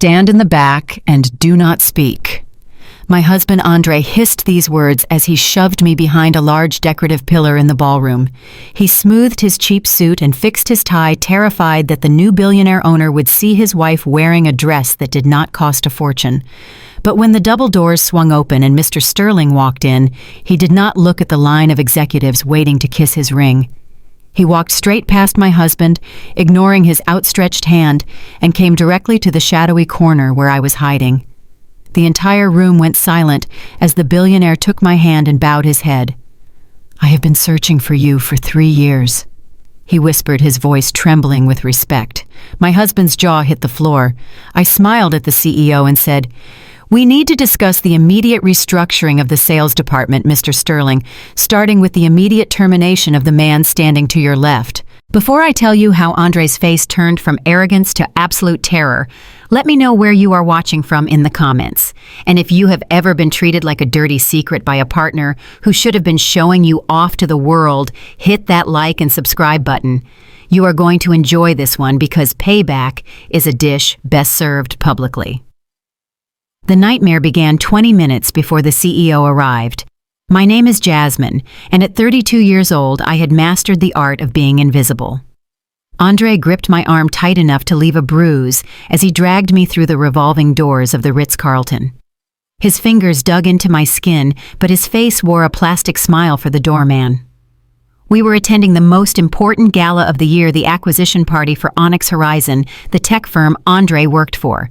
stand in the back and do not speak." My husband Andre hissed these words as he shoved me behind a large decorative pillar in the ballroom. He smoothed his cheap suit and fixed his tie, terrified that the new billionaire owner would see his wife wearing a dress that did not cost a fortune. But when the double doors swung open and Mr. Sterling walked in, he did not look at the line of executives waiting to kiss his ring. He walked straight past my husband, ignoring his outstretched hand, and came directly to the shadowy corner where I was hiding. The entire room went silent as the billionaire took my hand and bowed his head. "I have been searching for you for 3 years," he whispered, his voice trembling with respect. My husband's jaw hit the floor. I smiled at the CEO and said, "We need to discuss the immediate restructuring of the sales department, Mr. Sterling, starting with the immediate termination of the man standing to your left." Before I tell you how Andre's face turned from arrogance to absolute terror, let me know where you are watching from in the comments. And if you have ever been treated like a dirty secret by a partner who should have been showing you off to the world, hit that like and subscribe button. You are going to enjoy this one because payback is a dish best served publicly. The nightmare began 20 minutes before the CEO arrived. My name is Jasmine, and at 32 years old, I had mastered the art of being invisible. Andre gripped my arm tight enough to leave a bruise as he dragged me through the revolving doors of the Ritz-Carlton. His fingers dug into my skin, but his face wore a plastic smile for the doorman. We were attending the most important gala of the year, the acquisition party for Onyx Horizon, the tech firm Andre worked for.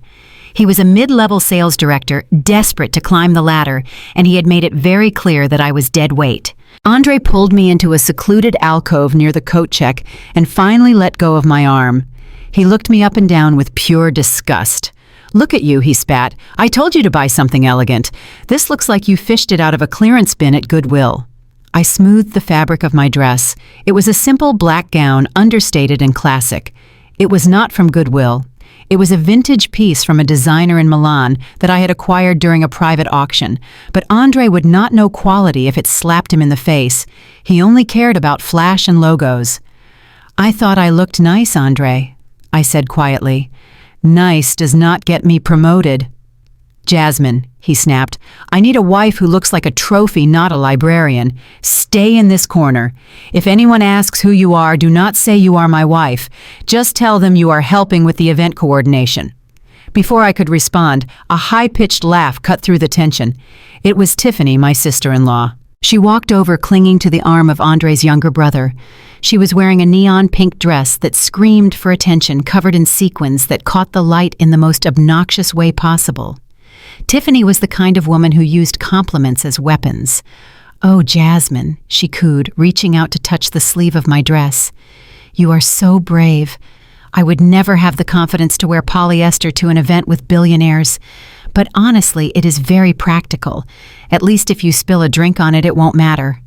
He was a mid-level sales director, desperate to climb the ladder, and he had made it very clear that I was dead weight. Andre pulled me into a secluded alcove near the coat check and finally let go of my arm. He looked me up and down with pure disgust. "Look at you," he spat. "I told you to buy something elegant. This looks like you fished it out of a clearance bin at Goodwill." I smoothed the fabric of my dress. It was a simple black gown, understated and classic. It was not from Goodwill. It was a vintage piece from a designer in Milan that I had acquired during a private auction, but Andre would not know quality if it slapped him in the face. He only cared about flash and logos. "I thought I looked nice, Andre," I said quietly. "Nice does not get me promoted." "Jasmine," he snapped, "I need a wife who looks like a trophy, not a librarian. Stay in this corner. If anyone asks who you are, do not say you are my wife. Just tell them you are helping with the event coordination." Before I could respond, a high-pitched laugh cut through the tension. It was Tiffany, my sister-in-law. She walked over, clinging to the arm of Andre's younger brother. She was wearing a neon pink dress that screamed for attention, covered in sequins that caught the light in the most obnoxious way possible. Tiffany was the kind of woman who used compliments as weapons. "Oh, Jasmine," she cooed, reaching out to touch the sleeve of my dress. "You are so brave. I would never have the confidence to wear polyester to an event with billionaires. But honestly, it is very practical. At least if you spill a drink on it, it won't matter."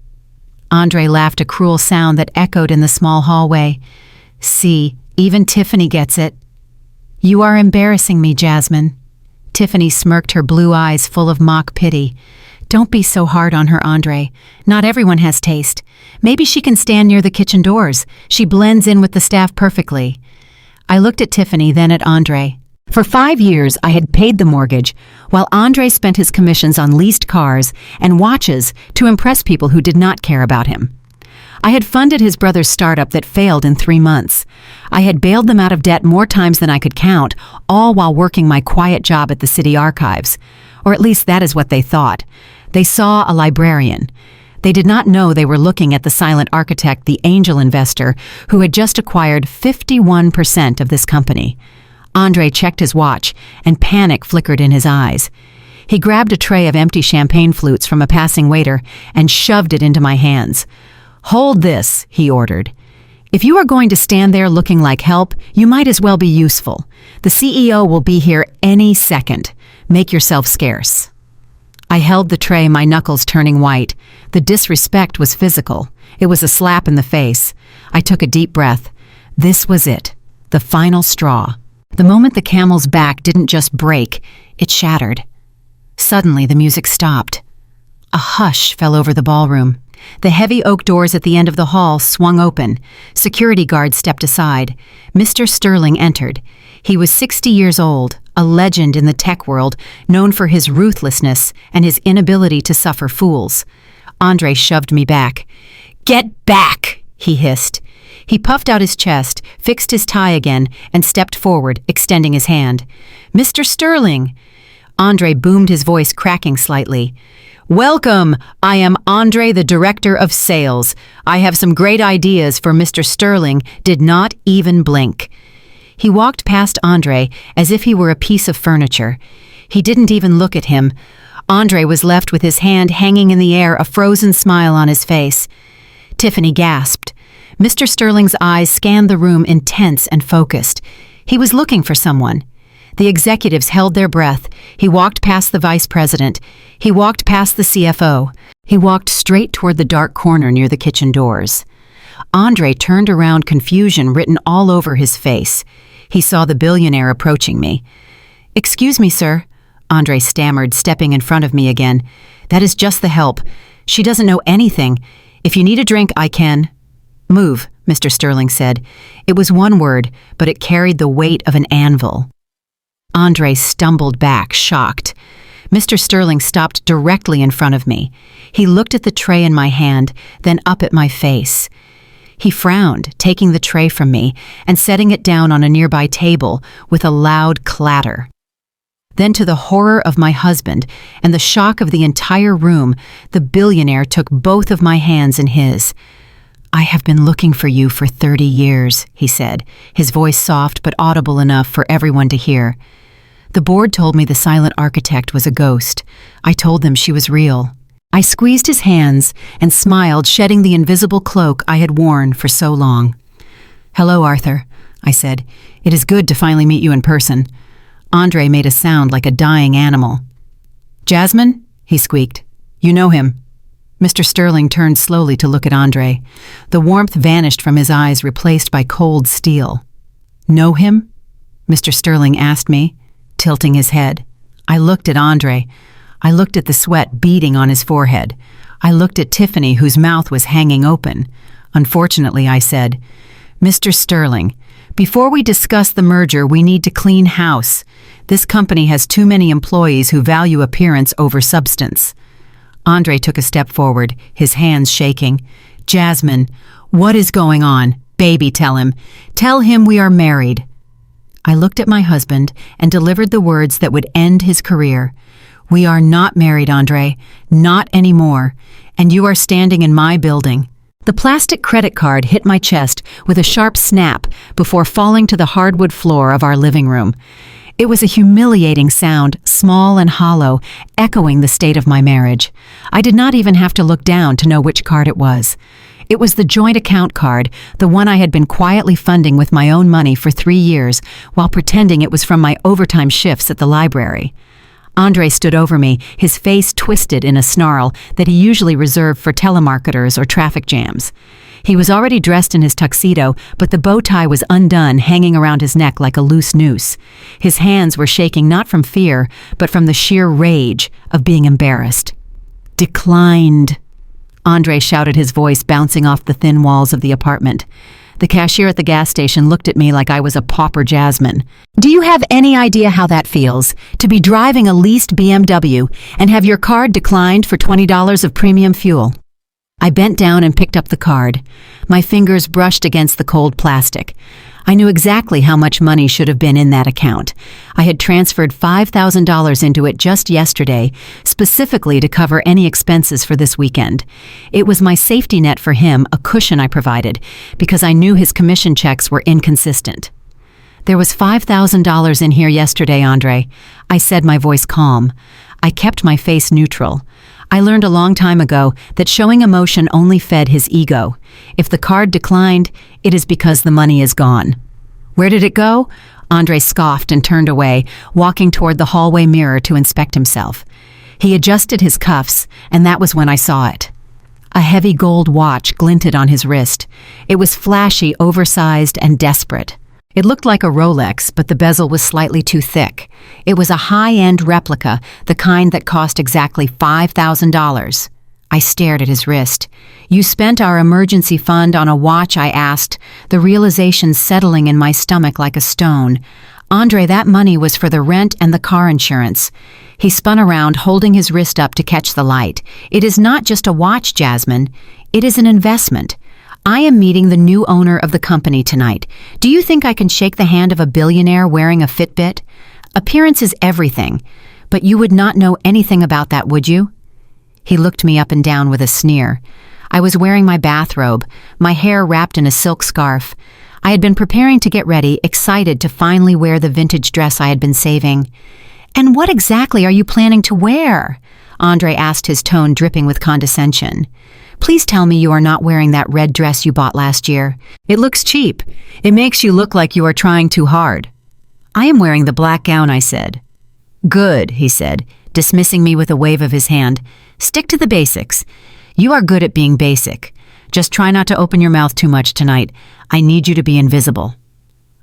Andre laughed, a cruel sound that echoed in the small hallway. "See, even Tiffany gets it." "You are embarrassing me, Jasmine." Tiffany smirked, her blue eyes full of mock pity. "Don't be so hard on her, Andre. Not everyone has taste. Maybe she can stand near the kitchen doors. She blends in with the staff perfectly." I looked at Tiffany, then at Andre. For 5 years, I had paid the mortgage, while Andre spent his commissions on leased cars and watches to impress people who did not care about him. I had funded his brother's startup that failed in 3 months. I had bailed them out of debt more times than I could count, all while working my quiet job at the city archives. Or at least that is what they thought. They saw a librarian. They did not know they were looking at the silent architect, the angel investor, who had just acquired 51% of this company. Andre checked his watch, and panic flickered in his eyes. He grabbed a tray of empty champagne flutes from a passing waiter and shoved it into my hands. "Hold this," he ordered. "If you are going to stand there looking like help, you might as well be useful. The CEO will be here any second. Make yourself scarce." I held the tray, my knuckles turning white. The disrespect was physical. It was a slap in the face. I took a deep breath. This was it, the final straw. The moment the camel's back didn't just break, it shattered. Suddenly, the music stopped. A hush fell over the ballroom. The heavy oak doors at the end of the hall swung open. Security guards stepped aside. Mr. Sterling entered. He was 60 years old, a legend in the tech world, known for his ruthlessness and his inability to suffer fools. Andre shoved me back. "Get back!" he hissed. He puffed out his chest, fixed his tie again, and stepped forward, extending his hand. "Mr. Sterling!" Andre boomed, his voice cracking slightly. "Welcome! I am Andre, the Director of Sales. I have some great ideas for Mr. Sterling." Did not even blink. He walked past Andre as if he were a piece of furniture. He didn't even look at him. Andre was left with his hand hanging in the air, a frozen smile on his face. Tiffany gasped. Mr. Sterling's eyes scanned the room, intense and focused. He was looking for someone. The executives held their breath. He walked past the vice president. He walked past the CFO. He walked straight toward the dark corner near the kitchen doors. Andre turned around, confusion written all over his face. He saw the billionaire approaching me. "Excuse me, sir," Andre stammered, stepping in front of me again. "That is just the help. She doesn't know anything. If you need a drink, I can." "Move," Mr. Sterling said. It was one word, but it carried the weight of an anvil. Andre stumbled back, shocked. Mr. Sterling stopped directly in front of me. He looked at the tray in my hand, then up at my face. He frowned, taking the tray from me and setting it down on a nearby table with a loud clatter. Then, to the horror of my husband and the shock of the entire room, the billionaire took both of my hands in his. "I have been looking for you for 30 years, he said, his voice soft but audible enough for everyone to hear. "The board told me the silent architect was a ghost. I told them she was real." I squeezed his hands and smiled, shedding the invisible cloak I had worn for so long. "Hello, Arthur," I said. "It is good to finally meet you in person." Andre made a sound like a dying animal. "Jasmine?" he squeaked. "You know him." Mr. Sterling turned slowly to look at Andre. The warmth vanished from his eyes, replaced by cold steel. "Know him?" Mr. Sterling asked me, tilting his head. I looked at Andre. I looked at the sweat beading on his forehead. I looked at Tiffany, whose mouth was hanging open. Unfortunately, I said, "Mr. Sterling, before we discuss the merger, we need to clean house. This company has too many employees who value appearance over substance." Andre took a step forward, his hands shaking. "Jasmine, what is going on? Baby, tell him. Tell him we are married." I looked at my husband and delivered the words that would end his career. "We are not married, Andre. Not anymore. And you are standing in my building." The plastic credit card hit my chest with a sharp snap before falling to the hardwood floor of our living room. It was a humiliating sound, small and hollow, echoing the state of my marriage. I did not even have to look down to know which card it was. It was the joint account card, the one I had been quietly funding with my own money for 3 years while pretending it was from my overtime shifts at the library. Andre stood over me, his face twisted in a snarl that he usually reserved for telemarketers or traffic jams. He was already dressed in his tuxedo, but the bow tie was undone, hanging around his neck like a loose noose. His hands were shaking not from fear, but from the sheer rage of being embarrassed. "Declined," Andre shouted, his voice bouncing off the thin walls of the apartment. The cashier at the gas station looked at me like I was a pauper Jasmine. "Do you have any idea how that feels, to be driving a leased BMW and have your card declined for $20 of premium fuel?" I bent down and picked up the card. My fingers brushed against the cold plastic. I knew exactly how much money should have been in that account. I had transferred $5,000 into it just yesterday, specifically to cover any expenses for this weekend. It was my safety net for him, a cushion I provided, because I knew his commission checks were inconsistent. "There was $5,000 in here yesterday, Andre," I said, my voice calm. I kept my face neutral. I learned a long time ago that showing emotion only fed his ego. If the card declined, it is because the money is gone. "Where did it go?" Andre scoffed and turned away, walking toward the hallway mirror to inspect himself. He adjusted his cuffs, and that was when I saw it. A heavy gold watch glinted on his wrist. It was flashy, oversized, and desperate. It looked like a Rolex, but the bezel was slightly too thick. It was a high-end replica, the kind that cost exactly $5,000. I stared at his wrist. "You spent our emergency fund on a watch?" I asked, the realization settling in my stomach like a stone. Andre, that money was for the rent and the car insurance. He spun around, holding his wrist up to catch the light. It is not just a watch, Jasmine. It is an investment. I am meeting the new owner of the company tonight. Do you think I can shake the hand of a billionaire wearing a Fitbit? Appearance is everything, but you would not know anything about that, would you? He looked me up and down with a sneer. I was wearing my bathrobe, my hair wrapped in a silk scarf. I had been preparing to get ready, excited to finally wear the vintage dress I had been saving. "And what exactly are you planning to wear?" Andre asked, his tone dripping with condescension. "Please tell me you are not wearing that red dress you bought last year. It looks cheap. It makes you look like you are trying too hard." "I am wearing the black gown," I said. "Good," he said, dismissing me with a wave of his hand. "Stick to the basics. You are good at being basic. Just try not to open your mouth too much tonight. I need you to be invisible."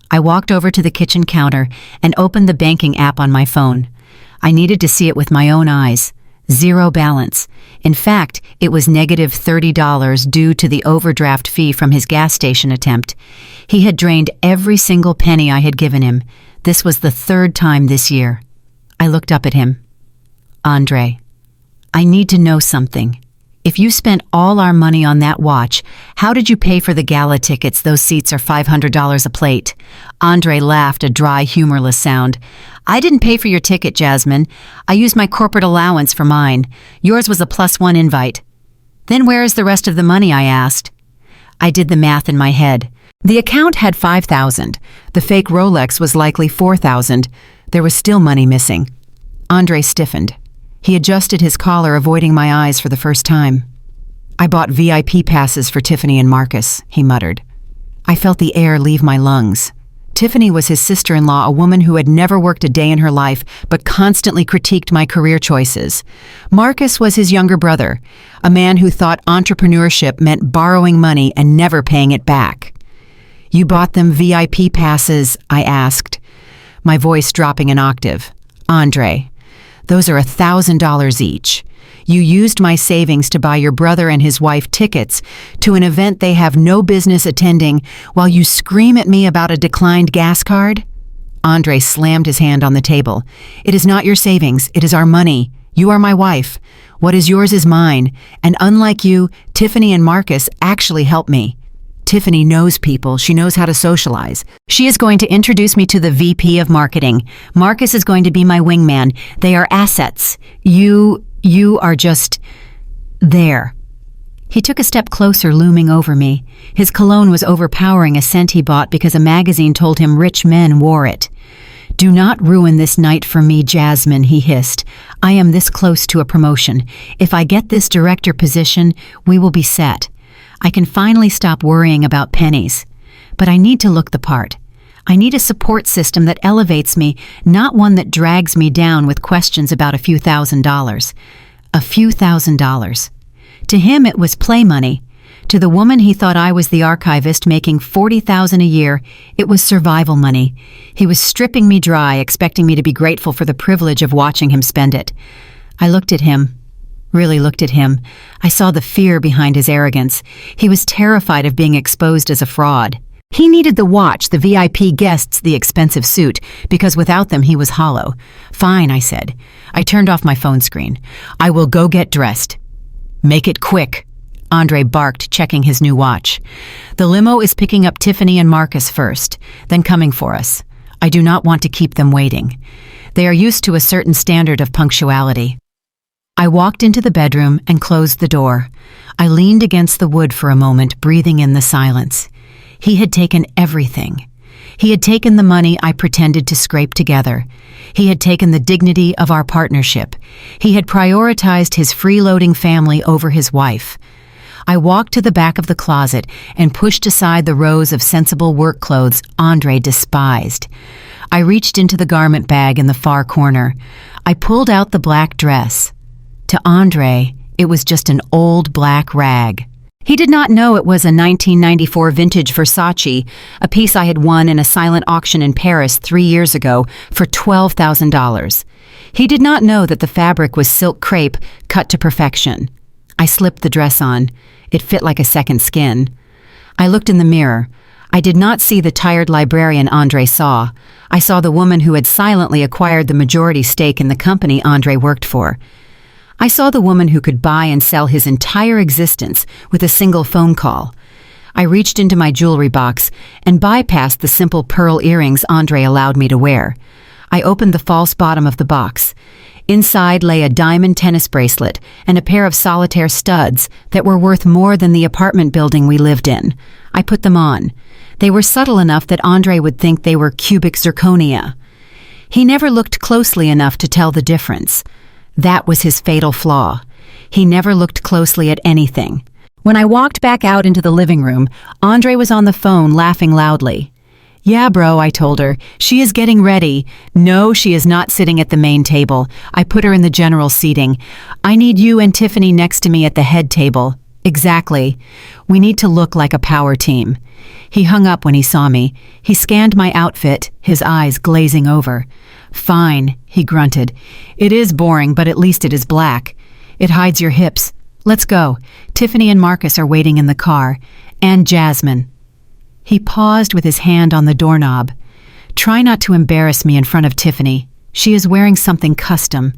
I walked over to the kitchen counter and opened the banking app on my phone. I needed to see it with my own eyes. Zero balance. In fact, it was negative $30 due to the overdraft fee from his gas station attempt. He had drained every single penny I had given him. This was the third time this year. I looked up at him. "Andre, I need to know something. If you spent all our money on that watch, how did you pay for the gala tickets? Those seats are $500 a plate." Andre laughed, a dry, humorless sound. "I didn't pay for your ticket, Jasmine. I used my corporate allowance for mine. Yours was a +1 invite." "Then where is the rest of the money?" I asked. I did the math in my head. The account had $5,000. The fake Rolex was likely $4,000. There was still money missing. Andre stiffened. He adjusted his collar, avoiding my eyes for the first time. "I bought VIP passes for Tiffany and Marcus," he muttered. I felt the air leave my lungs. Tiffany was his sister-in-law, a woman who had never worked a day in her life but constantly critiqued my career choices. Marcus was his younger brother, a man who thought entrepreneurship meant borrowing money and never paying it back. "You bought them VIP passes?" I asked, my voice dropping an octave. "Andre, those are $1,000 each. You used my savings to buy your brother and his wife tickets to an event they have no business attending while you scream at me about a declined gas card?" Andre slammed his hand on the table. "It is not your savings. It is our money. You are my wife. What is yours is mine. And unlike you, Tiffany and Marcus actually help me. Tiffany knows people. She knows how to socialize. She is going to introduce me to the VP of marketing. Marcus is going to be my wingman. They are assets. You are just there." He took a step closer, looming over me. His cologne was overpowering, a scent he bought because a magazine told him rich men wore it. "Do not ruin this night for me, Jasmine," he hissed. "I am this close to a promotion. If I get this director position, we will be set. I can finally stop worrying about pennies. But I need to look the part. I need a support system that elevates me, not one that drags me down with questions about a few $1,000s. A few $1,000s. To him, it was play money. To the woman he thought I was the archivist making $40,000 a year, it was survival money. He was stripping me dry, expecting me to be grateful for the privilege of watching him spend it. I looked at him. Really looked at him. I saw the fear behind his arrogance. He was terrified of being exposed as a fraud. He needed the watch, the VIP guests, the expensive suit, because without them he was hollow. "Fine," I said. I turned off my phone screen. "I will go get dressed." "Make it quick," Andre barked, checking his new watch. "The limo is picking up Tiffany and Marcus first, then coming for us. I do not want to keep them waiting. They are used to a certain standard of punctuality." I walked into the bedroom and closed the door. I leaned against the wood for a moment, breathing in the silence. He had taken everything. He had taken the money I pretended to scrape together. He had taken the dignity of our partnership. He had prioritized his freeloading family over his wife. I walked to the back of the closet and pushed aside the rows of sensible work clothes Andre despised. I reached into the garment bag in the far corner. I pulled out the black dress. To Andre, it was just an old black rag. He did not know it was a 1994 vintage Versace, a piece I had won in a silent auction in Paris 3 years ago for $12,000. He did not know that the fabric was silk crepe cut to perfection. I slipped the dress on. It fit like a second skin. I looked in the mirror. I did not see the tired librarian Andre saw. I saw the woman who had silently acquired the majority stake in the company Andre worked for. I saw the woman who could buy and sell his entire existence with a single phone call. I reached into my jewelry box and bypassed the simple pearl earrings Andre allowed me to wear. I opened the false bottom of the box. Inside lay a diamond tennis bracelet and a pair of solitaire studs that were worth more than the apartment building we lived in. I put them on. They were subtle enough that Andre would think they were cubic zirconia. He never looked closely enough to tell the difference. That was his fatal flaw. He never looked closely at anything. When I walked back out into the living room, Andre was on the phone laughing loudly. "Yeah, bro," I told her. "She is getting ready. No, she is not sitting at the main table. I put her in the general seating. I need you and Tiffany next to me at the head table." "Exactly. We need to look like a power team." He hung up when he saw me. He scanned my outfit, his eyes glazing over. "Fine," he grunted. "It is boring, but at least it is black. It hides your hips. Let's go. Tiffany and Marcus are waiting in the car. And Jasmine." He paused with his hand on the doorknob. "Try not to embarrass me in front of Tiffany. She is wearing something custom.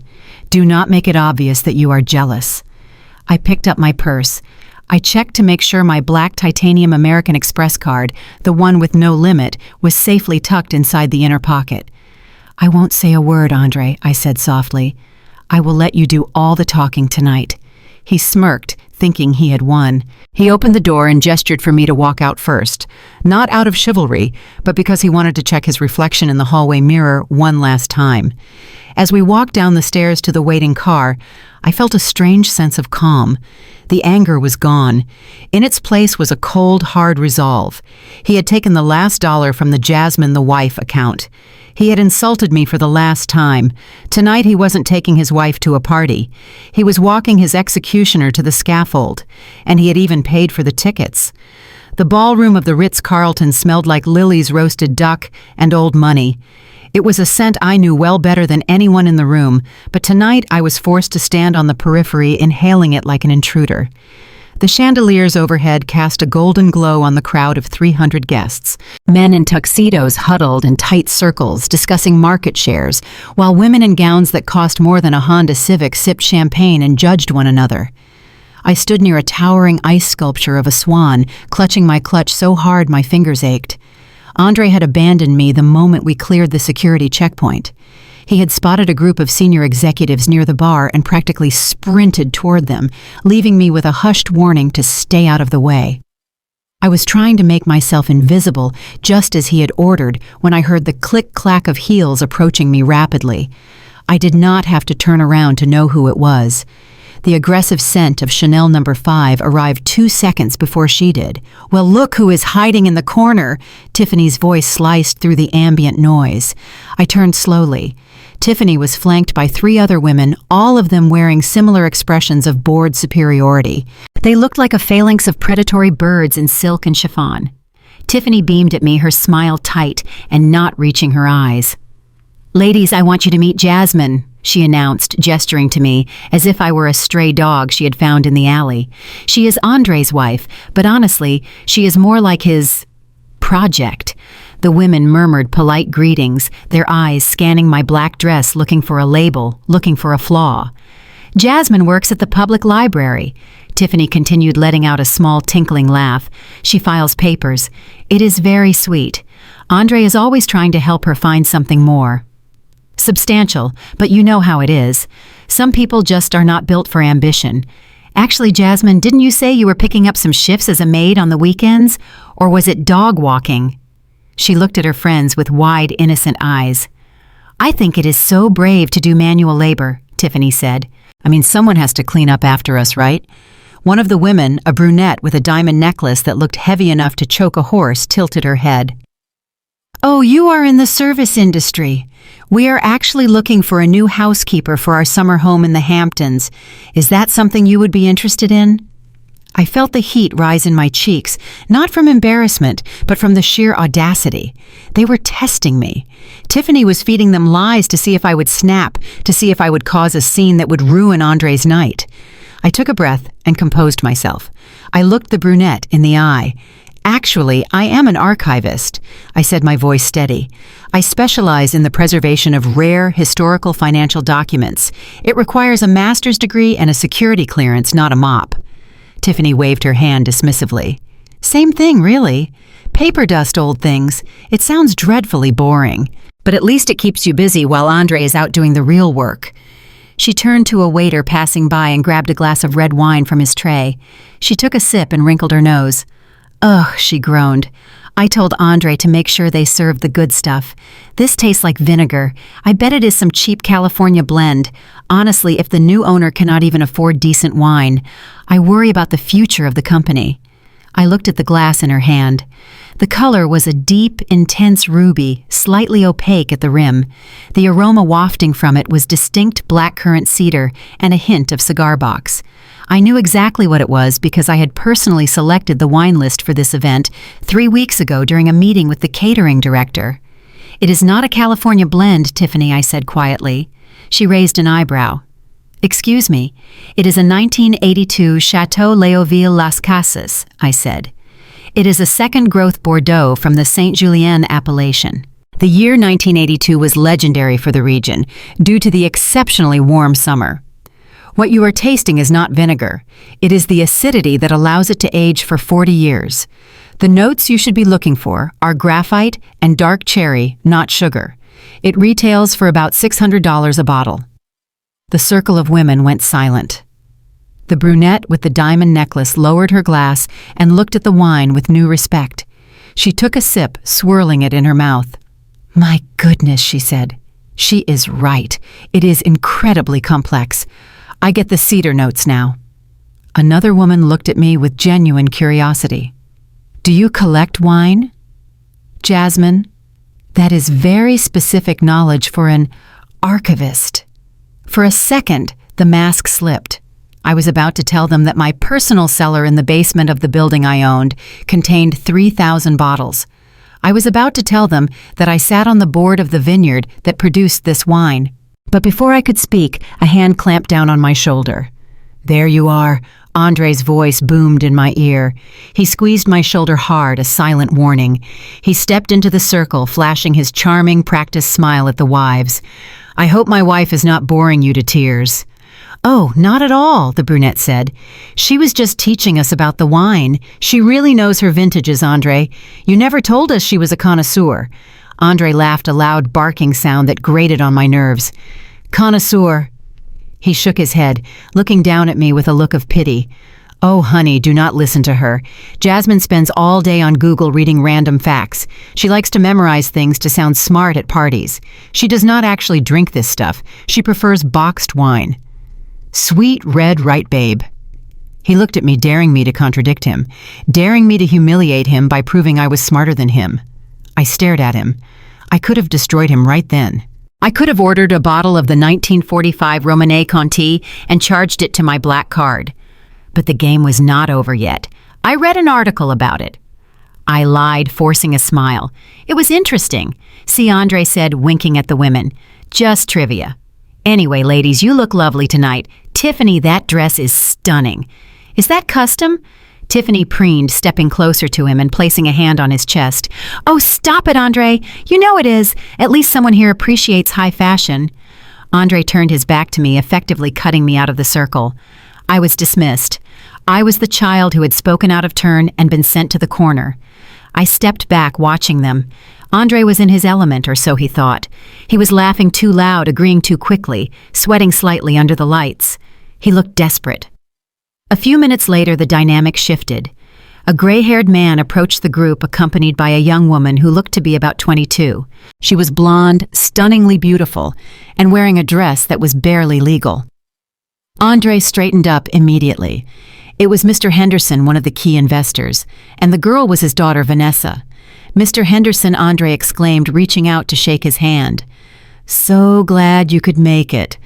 Do not make it obvious that you are jealous." I picked up my purse. I checked to make sure my black titanium American Express card, the one with no limit, was safely tucked inside the inner pocket. "I won't say a word, Andre," I said softly. "I will let you do all the talking tonight." He smirked, thinking he had won. He opened the door and gestured for me to walk out first, not out of chivalry, but because he wanted to check his reflection in the hallway mirror one last time. As we walked down the stairs to the waiting car, I felt a strange sense of calm. The anger was gone. In its place was a cold, hard resolve. He had taken the last dollar from the Jasmine the wife account. He had insulted me for the last time. Tonight he wasn't taking his wife to a party. He was walking his executioner to the scaffold, and he had even paid for the tickets. The ballroom of the Ritz-Carlton smelled like Lily's roasted duck and old money. It was a scent I knew well better than anyone in the room, but tonight I was forced to stand on the periphery, inhaling it like an intruder. The chandeliers overhead cast a golden glow on the crowd of 300 guests. Men in tuxedos huddled in tight circles, discussing market shares, while women in gowns that cost more than a Honda Civic sipped champagne and judged one another. I stood near a towering ice sculpture of a swan, clutching my clutch so hard my fingers ached. Andre had abandoned me the moment we cleared the security checkpoint. He had spotted a group of senior executives near the bar and practically sprinted toward them, leaving me with a hushed warning to stay out of the way. I was trying to make myself invisible, just as he had ordered, when I heard the click-clack of heels approaching me rapidly. I did not have to turn around to know who it was. The aggressive scent of Chanel No. 5 arrived 2 seconds before she did. "Well, look who is hiding in the corner!" Tiffany's voice sliced through the ambient noise. I turned slowly. Tiffany was flanked by 3 other women, all of them wearing similar expressions of bored superiority. They looked like a phalanx of predatory birds in silk and chiffon. Tiffany beamed at me, her smile tight and not reaching her eyes. "Ladies, I want you to meet Jasmine," she announced, gesturing to me, as if I were a stray dog she had found in the alley. "She is Andre's wife, but honestly, she is more like his project." The women murmured polite greetings, their eyes scanning my black dress, looking for a label, looking for a flaw. "Jasmine works at the public library." Tiffany continued, letting out a small tinkling laugh. "She files papers. It is very sweet. Andre is always trying to help her find something more substantial, but you know how it is. Some people just are not built for ambition. Actually, Jasmine, didn't you say you were picking up some shifts as a maid on the weekends? Or was it dog walking?" She looked at her friends with wide, innocent eyes. "I think it is so brave to do manual labor," Tiffany said. "I mean, someone has to clean up after us, right?" One of the women, a brunette with a diamond necklace that looked heavy enough to choke a horse, tilted her head. "Oh, you are in the service industry. We are actually looking for a new housekeeper for our summer home in the Hamptons. Is that something you would be interested in?" I felt the heat rise in my cheeks, not from embarrassment, but from the sheer audacity. They were testing me. Tiffany was feeding them lies to see if I would snap, to see if I would cause a scene that would ruin Andre's night. I took a breath and composed myself. I looked the brunette in the eye. Actually, I am an archivist, I said, my voice steady. I specialize in the preservation of rare historical financial documents. It requires a master's degree and a security clearance, not a mop. Tiffany waved her hand dismissively. Same thing, really. Paper dust, old things. It sounds dreadfully boring. But at least it keeps you busy while Andre is out doing the real work. She turned to a waiter passing by and grabbed a glass of red wine from his tray. She took a sip and wrinkled her nose. Ugh, she groaned. I told Andre to make sure they served the good stuff. This tastes like vinegar. I bet it is some cheap California blend. Honestly, if the new owner cannot even afford decent wine, I worry about the future of the company. I looked at the glass in her hand. The color was a deep, intense ruby, slightly opaque at the rim. The aroma wafting from it was distinct blackcurrant cedar and a hint of cigar box. I knew exactly what it was because I had personally selected the wine list for this event 3 weeks ago during a meeting with the catering director. It is not a California blend, Tiffany, I said quietly. She raised an eyebrow. Excuse me, it is a 1982 Chateau Léoville Las Casas, I said. It is a second-growth Bordeaux from the Saint Julien appellation. The year 1982 was legendary for the region due to the exceptionally warm summer. What you are tasting is not vinegar. It is the acidity that allows it to age for 40 years. The notes you should be looking for are graphite and dark cherry, not sugar. It retails for about $600 a bottle. The circle of women went silent. The brunette with the diamond necklace lowered her glass and looked at the wine with new respect. She took a sip, swirling it in her mouth. My goodness, she said. She is right. It is incredibly complex. I get the cedar notes now. Another woman looked at me with genuine curiosity. Do you collect wine? Jasmine, that is very specific knowledge for an archivist. For a second, the mask slipped. I was about to tell them that my personal cellar in the basement of the building I owned contained 3,000 bottles. I was about to tell them that I sat on the board of the vineyard that produced this wine. But before I could speak, a hand clamped down on my shoulder. There you are, Andre's voice boomed in my ear. He squeezed my shoulder hard, a silent warning. He stepped into the circle, flashing his charming, practiced smile at the wives. I hope my wife is not boring you to tears. Oh, not at all, the brunette said. She was just teaching us about the wine. She really knows her vintages, Andre. You never told us she was a connoisseur. Andre laughed, a loud barking sound that grated on my nerves. Connoisseur. He shook his head, looking down at me with a look of pity. Oh, honey, do not listen to her. Jasmine spends all day on Google reading random facts. She likes to memorize things to sound smart at parties. She does not actually drink this stuff. She prefers boxed wine. Sweet red right, babe. He looked at me, daring me to contradict him, daring me to humiliate him by proving I was smarter than him. I stared at him. I could have destroyed him right then. I could have ordered a bottle of the 1945 Romanée Conti and charged it to my black card. But the game was not over yet. I read an article about it. I lied, forcing a smile. It was interesting. See, Andre said, winking at the women. Just trivia. Anyway, ladies, you look lovely tonight. Tiffany, that dress is stunning. Is that custom? Tiffany preened, stepping closer to him and placing a hand on his chest. Oh, stop it, Andre. You know it is. At least someone here appreciates high fashion. Andre turned his back to me, effectively cutting me out of the circle. I was dismissed. I was the child who had spoken out of turn and been sent to the corner. I stepped back, watching them. Andre was in his element, or so he thought. He was laughing too loud, agreeing too quickly, sweating slightly under the lights. He looked desperate. A few minutes later, the dynamic shifted. A gray-haired man approached the group, accompanied by a young woman who looked to be about 22. She was blonde, stunningly beautiful, and wearing a dress that was barely legal. Andre straightened up immediately. It was Mr. Henderson, one of the key investors, and the girl was his daughter, Vanessa. Mr. Henderson, Andre exclaimed, reaching out to shake his hand. So glad you could make it.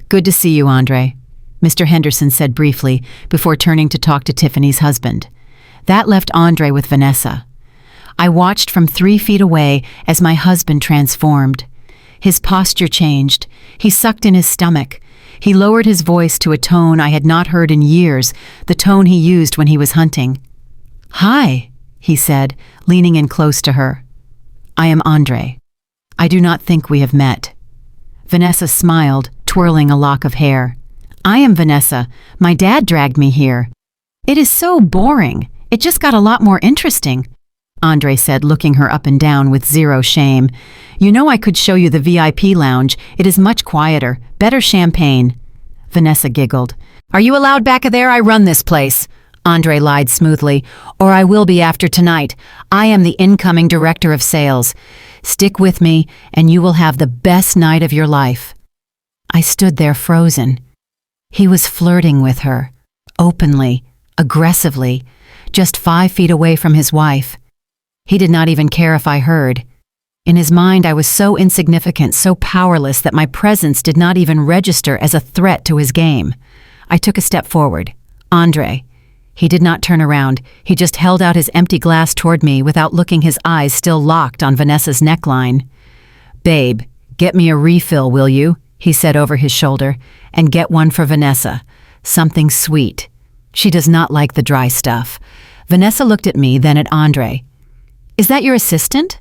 Good to see you, Andre. Mr. Henderson said briefly before turning to talk to Tiffany's husband. That left Andre with Vanessa. I watched from 3 feet away as my husband transformed. His posture changed. He sucked in his stomach. He lowered his voice to a tone I had not heard in years, the tone he used when he was hunting. Hi, he said, leaning in close to her. I am Andre. I do not think we have met. Vanessa smiled, twirling a lock of hair. I am Vanessa. My dad dragged me here. It is so boring. It just got a lot more interesting, Andre said, looking her up and down with zero shame. You know I could show you the VIP lounge. It is much quieter, better champagne. Vanessa giggled. Are you allowed back there? I run this place. Andre lied smoothly. Or I will be after tonight. I am the incoming director of sales. Stick with me, and you will have the best night of your life. I stood there frozen. He was flirting with her, openly, aggressively, just 5 feet away from his wife. He did not even care if I heard. In his mind, I was so insignificant, so powerless that my presence did not even register as a threat to his game. I took a step forward. Andre. He did not turn around. He just held out his empty glass toward me without looking, his eyes still locked on Vanessa's neckline. Babe, get me a refill, will you? He said over his shoulder. And get one for Vanessa. Something sweet. She does not like the dry stuff. Vanessa looked at me, then at Andre. Is that your assistant?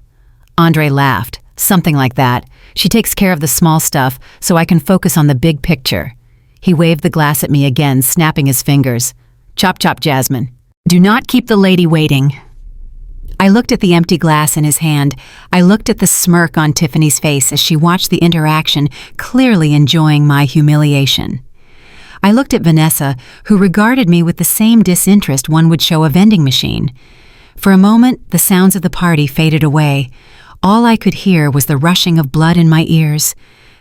Andre laughed. Something like that. She takes care of the small stuff, so I can focus on the big picture. He waved the glass at me again, snapping his fingers. Chop chop, Jasmine. Do not keep the lady waiting. I looked at the empty glass in his hand. I looked at the smirk on Tiffany's face as she watched the interaction, clearly enjoying my humiliation. I looked at Vanessa, who regarded me with the same disinterest one would show a vending machine. For a moment, the sounds of the party faded away. All I could hear was the rushing of blood in my ears.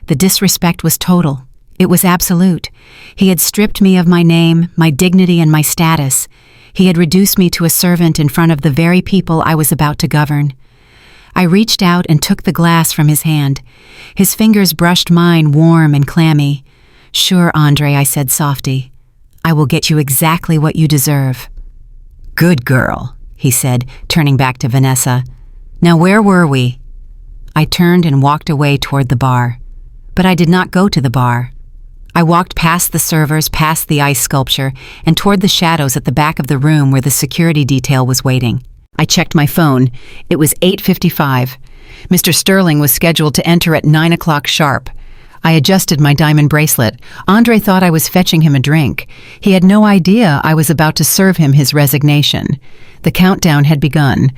The disrespect was total. It was absolute. He had stripped me of my name, my dignity, and my status. He had reduced me to a servant in front of the very people I was about to govern. I reached out and took the glass from his hand. His fingers brushed mine, warm and clammy. Sure, Andre, I said softly. I will get you exactly what you deserve. Good girl, he said, turning back to Vanessa. Now where were we? I turned and walked away toward the bar. But I did not go to the bar. I walked past the servers, past the ice sculpture, and toward the shadows at the back of the room where the security detail was waiting. I checked my phone. It was 8:55. Mr. Sterling was scheduled to enter at 9 o'clock sharp. I adjusted my diamond bracelet. Andre thought I was fetching him a drink. He had no idea I was about to serve him his resignation. The countdown had begun.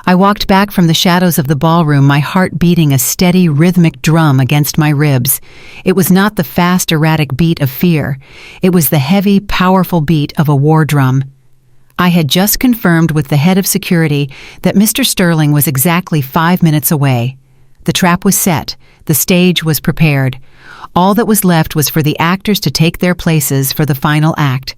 I walked back from the shadows of the ballroom, my heart beating a steady, rhythmic drum against my ribs. It was not the fast, erratic beat of fear. It was the heavy, powerful beat of a war drum. I had just confirmed with the head of security that Mr. Sterling was exactly 5 minutes away. The trap was set. The stage was prepared. All that was left was for the actors to take their places for the final act.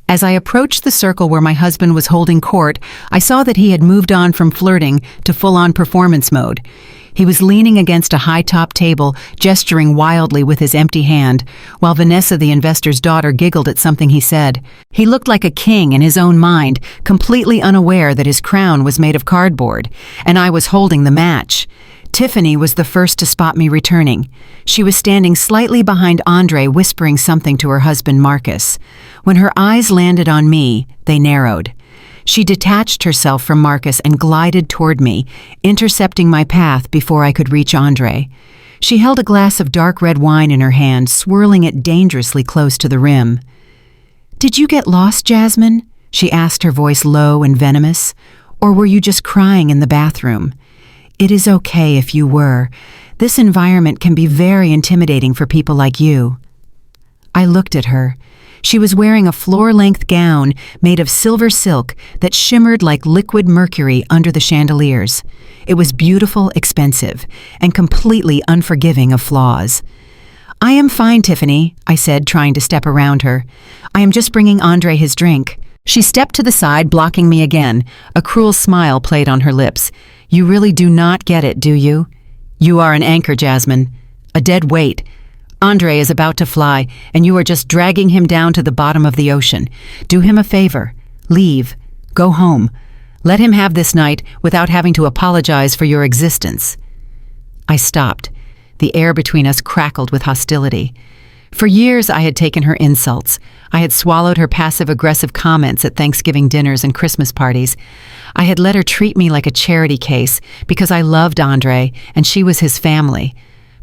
As I approached the circle where my husband was holding court, I saw that he had moved on from flirting to full-on performance mode. He was leaning against a high-top table, gesturing wildly with his empty hand, while Vanessa, the investor's daughter, giggled at something he said. He looked like a king in his own mind, completely unaware that his crown was made of cardboard, and I was holding the match. Tiffany was the first to spot me returning. She was standing slightly behind Andre, whispering something to her husband Marcus. When her eyes landed on me, they narrowed. She detached herself from Marcus and glided toward me, intercepting my path before I could reach Andre. She held a glass of dark red wine in her hand, swirling it dangerously close to the rim. "Did you get lost, Jasmine?" she asked, her voice low and venomous. "Or were you just crying in the bathroom? It is okay if you were. This environment can be very intimidating for people like you." I looked at her. She was wearing a floor-length gown made of silver silk that shimmered like liquid mercury under the chandeliers. It was beautiful, expensive, and completely unforgiving of flaws. "I am fine, Tiffany," I said, trying to step around her. "I am just bringing Andre his drink." She stepped to the side, blocking me again. A cruel smile played on her lips. "You really do not get it, do you? You are an anchor, Jasmine. A dead weight. Andre is about to fly, and you are just dragging him down to the bottom of the ocean. Do him a favor. Leave. Go home. Let him have this night without having to apologize for your existence." I stopped. The air between us crackled with hostility. For years, I had taken her insults. I had swallowed her passive-aggressive comments at Thanksgiving dinners and Christmas parties. I had let her treat me like a charity case because I loved Andre and she was his family.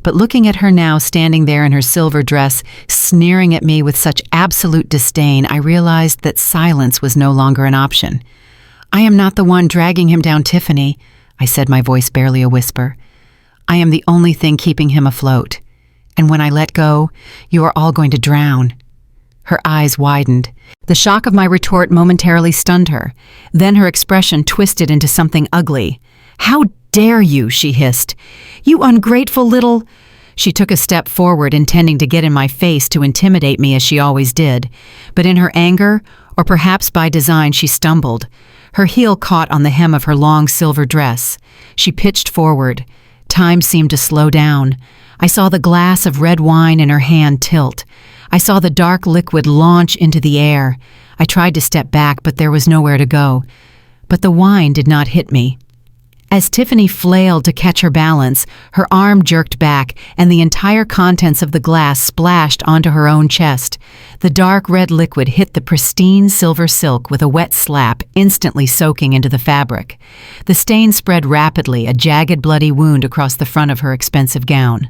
But looking at her now standing there in her silver dress, sneering at me with such absolute disdain, I realized that silence was no longer an option. "I am not the one dragging him down, Tiffany," I said, my voice barely a whisper. "I am the only thing keeping him afloat. And when I let go, you are all going to drown." Her eyes widened. The shock of my retort momentarily stunned her. Then her expression twisted into something ugly. "How dare you?" she hissed. "You ungrateful little—" She took a step forward, intending to get in my face to intimidate me as she always did. But in her anger, or perhaps by design, she stumbled. Her heel caught on the hem of her long silver dress. She pitched forward. Time seemed to slow down. I saw the glass of red wine in her hand tilt. I saw the dark liquid launch into the air. I tried to step back, but there was nowhere to go. But the wine did not hit me. As Tiffany flailed to catch her balance, her arm jerked back, and the entire contents of the glass splashed onto her own chest. The dark red liquid hit the pristine silver silk with a wet slap, instantly soaking into the fabric. The stain spread rapidly, a jagged bloody wound across the front of her expensive gown.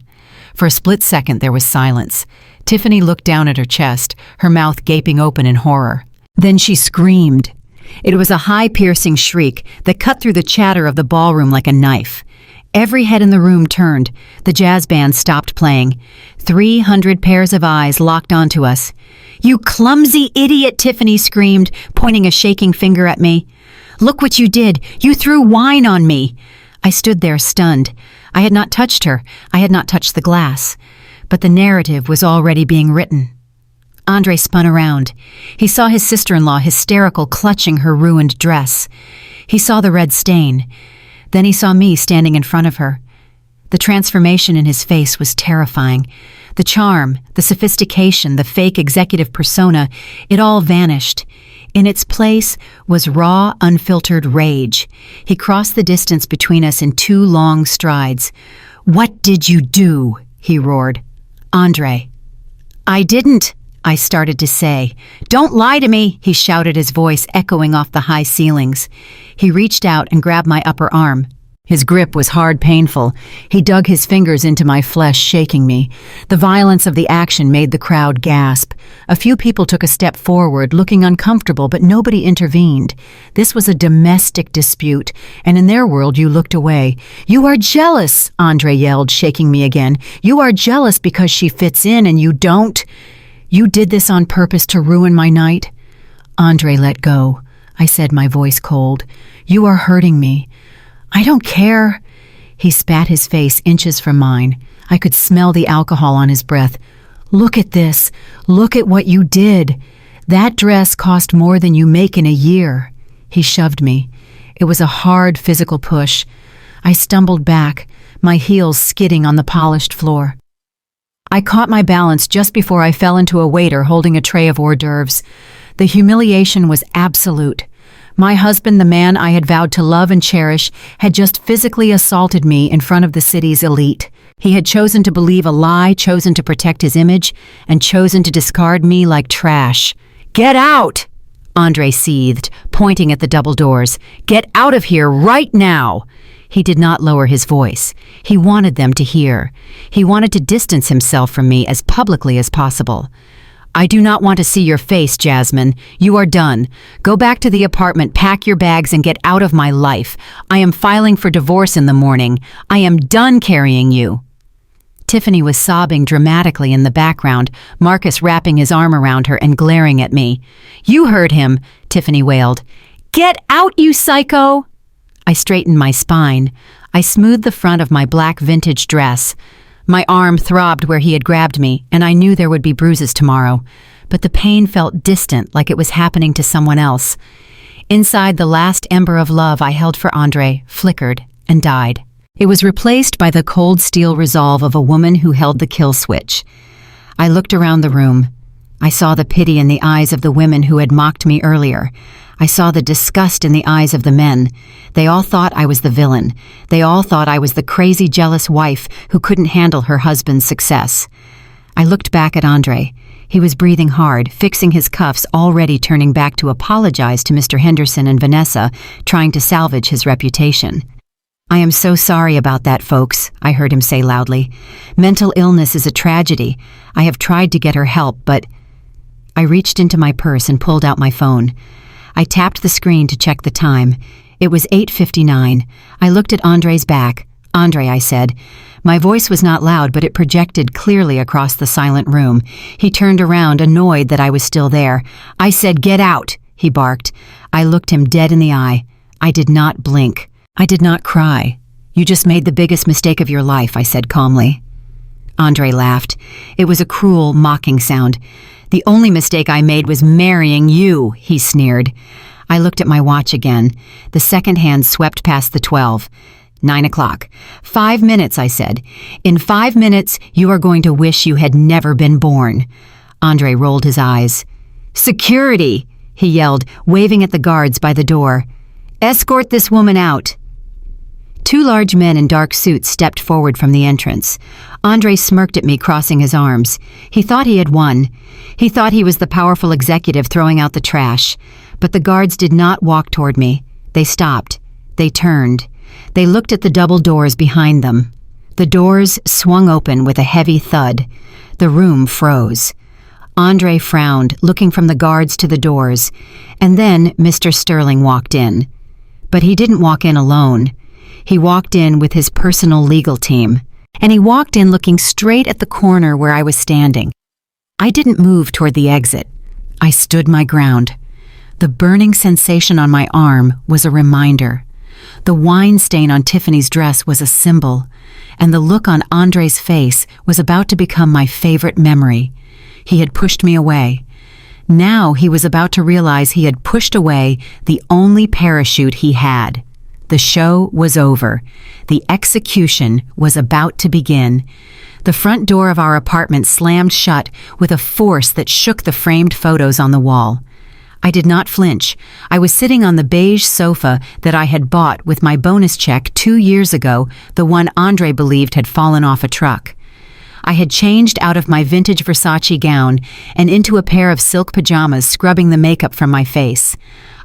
For a split second there was silence. Tiffany looked down at her chest, her mouth gaping open in horror. Then she screamed. It was a high-piercing shriek that cut through the chatter of the ballroom like a knife. Every head in the room turned. The jazz band stopped playing. 300 pairs of eyes locked onto us. "You clumsy idiot!" Tiffany screamed, pointing a shaking finger at me. "Look what you did! You threw wine on me!" I stood there stunned. I had not touched her. I had not touched the glass. But the narrative was already being written. Andre spun around. He saw his sister-in-law hysterical, clutching her ruined dress. He saw the red stain. Then he saw me standing in front of her. The transformation in his face was terrifying. The charm, the sophistication, the fake executive persona, it all vanished. In its place was raw, unfiltered rage. He crossed the distance between us in 2 long strides. "What did you do?" he roared. "Andre." "I didn't," I started to say. "Don't lie to me," he shouted, his voice echoing off the high ceilings. He reached out and grabbed my upper arm. His grip was hard, painful. He dug his fingers into my flesh, shaking me. The violence of the action made the crowd gasp. A few people took a step forward, looking uncomfortable, but nobody intervened. This was a domestic dispute, and in their world you looked away. "You are jealous," Andre yelled, shaking me again. "You are jealous because she fits in and you don't. You did this on purpose to ruin my night." "Andre, let go," I said, my voice cold. "You are hurting me." "I don't care." He spat his face inches from mine. I could smell the alcohol on his breath. "Look at this. Look at what you did. That dress cost more than you make in a year." He shoved me. It was a hard physical push. I stumbled back, my heels skidding on the polished floor. I caught my balance just before I fell into a waiter holding a tray of hors d'oeuvres. The humiliation was absolute. My husband, the man I had vowed to love and cherish, had just physically assaulted me in front of the city's elite. He had chosen to believe a lie, chosen to protect his image, and chosen to discard me like trash. "Get out!" Andre seethed, pointing at the double doors. "Get out of here right now!" He did not lower his voice. He wanted them to hear. He wanted to distance himself from me as publicly as possible. "I do not want to see your face, Jasmine. You are done. Go back to the apartment, pack your bags, and get out of my life. I am filing for divorce in the morning. I am done carrying you." Tiffany was sobbing dramatically in the background, Marcus wrapping his arm around her and glaring at me. "You heard him," Tiffany wailed. "Get out, you psycho!" I straightened my spine. I smoothed the front of my black vintage dress. My arm throbbed where he had grabbed me, and I knew there would be bruises tomorrow. But the pain felt distant, like it was happening to someone else. Inside, the last ember of love I held for Andre flickered and died. It was replaced by the cold steel resolve of a woman who held the kill switch. I looked around the room. I saw the pity in the eyes of the women who had mocked me earlier. I saw the disgust in the eyes of the men. They all thought I was the villain. They all thought I was the crazy, jealous wife who couldn't handle her husband's success. I looked back at Andre. He was breathing hard, fixing his cuffs, already turning back to apologize to Mr. Henderson and Vanessa, trying to salvage his reputation. "I am so sorry about that, folks," I heard him say loudly. "Mental illness is a tragedy. I have tried to get her help, but—" I reached into my purse and pulled out my phone. I tapped the screen to check the time. It was 8:59. I looked at Andre's back. "Andre," I said. My voice was not loud, but it projected clearly across the silent room. He turned around, annoyed that I was still there. "I said, get out," he barked. I looked him dead in the eye. I did not blink. I did not cry. "You just made the biggest mistake of your life," I said calmly. Andre laughed. It was a cruel, mocking sound. "The only mistake I made was marrying you," he sneered. I looked at my watch again. The second hand swept past the 12. 9 o'clock. 5 minutes, I said. "In 5 minutes, you are going to wish you had never been born." Andre rolled his eyes. "Security!" he yelled, waving at the guards by the door. "Escort this woman out." 2 large men in dark suits stepped forward from the entrance. Andre smirked at me, crossing his arms. He thought he had won. He thought he was the powerful executive throwing out the trash. But the guards did not walk toward me. They stopped. They turned. They looked at the double doors behind them. The doors swung open with a heavy thud. The room froze. Andre frowned, looking from the guards to the doors. And then Mr. Sterling walked in. But he didn't walk in alone. He walked in with his personal legal team. And he walked in looking straight at the corner where I was standing. I didn't move toward the exit. I stood my ground. The burning sensation on my arm was a reminder. The wine stain on Tiffany's dress was a symbol, and the look on Andre's face was about to become my favorite memory. He had pushed me away. Now he was about to realize he had pushed away the only parachute he had. The show was over. The execution was about to begin. The front door of our apartment slammed shut with a force that shook the framed photos on the wall. I did not flinch. I was sitting on the beige sofa that I had bought with my bonus check 2 years ago, the one Andre believed had fallen off a truck. I had changed out of my vintage Versace gown and into a pair of silk pajamas, scrubbing the makeup from my face.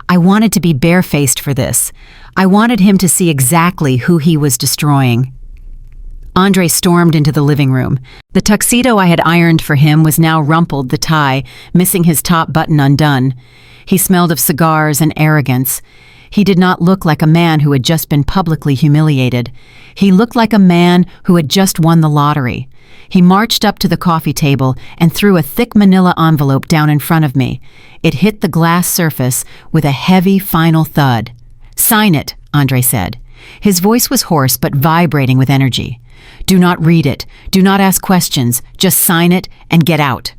I wanted to be barefaced for this. I wanted him to see exactly who he was destroying. Andre stormed into the living room. The tuxedo I had ironed for him was now rumpled, the tie, missing his top button undone. He smelled of cigars and arrogance. He did not look like a man who had just been publicly humiliated. He looked like a man who had just won the lottery. He marched up to the coffee table and threw a thick manila envelope down in front of me. It hit the glass surface with a heavy final thud. "Sign it," Andre said. His voice was hoarse but vibrating with energy. "Do not read it. Do not ask questions. Just sign it and get out."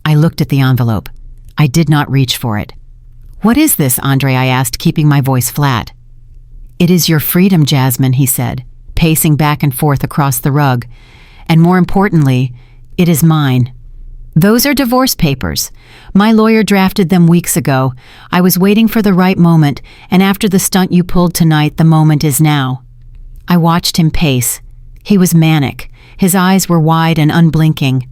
I looked at the envelope. I did not reach for it. "What is this, Andre?" I asked, keeping my voice flat. "It is your freedom, Jasmine," he said, pacing back and forth across the rug. "And more importantly, it is mine. Those are divorce papers. My lawyer drafted them weeks ago. I was waiting for the right moment, and after the stunt you pulled tonight, the moment is now." I watched him pace. He was manic. His eyes were wide and unblinking.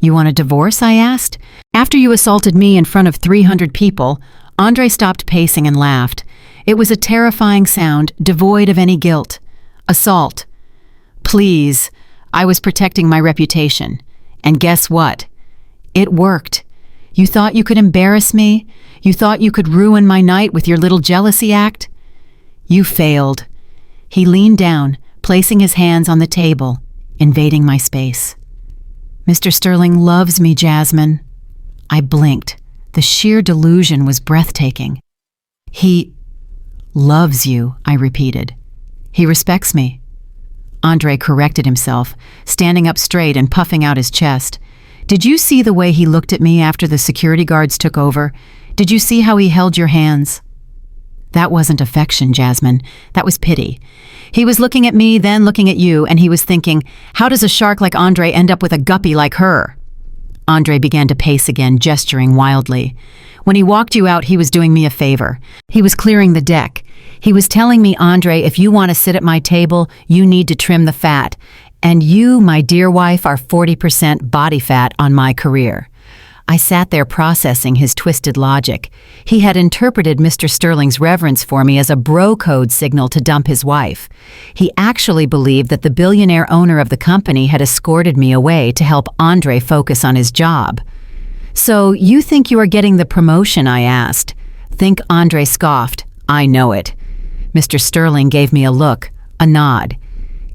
"You want a divorce?" I asked. "After you assaulted me in front of 300 people, Andre stopped pacing and laughed. It was a terrifying sound, devoid of any guilt. Assault. Please. I was protecting my reputation. And guess what? It worked. You thought you could embarrass me? You thought you could ruin my night with your little jealousy act? You failed." He leaned down, placing his hands on the table, invading my space. "Mr. Sterling loves me, Jasmine." I blinked. The sheer delusion was breathtaking. "He loves you," I repeated. "He respects me." Andre corrected himself, standing up straight and puffing out his chest. "Did you see the way he looked at me after the security guards took over? Did you see how he held your hands?" "That wasn't affection, Jasmine. That was pity. He was looking at me, then looking at you, and he was thinking, how does a shark like Andre end up with a guppy like her?" Andre began to pace again, gesturing wildly. "When he walked you out, he was doing me a favor. He was clearing the deck. He was telling me, Andre, if you want to sit at my table, you need to trim the fat. And you, my dear wife, are 40% body fat on my career. I sat there processing his twisted logic. He had interpreted Mr. Sterling's reverence for me as a bro code signal to dump his wife. He actually believed that the billionaire owner of the company had escorted me away to help Andre focus on his job. "So you think you are getting the promotion?" I asked. Think Andre scoffed. "I know it." Mr. Sterling gave me a look, a nod.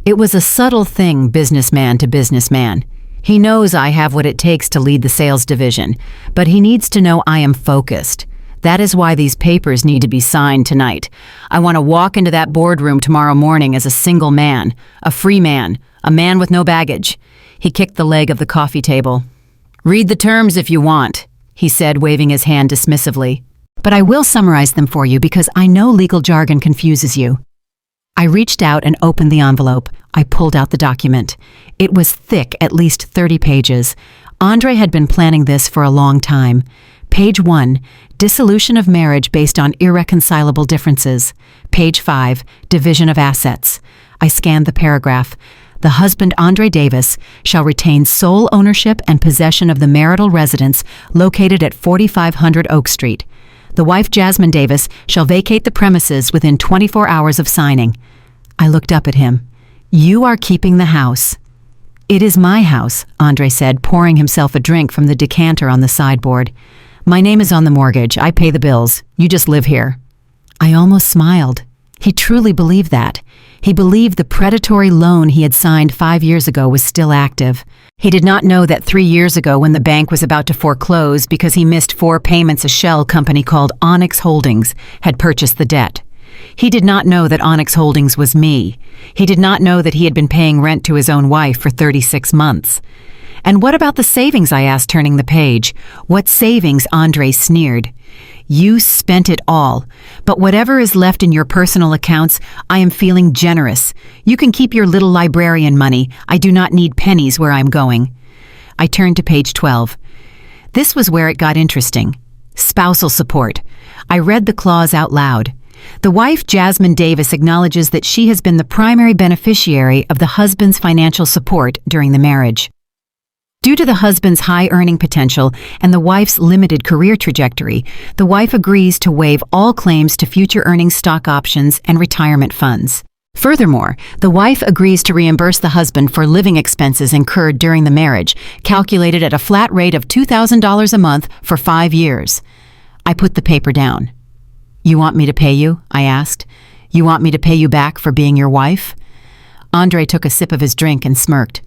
It was a subtle thing, businessman to businessman. He knows I have what it takes to lead the sales division, but he needs to know I am focused. That is why these papers need to be signed tonight. I want to walk into that boardroom tomorrow morning as a single man, a free man, a man with no baggage. He kicked the leg of the coffee table. "Read the terms if you want," he said, waving his hand dismissively. "But I will summarize them for you because I know legal jargon confuses you." I reached out and opened the envelope. I pulled out the document. It was thick, at least 30 pages. Andre had been planning this for a long time. Page 1, dissolution of marriage based on irreconcilable differences. Page 5, division of assets. I scanned the paragraph. The husband, Andre Davis, shall retain sole ownership and possession of the marital residence located at 4500 Oak Street. The wife, Jasmine Davis, shall vacate the premises within 24 hours of signing. I looked up at him. "You are keeping the house." "It is my house," Andre said, pouring himself a drink from the decanter on the sideboard. "My name is on the mortgage. I pay the bills. You just live here." I almost smiled. He truly believed that. He believed the predatory loan he had signed 5 years ago was still active. He did not know that 3 years ago, when the bank was about to foreclose because he missed 4 payments, a shell company called Onyx Holdings had purchased the debt. He did not know that Onyx Holdings was me. He did not know that he had been paying rent to his own wife for 36 months. "And what about the savings?" I asked, turning the page. "What savings?" Andre sneered. "You spent it all. But whatever is left in your personal accounts, I am feeling generous. You can keep your little librarian money. I do not need pennies where I'm going." I turned to page 12. This was where it got interesting. Spousal support. I read the clause out loud. The wife, Jasmine Davis, acknowledges that she has been the primary beneficiary of the husband's financial support during the marriage. Due to the husband's high earning potential and the wife's limited career trajectory, the wife agrees to waive all claims to future earnings, stock options, and retirement funds. Furthermore, the wife agrees to reimburse the husband for living expenses incurred during the marriage, calculated at a flat rate of $2,000 a month for 5 years. I put the paper down. "You want me to pay you?" I asked. "You want me to pay you back for being your wife?" Andre took a sip of his drink and smirked.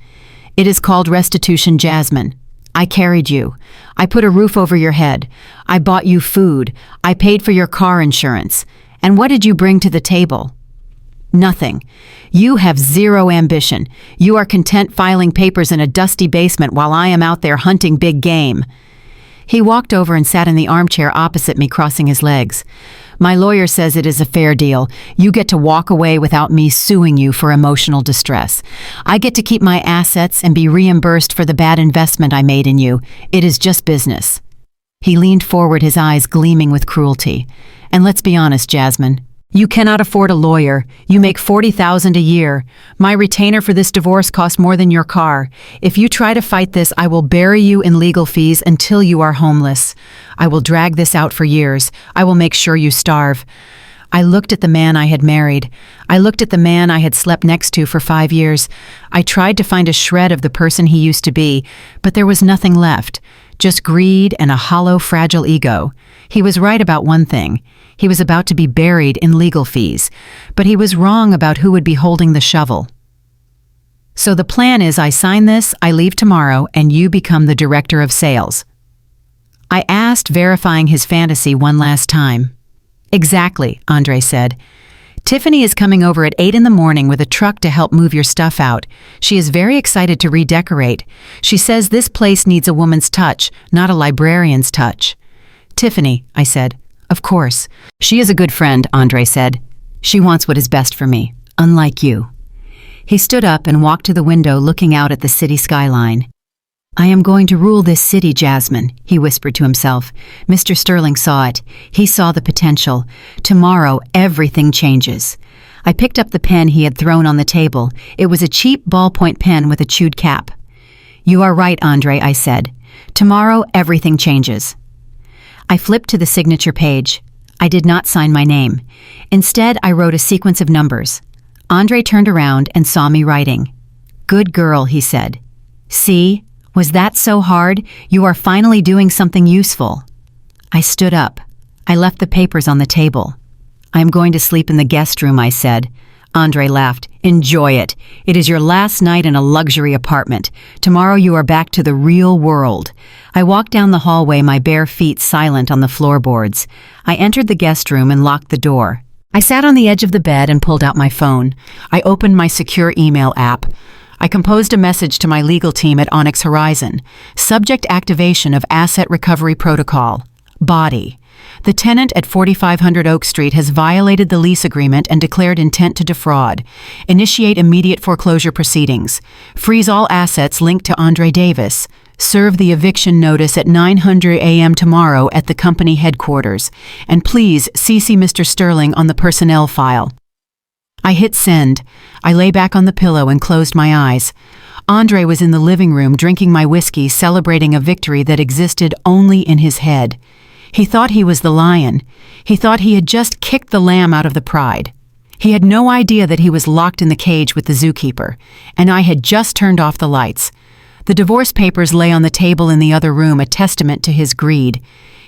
"It is called restitution, Jasmine. I carried you. I put a roof over your head. I bought you food. I paid for your car insurance. And what did you bring to the table? Nothing. You have zero ambition. You are content filing papers in a dusty basement while I am out there hunting big game." He walked over and sat in the armchair opposite me, crossing his legs. "My lawyer says it is a fair deal. You get to walk away without me suing you for emotional distress. I get to keep my assets and be reimbursed for the bad investment I made in you. It is just business." He leaned forward, his eyes gleaming with cruelty. "And let's be honest, Jasmine. You cannot afford a lawyer. You make $40,000 a year. My retainer for this divorce costs more than your car. If you try to fight this, I will bury you in legal fees until you are homeless. I will drag this out for years. I will make sure you starve." I looked at the man I had married. I looked at the man I had slept next to for 5 years. I tried to find a shred of the person he used to be, but there was nothing left. Just greed and a hollow, fragile ego. He was right about one thing. He was about to be buried in legal fees, but he was wrong about who would be holding the shovel. "So the plan is I sign this, I leave tomorrow, and you become the director of sales?" I asked, verifying his fantasy one last time. "Exactly," Andre said. "Tiffany is coming over at 8 in the morning with a truck to help move your stuff out. She is very excited to redecorate. She says this place needs a woman's touch, not a librarian's touch." "Tiffany," I said. "Of course. She is a good friend," Andre said. "She wants what is best for me, unlike you." He stood up and walked to the window, looking out at the city skyline. "I am going to rule this city, Jasmine," he whispered to himself. Mr. Sterling saw it. He saw the potential. Tomorrow, everything changes. I picked up the pen he had thrown on the table. It was a cheap ballpoint pen with a chewed cap. "You are right, Andre," I said. "Tomorrow, everything changes." I flipped to the signature page. I did not sign my name. Instead, I wrote a sequence of numbers. Andre turned around and saw me writing. "Good girl," he said. "See? Was that so hard? You are finally doing something useful." I stood up. I left the papers on the table. "I am going to sleep in the guest room," I said. Andre laughed. "Enjoy it. It is your last night in a luxury apartment. Tomorrow you are back to the real world." I walked down the hallway, my bare feet silent on the floorboards. I entered the guest room and locked the door. I sat on the edge of the bed and pulled out my phone. I opened my secure email app. I composed a message to my legal team at Onyx Horizon. Subject: activation of asset recovery protocol. Body: the tenant at 4500 Oak Street has violated the lease agreement and declared intent to defraud. Initiate immediate foreclosure proceedings. Freeze all assets linked to Andre Davis. Serve the eviction notice at 9:00 a.m. tomorrow at the company headquarters. And please CC Mr. Sterling on the personnel file. I hit send. I lay back on the pillow and closed my eyes. Andre was in the living room drinking my whiskey, celebrating a victory that existed only in his head. He thought he was the lion. He thought he had just kicked the lamb out of the pride. He had no idea that he was locked in the cage with the zookeeper, and I had just turned off the lights. The divorce papers lay on the table in the other room, a testament to his greed.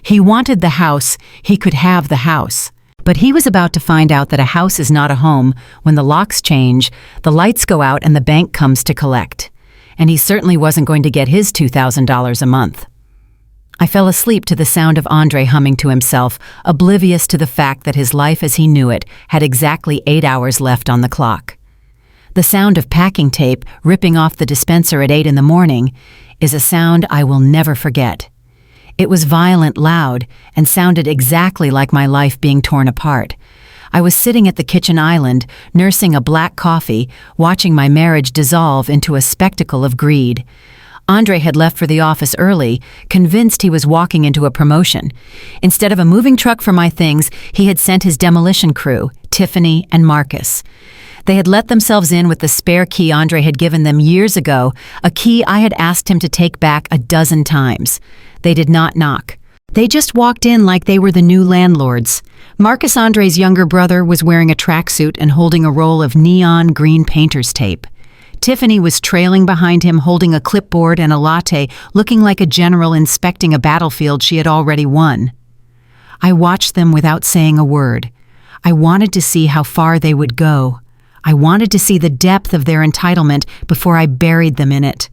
He wanted the house. He could have the house. But he was about to find out that a house is not a home when the locks change, the lights go out, and the bank comes to collect. And he certainly wasn't going to get his $2,000 a month. I fell asleep to the sound of Andre humming to himself, oblivious to the fact that his life as he knew it had exactly 8 hours left on the clock. The sound of packing tape ripping off the dispenser at 8 in the morning is a sound I will never forget. It was violent, loud, and sounded exactly like my life being torn apart. I was sitting at the kitchen island, nursing a black coffee, watching my marriage dissolve into a spectacle of greed. Andre had left for the office early, convinced he was walking into a promotion. Instead of a moving truck for my things, he had sent his demolition crew, Tiffany and Marcus. They had let themselves in with the spare key Andre had given them years ago, a key I had asked him to take back a dozen times. They did not knock. They just walked in like they were the new landlords. Marcus, Andre's younger brother, was wearing a tracksuit and holding a roll of neon green painter's tape. Tiffany was trailing behind him, holding a clipboard and a latte, looking like a general inspecting a battlefield she had already won. I watched them without saying a word. I wanted to see how far they would go. I wanted to see the depth of their entitlement before I buried them in it.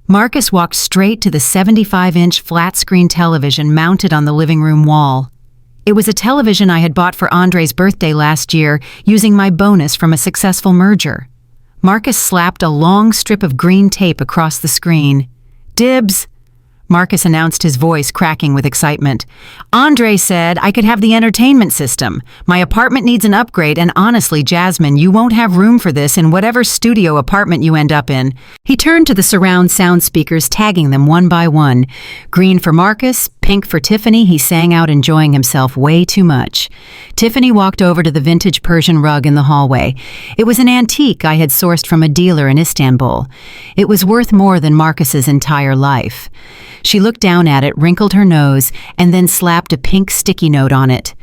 Marcus walked straight to the 75-inch flat-screen television mounted on the living room wall. It was a television I had bought for Andre's birthday last year using my bonus from a successful merger. Marcus slapped a long strip of green tape across the screen. "Dibs," Marcus announced, his voice cracking with excitement. "Andre said I could have the entertainment system. My apartment needs an upgrade, and honestly, Jasmine, you won't have room for this in whatever studio apartment you end up in." He turned to the surround sound speakers, tagging them one by one. Green for Marcus, pink for Tiffany. He sang out, enjoying himself way too much. Tiffany walked over to the vintage Persian rug in the hallway. It was an antique I had sourced from a dealer in Istanbul. It was worth more than Marcus's entire life. She looked down at it, wrinkled her nose, and then slapped a pink sticky note on it.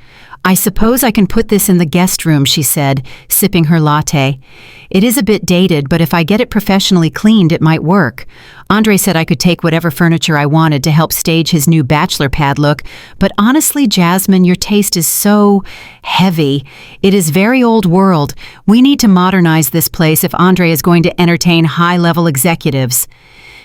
"I suppose I can put this in the guest room," she said, sipping her latte. "It is a bit dated, but if I get it professionally cleaned, it might work." Andre said I could take whatever furniture I wanted to help stage his new bachelor pad look, but honestly, Jasmine, your taste is so heavy. It is very old world. We need to modernize this place if Andre is going to entertain high-level executives.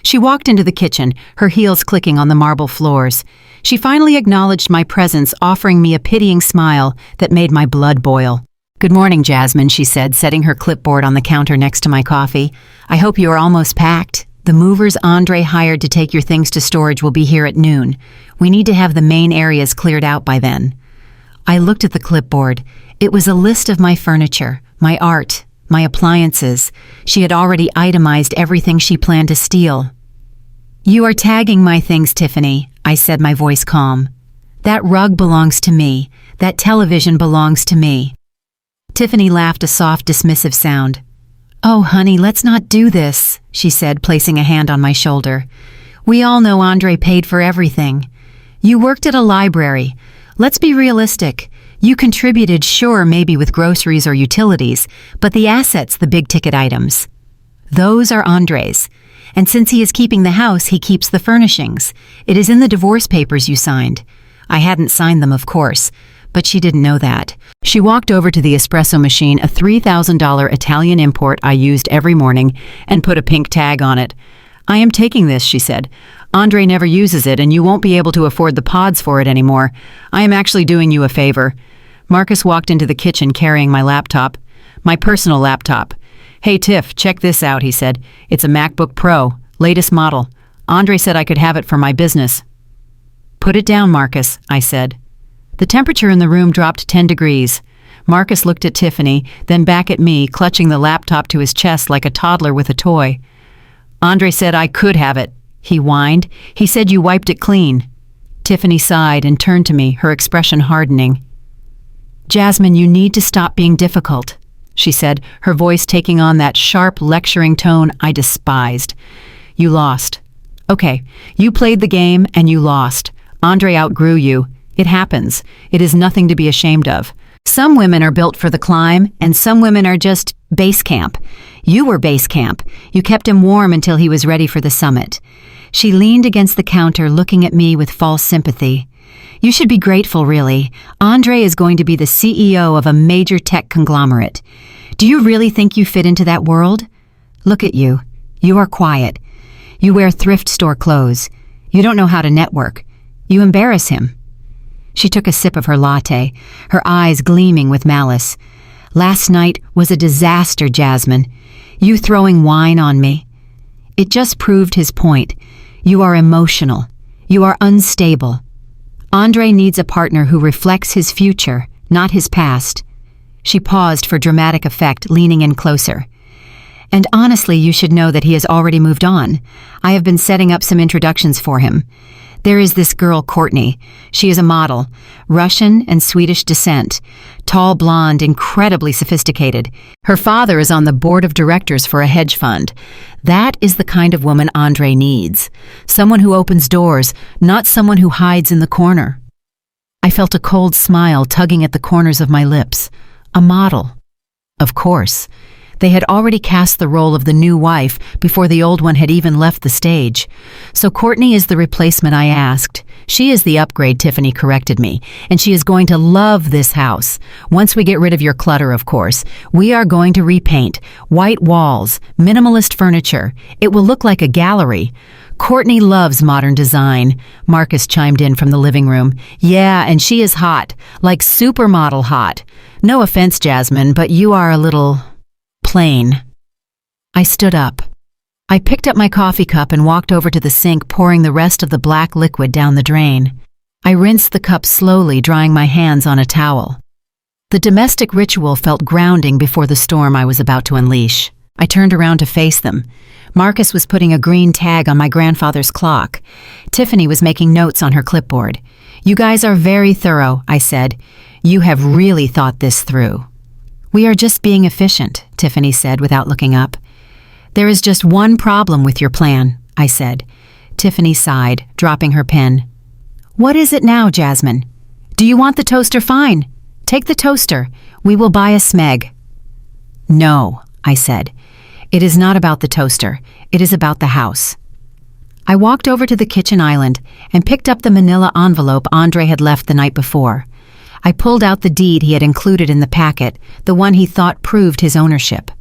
She walked into the kitchen, her heels clicking on the marble floors. She finally acknowledged my presence, offering me a pitying smile that made my blood boil. "Good morning, Jasmine," she said, setting her clipboard on the counter next to my coffee. "I hope you are almost packed. The movers Andre hired to take your things to storage will be here at noon. We need to have the main areas cleared out by then." I looked at the clipboard. It was a list of my furniture, my art, my appliances. She had already itemized everything she planned to steal. "You are tagging my things, Tiffany," I said, my voice calm. "That rug belongs to me. That television belongs to me." Tiffany laughed a soft, dismissive sound. "Oh, honey, let's not do this," she said, placing a hand on my shoulder. "We all know Andre paid for everything. You worked at a library. Let's be realistic. You contributed, sure, maybe with groceries or utilities, but the assets, the big-ticket items, those are Andre's. And since he is keeping the house, he keeps the furnishings. It is in the divorce papers you signed." I hadn't signed them, of course, but she didn't know that. She walked over to the espresso machine, a $3,000 Italian import I used every morning, and put a pink tag on it. "I am taking this," she said. "Andre never uses it, and you won't be able to afford the pods for it anymore. I am actually doing you a favor." Marcus walked into the kitchen carrying my laptop. My personal laptop. "Hey Tiff, check this out," he said. "It's a MacBook Pro, latest model. Andre said I could have it for my business." "Put it down, Marcus," I said. The temperature in the room dropped 10 degrees. Marcus looked at Tiffany, then back at me, clutching the laptop to his chest like a toddler with a toy. "Andre said I could have it," he whined. "He said you wiped it clean." Tiffany sighed and turned to me, her expression hardening. "Jasmine, you need to stop being difficult," she said, her voice taking on that sharp, lecturing tone I despised. "You lost. Okay, you played the game and you lost. Andre outgrew you. It happens. It is nothing to be ashamed of. Some women are built for the climb, and some women are just base camp. You were base camp. You kept him warm until he was ready for the summit." She leaned against the counter, looking at me with false sympathy. "You should be grateful, really. Andre is going to be the CEO of a major tech conglomerate. Do you really think you fit into that world? Look at you. You are quiet. You wear thrift store clothes. You don't know how to network. You embarrass him." She took a sip of her latte, her eyes gleaming with malice. "Last night was a disaster, Jasmine. You throwing wine on me. It just proved his point. You are emotional. You are unstable. Andre needs a partner who reflects his future, not his past." She paused for dramatic effect, leaning in closer. "And honestly, you should know that he has already moved on. I have been setting up some introductions for him. There is this girl, Courtney. She is a model, Russian and Swedish descent, tall, blonde, incredibly sophisticated. Her father is on the board of directors for a hedge fund. That is the kind of woman Andre needs. Someone who opens doors, not someone who hides in the corner." I felt a cold smile tugging at the corners of my lips. A model. Of course. They had already cast the role of the new wife before the old one had even left the stage. "So Courtney is the replacement I asked. She is the upgrade," Tiffany corrected me, "and she is going to love this house. Once we get rid of your clutter, of course. We are going to repaint. White walls, minimalist furniture. It will look like a gallery. Courtney loves modern design." Marcus chimed in from the living room. "Yeah, and she is hot, like supermodel hot. No offense, Jasmine, but you are a little plain." I stood up. I picked up my coffee cup and walked over to the sink, pouring the rest of the black liquid down the drain. I rinsed the cup slowly, drying my hands on a towel. The domestic ritual felt grounding before the storm I was about to unleash. I turned around to face them. Marcus was putting a green tag on my grandfather's clock. Tiffany was making notes on her clipboard. "You guys are very thorough," I said. "You have really thought this through." "We are just being efficient," Tiffany said without looking up. "There is just one problem with your plan," I said. Tiffany sighed, dropping her pen. "What is it now, Jasmine? Do you want the toaster? Fine. Take the toaster. We will buy a Smeg." "No," I said. "It is not about the toaster. It is about the house." I walked over to the kitchen island and picked up the manila envelope Andre had left the night before. I pulled out the deed he had included in the packet, the one he thought proved his ownership.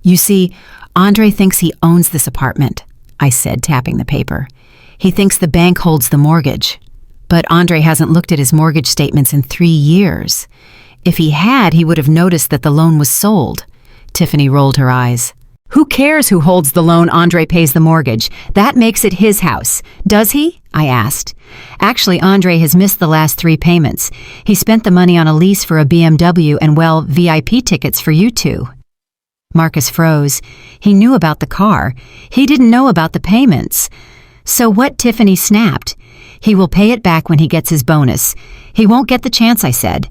"You see, Andre thinks he owns this apartment," I said, tapping the paper. "He thinks the bank holds the mortgage. But Andre hasn't looked at his mortgage statements in 3 years. If he had, he would have noticed that the loan was sold." Tiffany rolled her eyes. "Who cares who holds the loan? Andre pays the mortgage. That makes it his house. Does he?" I asked. "Actually, Andre has missed the last 3 payments. He spent the money on a lease for a BMW and, well, VIP tickets for you two." Marcus froze. He knew about the car. He didn't know about the payments. "So what?" Tiffany snapped. He will pay it back when he gets his bonus. He won't get the chance, I said.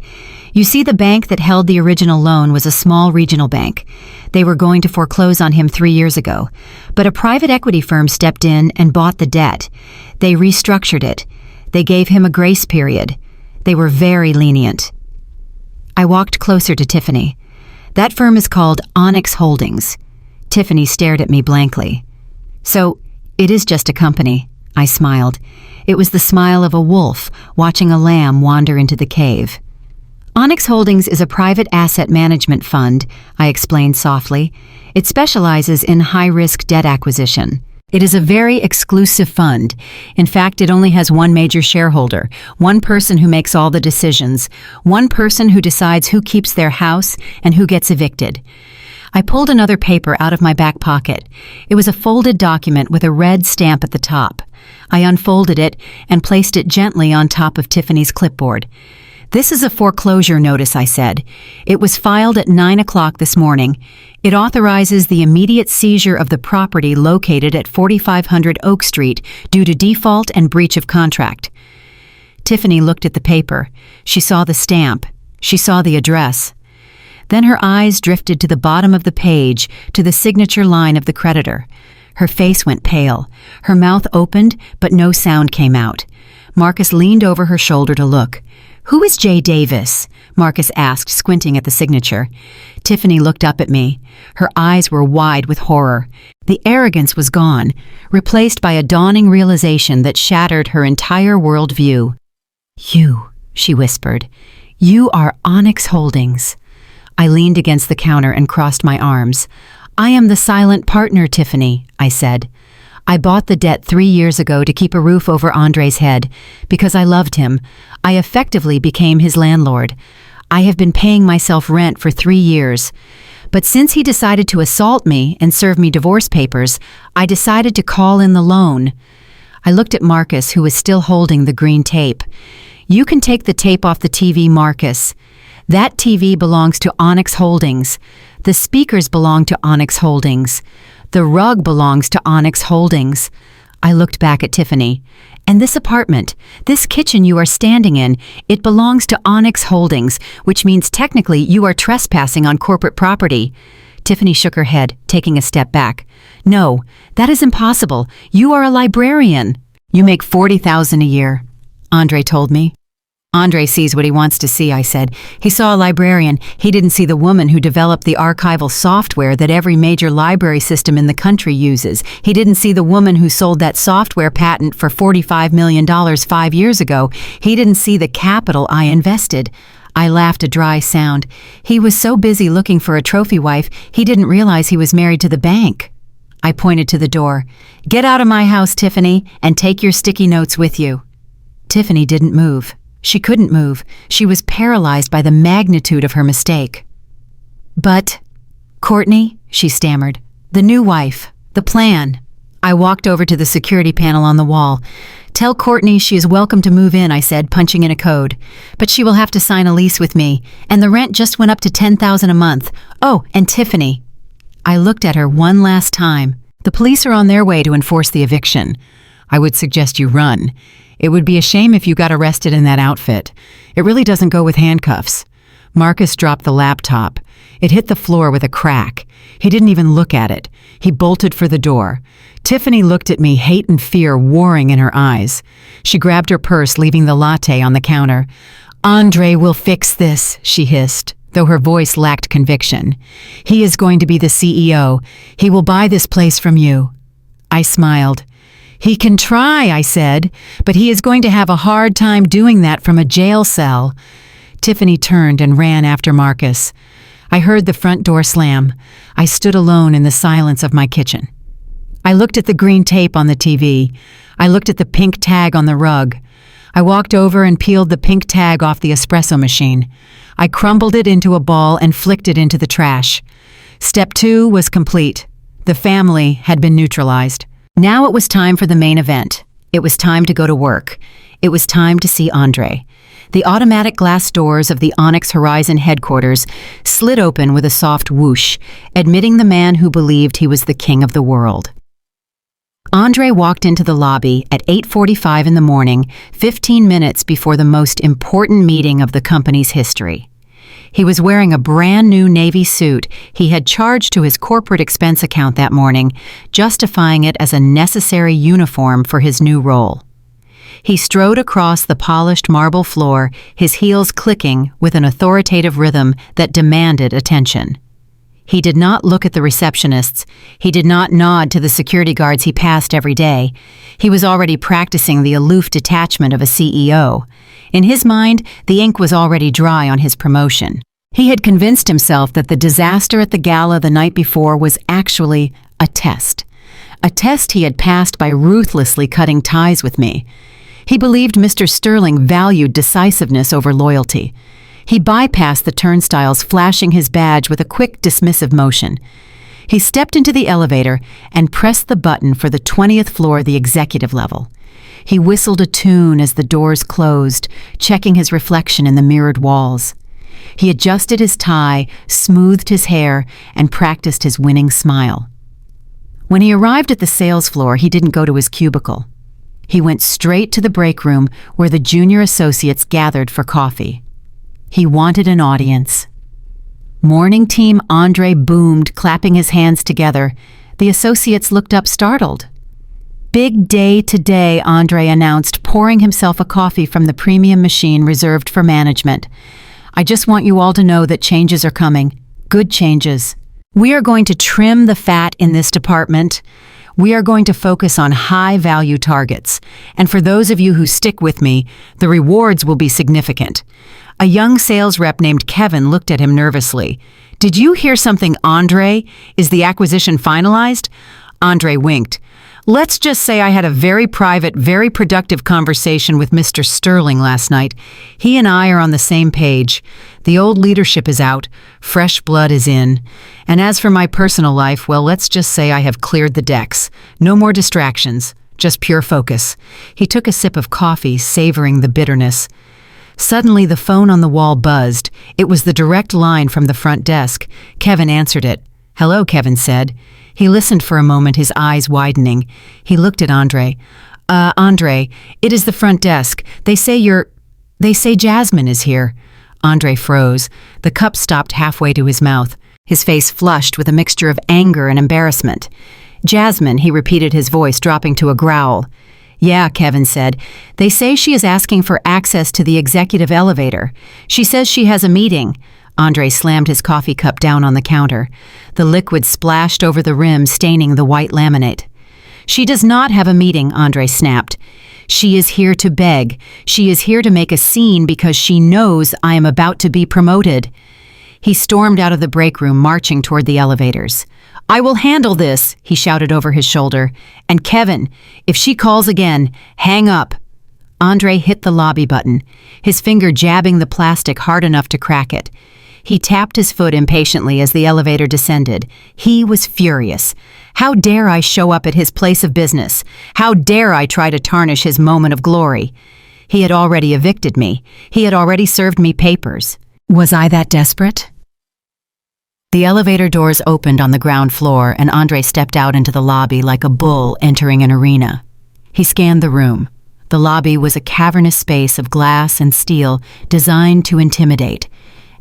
You see, the bank that held the original loan was a small regional bank. They were going to foreclose on him 3 years ago, but a private equity firm stepped in and bought the debt. They restructured it. They gave him a grace period. They were very lenient. I walked closer to Tiffany. That firm is called Onyx Holdings. Tiffany stared at me blankly. So, it is just a company. I smiled. It was the smile of a wolf watching a lamb wander into the cave. Onyx Holdings is a private asset management fund, I explained softly. It specializes in high-risk debt acquisition. It is a very exclusive fund. In fact, it only has one major shareholder, one person who makes all the decisions, one person who decides who keeps their house and who gets evicted. I pulled another paper out of my back pocket. It was a folded document with a red stamp at the top. I unfolded it and placed it gently on top of Tiffany's clipboard. This is a foreclosure notice, I said. It was filed at 9 o'clock this morning. It authorizes the immediate seizure of the property located at 4500 Oak Street due to default and breach of contract. Tiffany looked at the paper. She saw the stamp. She saw the address. Then her eyes drifted to the bottom of the page, to the signature line of the creditor. Her face went pale. Her mouth opened, but no sound came out. Marcus leaned over her shoulder to look. "Who is J. Davis?" Marcus asked, squinting at the signature. Tiffany looked up at me. Her eyes were wide with horror. The arrogance was gone, replaced by a dawning realization that shattered her entire worldview. "You," she whispered. "You are Onyx Holdings." I leaned against the counter and crossed my arms. "I am the silent partner, Tiffany," I said. "I bought the debt 3 years ago to keep a roof over Andre's head. Because I loved him, I effectively became his landlord. I have been paying myself rent for 3 years. But since he decided to assault me and serve me divorce papers, I decided to call in the loan." I looked at Marcus, who was still holding the green tape. "You can take the tape off the TV, Marcus. That TV belongs to Onyx Holdings. The speakers belong to Onyx Holdings. The rug belongs to Onyx Holdings." I looked back at Tiffany. "And this apartment, this kitchen you are standing in, it belongs to Onyx Holdings, which means technically you are trespassing on corporate property." Tiffany shook her head, taking a step back. "No, that is impossible. You are a librarian." "You make $40,000 a year," Andre told me. "Andre sees what he wants to see," I said. "He saw a librarian. He didn't see the woman who developed the archival software that every major library system in the country uses. He didn't see the woman who sold that software patent for $45 million 5 years ago. He didn't see the capital I invested." I laughed a dry sound. "He was so busy looking for a trophy wife, he didn't realize he was married to the bank." I pointed to the door. "Get out of my house, Tiffany, and take your sticky notes with you." Tiffany didn't move. She couldn't move. She was paralyzed by the magnitude of her mistake. "But, Courtney," she stammered, "the new wife, the plan." I walked over to the security panel on the wall. "Tell Courtney she is welcome to move in," I said, punching in a code. "But she will have to sign a lease with me, and the rent just went up to $10,000 a month. Oh, and Tiffany." I looked at her one last time. "The police are on their way to enforce the eviction. I would suggest you run. It would be a shame if you got arrested in that outfit. It really doesn't go with handcuffs." Marcus dropped the laptop. It hit the floor with a crack. He didn't even look at it. He bolted for the door. Tiffany looked at me, hate and fear warring in her eyes. She grabbed her purse, leaving the latte on the counter. "Andre will fix this," she hissed, though her voice lacked conviction. "He is going to be the CEO. He will buy this place from you." I smiled. "He can try," I said, "but he is going to have a hard time doing that from a jail cell." Tiffany turned and ran after Marcus. I heard the front door slam. I stood alone in the silence of my kitchen. I looked at the green tape on the TV. I looked at the pink tag on the rug. I walked over and peeled the pink tag off the espresso machine. I crumbled it into a ball and flicked it into the trash. Step 2 was complete. The family had been neutralized. Now it was time for the main event. It was time to go to work. It was time to see Andre. The automatic glass doors of the Onyx Horizon headquarters slid open with a soft whoosh, admitting the man who believed he was the king of the world. Andre walked into the lobby at 8:45 in the morning, 15 minutes before the most important meeting of the company's history. He was wearing a brand new navy suit he had charged to his corporate expense account that morning, justifying it as a necessary uniform for his new role. He strode across the polished marble floor, his heels clicking with an authoritative rhythm that demanded attention. He did not look at the receptionists. He did not nod to the security guards he passed every day. He was already practicing the aloof detachment of a CEO. In his mind, the ink was already dry on his promotion. He had convinced himself that the disaster at the gala the night before was actually a test. A test he had passed by ruthlessly cutting ties with me. He believed Mr. Sterling valued decisiveness over loyalty. He bypassed the turnstiles, flashing his badge with a quick, dismissive motion. He stepped into the elevator and pressed the button for the 20th floor, the executive level. He whistled a tune as the doors closed, checking his reflection in the mirrored walls. He adjusted his tie, smoothed his hair, and practiced his winning smile. When he arrived at the sales floor, he didn't go to his cubicle. He went straight to the break room where the junior associates gathered for coffee. He wanted an audience. "Morning, team," Andre boomed, clapping his hands together. The associates looked up startled. "Big day today," Andre announced, pouring himself a coffee from the premium machine reserved for management. "I just want you all to know that changes are coming. Good changes. We are going to trim the fat in this department. We are going to focus on high-value targets. And for those of you who stick with me, the rewards will be significant." A young sales rep named Kevin looked at him nervously. "Did you hear something, Andre? Is the acquisition finalized?" Andre winked. "Let's just say I had a very private, very productive conversation with Mr. Sterling last night. He and I are on the same page. The old leadership is out. Fresh blood is in. And as for my personal life, well, let's just say I have cleared the decks. No more distractions. Just pure focus." He took a sip of coffee, savoring the bitterness. Suddenly, the phone on the wall buzzed. It was the direct line from the front desk. Kevin answered it. "Hello," Kevin said. He listened for a moment, his eyes widening. He looked at Andre. Andre, it is the front desk. They say Jasmine is here." Andre froze. The cup stopped halfway to his mouth. His face flushed with a mixture of anger and embarrassment. "Jasmine," he repeated, his voice dropping to a growl. "Yeah," Kevin said. "They say she is asking for access to the executive elevator. She says she has a meeting." Andre slammed his coffee cup down on the counter. The liquid splashed over the rim, staining the white laminate. "She does not have a meeting," Andre snapped. "She is here to beg. She is here to make a scene because she knows I am about to be promoted." He stormed out of the break room, marching toward the elevators. "I will handle this," he shouted over his shoulder. "And Kevin, if she calls again, hang up." Andre hit the lobby button, his finger jabbing the plastic hard enough to crack it. He tapped his foot impatiently as the elevator descended. He was furious. How dare I show up at his place of business? How dare I try to tarnish his moment of glory? He had already evicted me. He had already served me papers. Was I that desperate? The elevator doors opened on the ground floor, and Andre stepped out into the lobby like a bull entering an arena. He scanned the room. The lobby was a cavernous space of glass and steel designed to intimidate.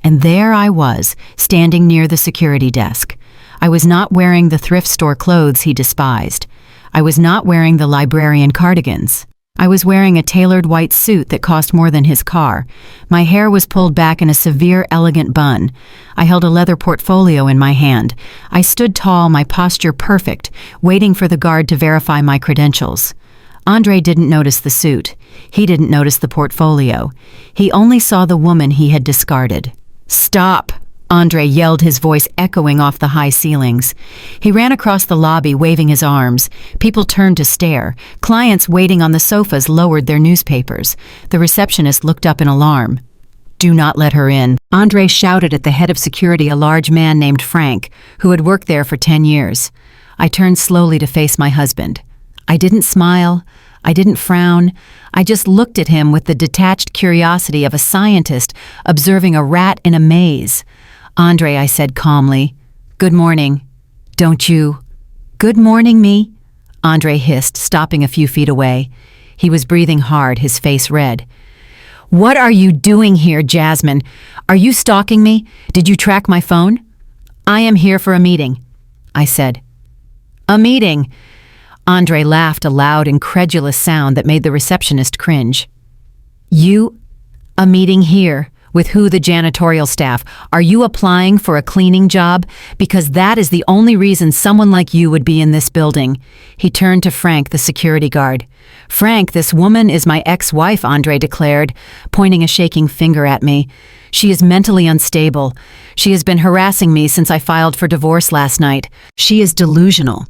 And there I was, standing near the security desk. I was not wearing the thrift store clothes he despised. I was not wearing the librarian cardigans. I was wearing a tailored white suit that cost more than his car. My hair was pulled back in a severe, elegant bun. I held a leather portfolio in my hand. I stood tall, my posture perfect, waiting for the guard to verify my credentials. Andre didn't notice the suit. He didn't notice the portfolio. He only saw the woman he had discarded. "Stop!" Andre yelled, his voice echoing off the high ceilings. He ran across the lobby, waving his arms. People turned to stare. Clients waiting on the sofas lowered their newspapers. The receptionist looked up in alarm. "Do not let her in," Andre shouted at the head of security, a large man named Frank, who had worked there for 10 years. I turned slowly to face my husband. I didn't smile. I didn't frown. I just looked at him with the detached curiosity of a scientist observing a rat in a maze. "Andre," I said calmly, "good morning. Don't you—" "Good morning me?" Andre hissed, stopping a few feet away. He was breathing hard, his face red. "What are you doing here, Jasmine? Are you stalking me? Did you track my phone?" "I am here for a meeting," I said. "A meeting?" Andre laughed, a loud, incredulous sound that made the receptionist cringe. A meeting here? With who? The janitorial staff. Are you applying for a cleaning job? Because that is the only reason someone like you would be in this building. He turned to Frank, the security guard. "Frank, this woman is my ex-wife," Andre declared, pointing a shaking finger at me. "She is mentally unstable. She has been harassing me since I filed for divorce last night. She is delusional.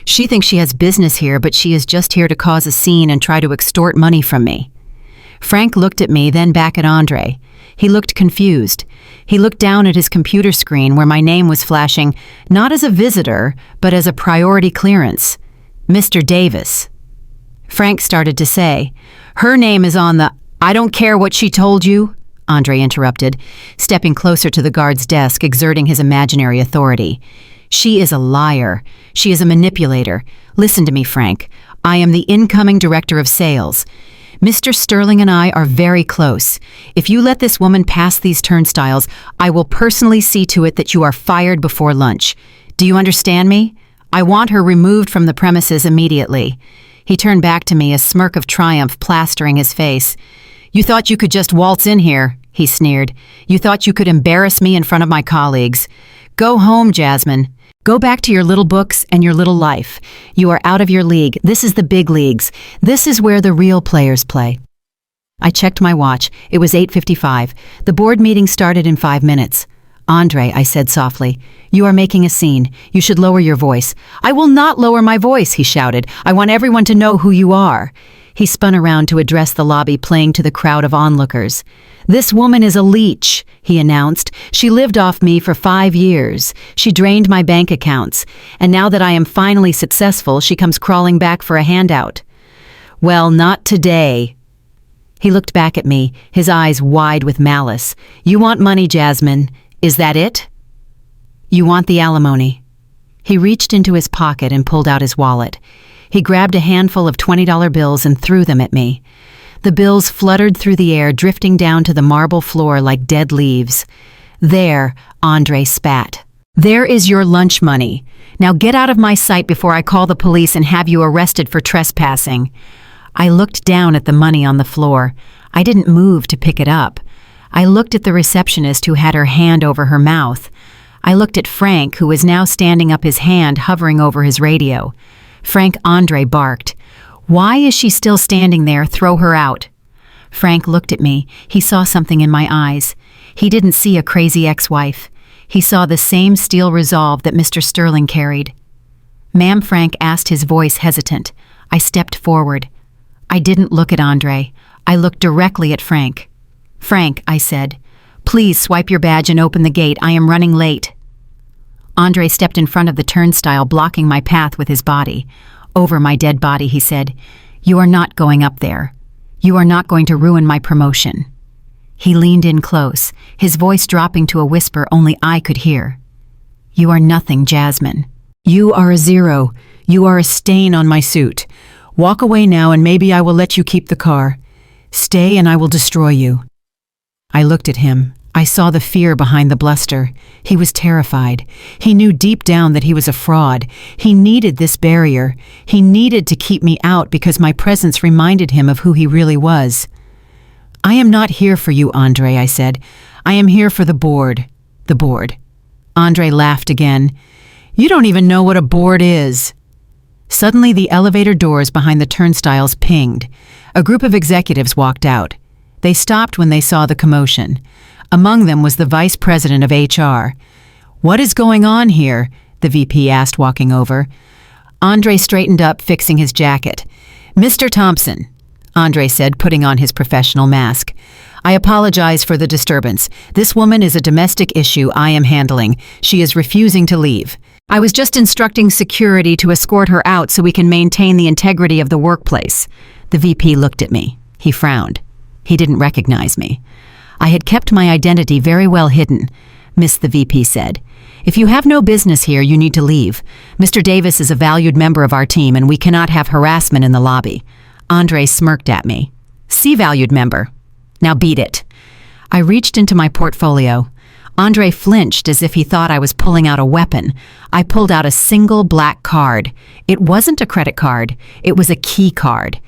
She thinks she has business here, but she is just here to cause a scene and try to extort money from me." Frank looked at me, then back at Andre. He looked confused. He looked down at his computer screen where my name was flashing, not as a visitor, but as a priority clearance. "Mr. Davis." Frank started to say, "Her name is on the—" "I don't care what she told you," Andre interrupted, stepping closer to the guard's desk, exerting his imaginary authority. "She is a liar. She is a manipulator. Listen to me, Frank. I am the incoming director of sales. Mr. Sterling and I are very close. If you let this woman pass these turnstiles, I will personally see to it that you are fired before lunch. Do you understand me? I want her removed from the premises immediately." He turned back to me, a smirk of triumph plastering his face. "You thought you could just waltz in here," he sneered. "You thought you could embarrass me in front of my colleagues. Go home, Jasmine. Go back to your little books and your little life. You are out of your league. This is the big leagues. This is where the real players play." I checked my watch. It was 8:55. The board meeting started in 5 minutes. "Andre," I said softly, "you are making a scene. You should lower your voice." "I will not lower my voice," he shouted. "I want everyone to know who you are." He spun around to address the lobby, playing to the crowd of onlookers. "This woman is a leech," he announced. "She lived off me for 5 years. She drained my bank accounts. And now that I am finally successful, she comes crawling back for a handout." "Well, not today." He looked back at me, his eyes wide with malice. "You want money, Jasmine. Is that it? You want the alimony." He reached into his pocket and pulled out his wallet. He grabbed a handful of $20 bills and threw them at me. The bills fluttered through the air, drifting down to the marble floor like dead leaves. "There," Andre spat. "There is your lunch money. Now get out of my sight before I call the police and have you arrested for trespassing." I looked down at the money on the floor. I didn't move to pick it up. I looked at the receptionist who had her hand over her mouth. I looked at Frank, who was now standing up, his hand hovering over his radio. "Frank," Andre barked. "Why is she still standing there? Throw her out." Frank looked at me. He saw something in my eyes. He didn't see a crazy ex-wife. He saw the same steel resolve that Mr. Sterling carried. "Ma'am," Frank asked, his voice hesitant. I stepped forward. I didn't look at Andre. I looked directly at Frank. "Frank," I said, "please swipe your badge and open the gate. I am running late." Andre stepped in front of the turnstile, blocking my path with his body. "Over my dead body," he said. "You are not going up there. You are not going to ruin my promotion." He leaned in close, his voice dropping to a whisper only I could hear. "You are nothing, Jasmine. You are a zero. You are a stain on my suit. Walk away now and maybe I will let you keep the car. Stay and I will destroy you." I looked at him. I saw the fear behind the bluster. He was terrified. He knew deep down that he was a fraud. He needed this barrier. He needed to keep me out because my presence reminded him of who he really was. "I am not here for you, Andre," I said. "I am here for the board." "The board." Andre laughed again. "You don't even know what a board is." Suddenly, the elevator doors behind the turnstiles pinged. A group of executives walked out. They stopped when they saw the commotion. Among them was the vice president of HR. "What is going on here?" the VP asked, walking over. Andre straightened up, fixing his jacket. "Mr. Thompson," Andre said, putting on his professional mask. "I apologize for the disturbance. This woman is a domestic issue I am handling. She is refusing to leave. I was just instructing security to escort her out so we can maintain the integrity of the workplace." The VP looked at me. He frowned. He didn't recognize me. I had kept my identity very well hidden. Miss the VP said. "If you have no business here, you need to leave. Mr. Davis is a valued member of our team and we cannot have harassment in the lobby." Andre smirked at me. "See, valued member. Now beat it." I reached into my portfolio. Andre flinched as if he thought I was pulling out a weapon. I pulled out a single black card. It wasn't a credit card. It was a key card.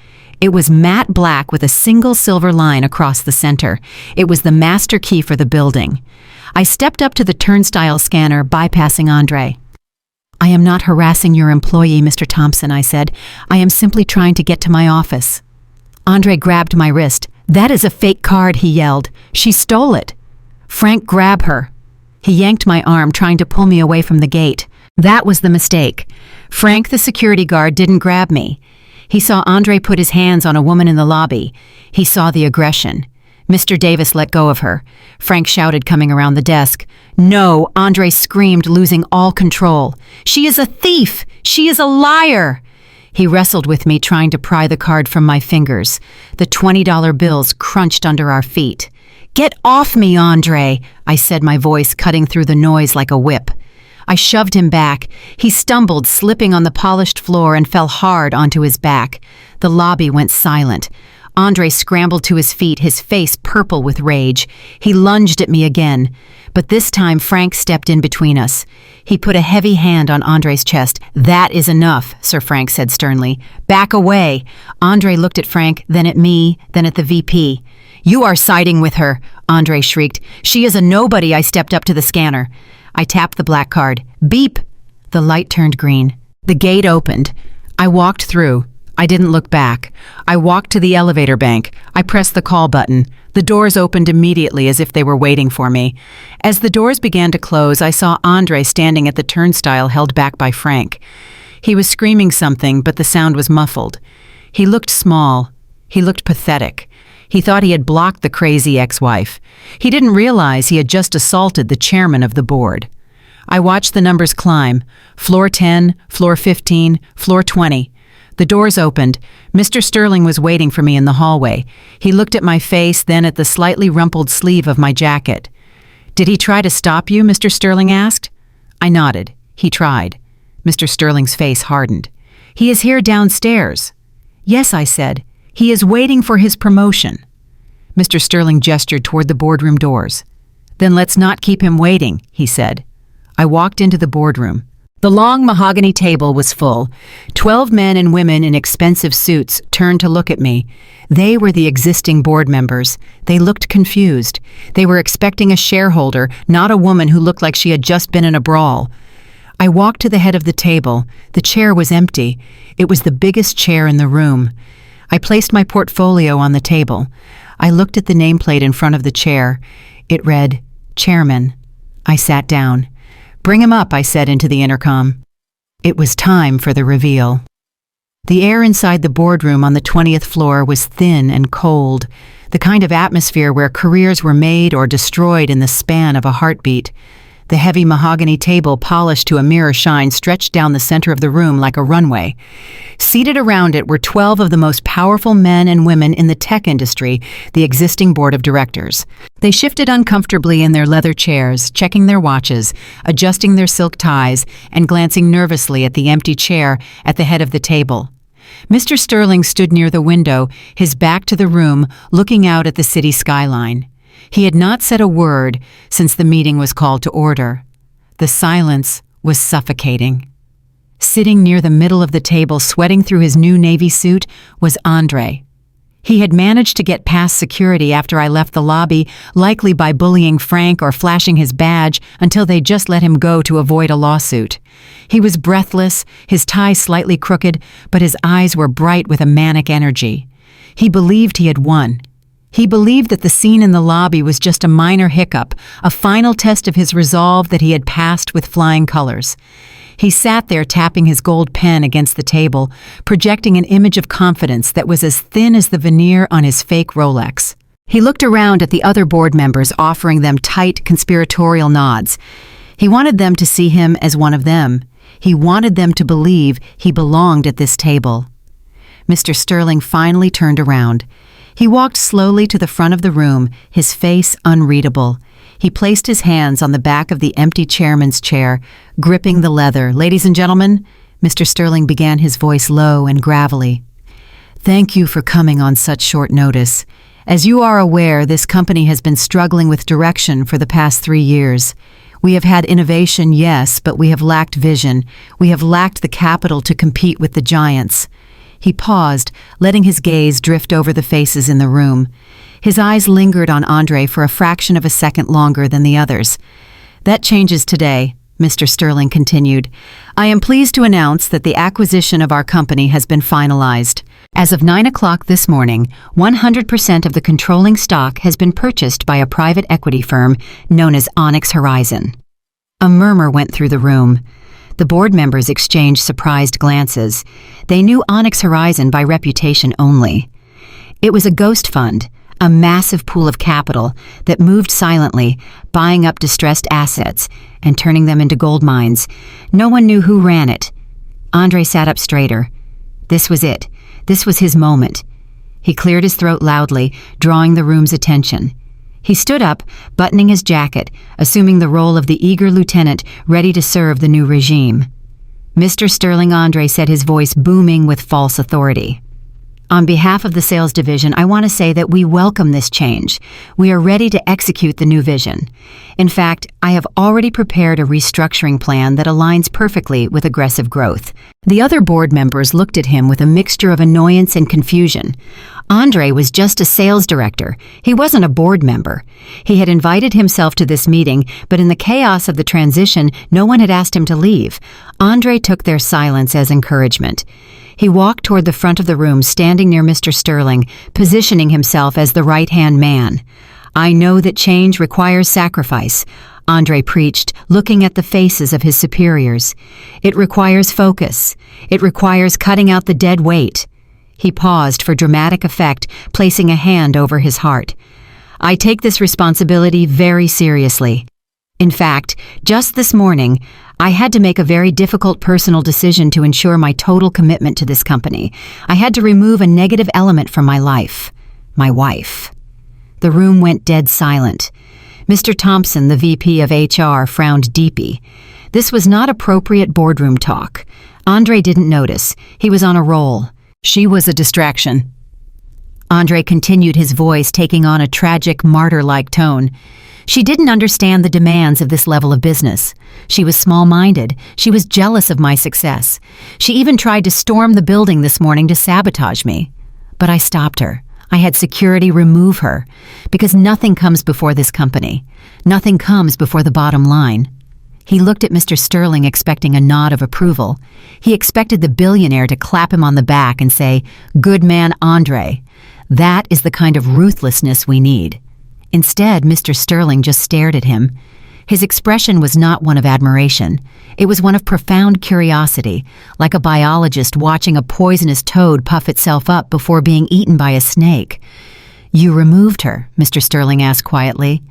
It was matte black with a single silver line across the center. It was the master key for the building. I stepped up to the turnstile scanner, bypassing Andre. "I am not harassing your employee, Mr. Thompson," I said. "I am simply trying to get to my office." Andre grabbed my wrist. "That is a fake card," he yelled. "She stole it." "Frank, grab her." He yanked my arm, trying to pull me away from the gate. That was the mistake. Frank, the security guard, didn't grab me. He saw Andre put his hands on a woman in the lobby. He saw the aggression. Mr. Davis let go of her. Frank shouted, coming around the desk. "No," Andre screamed, losing all control. "She is a thief! She is a liar!" He wrestled with me, trying to pry the card from my fingers. The $20 bills crunched under our feet. "Get off me, Andre," I said, my voice cutting through the noise like a whip. I shoved him back. He stumbled, slipping on the polished floor, and fell hard onto his back. The lobby went silent. Andre scrambled to his feet, his face purple with rage. He lunged at me again, but this time Frank stepped in between us. He put a heavy hand on Andre's chest. "That is enough," Sir Frank said sternly. "Back away." Andre looked at Frank, then at me, then at the VP. "You are siding with her," Andre shrieked. "She is a nobody." I stepped up to the scanner. I tapped the black card. Beep! The light turned green. The gate opened. I walked through. I didn't look back. I walked to the elevator bank. I pressed the call button. The doors opened immediately as if they were waiting for me. As the doors began to close, I saw Andre standing at the turnstile held back by Frank. He was screaming something, but the sound was muffled. He looked small. He looked pathetic. He thought he had blocked the crazy ex-wife. He didn't realize he had just assaulted the chairman of the board. I watched the numbers climb. Floor 10, floor 15, floor 20. The doors opened. Mr. Sterling was waiting for me in the hallway. He looked at my face, then at the slightly rumpled sleeve of my jacket. "Did he try to stop you?" Mr. Sterling asked. I nodded. He tried. Mr. Sterling's face hardened. "He is here downstairs." "Yes," I said. "He is waiting for his promotion." Mr. Sterling gestured toward the boardroom doors. "Then let's not keep him waiting," he said. I walked into the boardroom. The long mahogany table was full. 12 men and women in expensive suits turned to look at me. They were the existing board members. They looked confused. They were expecting a shareholder, not a woman who looked like she had just been in a brawl. I walked to the head of the table. The chair was empty. It was the biggest chair in the room. I placed my portfolio on the table. I looked at the nameplate in front of the chair. It read, "Chairman." I sat down. "Bring him up," I said into the intercom. It was time for the reveal. The air inside the boardroom on the 20th floor was thin and cold, the kind of atmosphere where careers were made or destroyed in the span of a heartbeat. The heavy mahogany table, polished to a mirror shine, stretched down the center of the room like a runway. Seated around it were 12 of the most powerful men and women in the tech industry, the existing board of directors. They shifted uncomfortably in their leather chairs, checking their watches, adjusting their silk ties, and glancing nervously at the empty chair at the head of the table. Mr. Sterling stood near the window, his back to the room, looking out at the city skyline. He had not said a word since the meeting was called to order. The silence was suffocating. Sitting near the middle of the table, sweating through his new navy suit, was Andre. He had managed to get past security after I left the lobby, likely by bullying Frank or flashing his badge until they just let him go to avoid a lawsuit. He was breathless, his tie slightly crooked, but his eyes were bright with a manic energy. He believed he had won. He believed that the scene in the lobby was just a minor hiccup, a final test of his resolve that he had passed with flying colors. He sat there tapping his gold pen against the table, projecting an image of confidence that was as thin as the veneer on his fake Rolex. He looked around at the other board members, offering them tight, conspiratorial nods. He wanted them to see him as one of them. He wanted them to believe he belonged at this table. Mr. Sterling finally turned around. He walked slowly to the front of the room, his face unreadable. He placed his hands on the back of the empty chairman's chair, gripping the leather. "Ladies and gentlemen," Mr. Sterling began, his voice low and gravelly. "Thank you for coming on such short notice. As you are aware, this company has been struggling with direction for the past 3 years. We have had innovation, yes, but we have lacked vision. We have lacked the capital to compete with the giants." He paused, letting his gaze drift over the faces in the room. His eyes lingered on Andre for a fraction of a second longer than the others. "That changes today," Mr. Sterling continued. "I am pleased to announce that the acquisition of our company has been finalized. As of 9 o'clock this morning, 100% of the controlling stock has been purchased by a private equity firm known as Onyx Horizon." A murmur went through the room. The board members exchanged surprised glances. They knew Onyx Horizon by reputation only. It was a ghost fund, a massive pool of capital that moved silently, buying up distressed assets and turning them into gold mines. No one knew who ran it. Andre sat up straighter. This was it. This was his moment. He cleared his throat loudly, drawing the room's attention. He stood up, buttoning his jacket, assuming the role of the eager lieutenant ready to serve the new regime. "Mr. Sterling," Andre said, his voice booming with false authority. "On behalf of the sales division, I want to say that we welcome this change. We are ready to execute the new vision. In fact, I have already prepared a restructuring plan that aligns perfectly with aggressive growth." The other board members looked at him with a mixture of annoyance and confusion. Andre was just a sales director. He wasn't a board member. He had invited himself to this meeting, but in the chaos of the transition, no one had asked him to leave. Andre took their silence as encouragement. He walked toward the front of the room, standing near Mr. Sterling, positioning himself as the right-hand man. "I know that change requires sacrifice," Andre preached, looking at the faces of his superiors. "It requires focus. It requires cutting out the dead weight." He paused for dramatic effect, placing a hand over his heart. "I take this responsibility very seriously. In fact, just this morning, I had to make a very difficult personal decision to ensure my total commitment to this company. I had to remove a negative element from my life. My wife." The room went dead silent. Mr. Thompson, the VP of HR, frowned deeply. This was not appropriate boardroom talk. Andre didn't notice. He was on a roll. "She was a distraction." Andre continued, his voice taking on a tragic, martyr-like tone. "She didn't understand the demands of this level of business. She was small-minded. She was jealous of my success. She even tried to storm the building this morning to sabotage me. But I stopped her. I had security remove her. Because nothing comes before this company. Nothing comes before the bottom line." He looked at Mr. Sterling, expecting a nod of approval. He expected the billionaire to clap him on the back and say, "Good man, Andre. That is the kind of ruthlessness we need." Instead, Mr. Sterling just stared at him. His expression was not one of admiration. It was one of profound curiosity, like a biologist watching a poisonous toad puff itself up before being eaten by a snake. "You removed her?" Mr. Sterling asked quietly.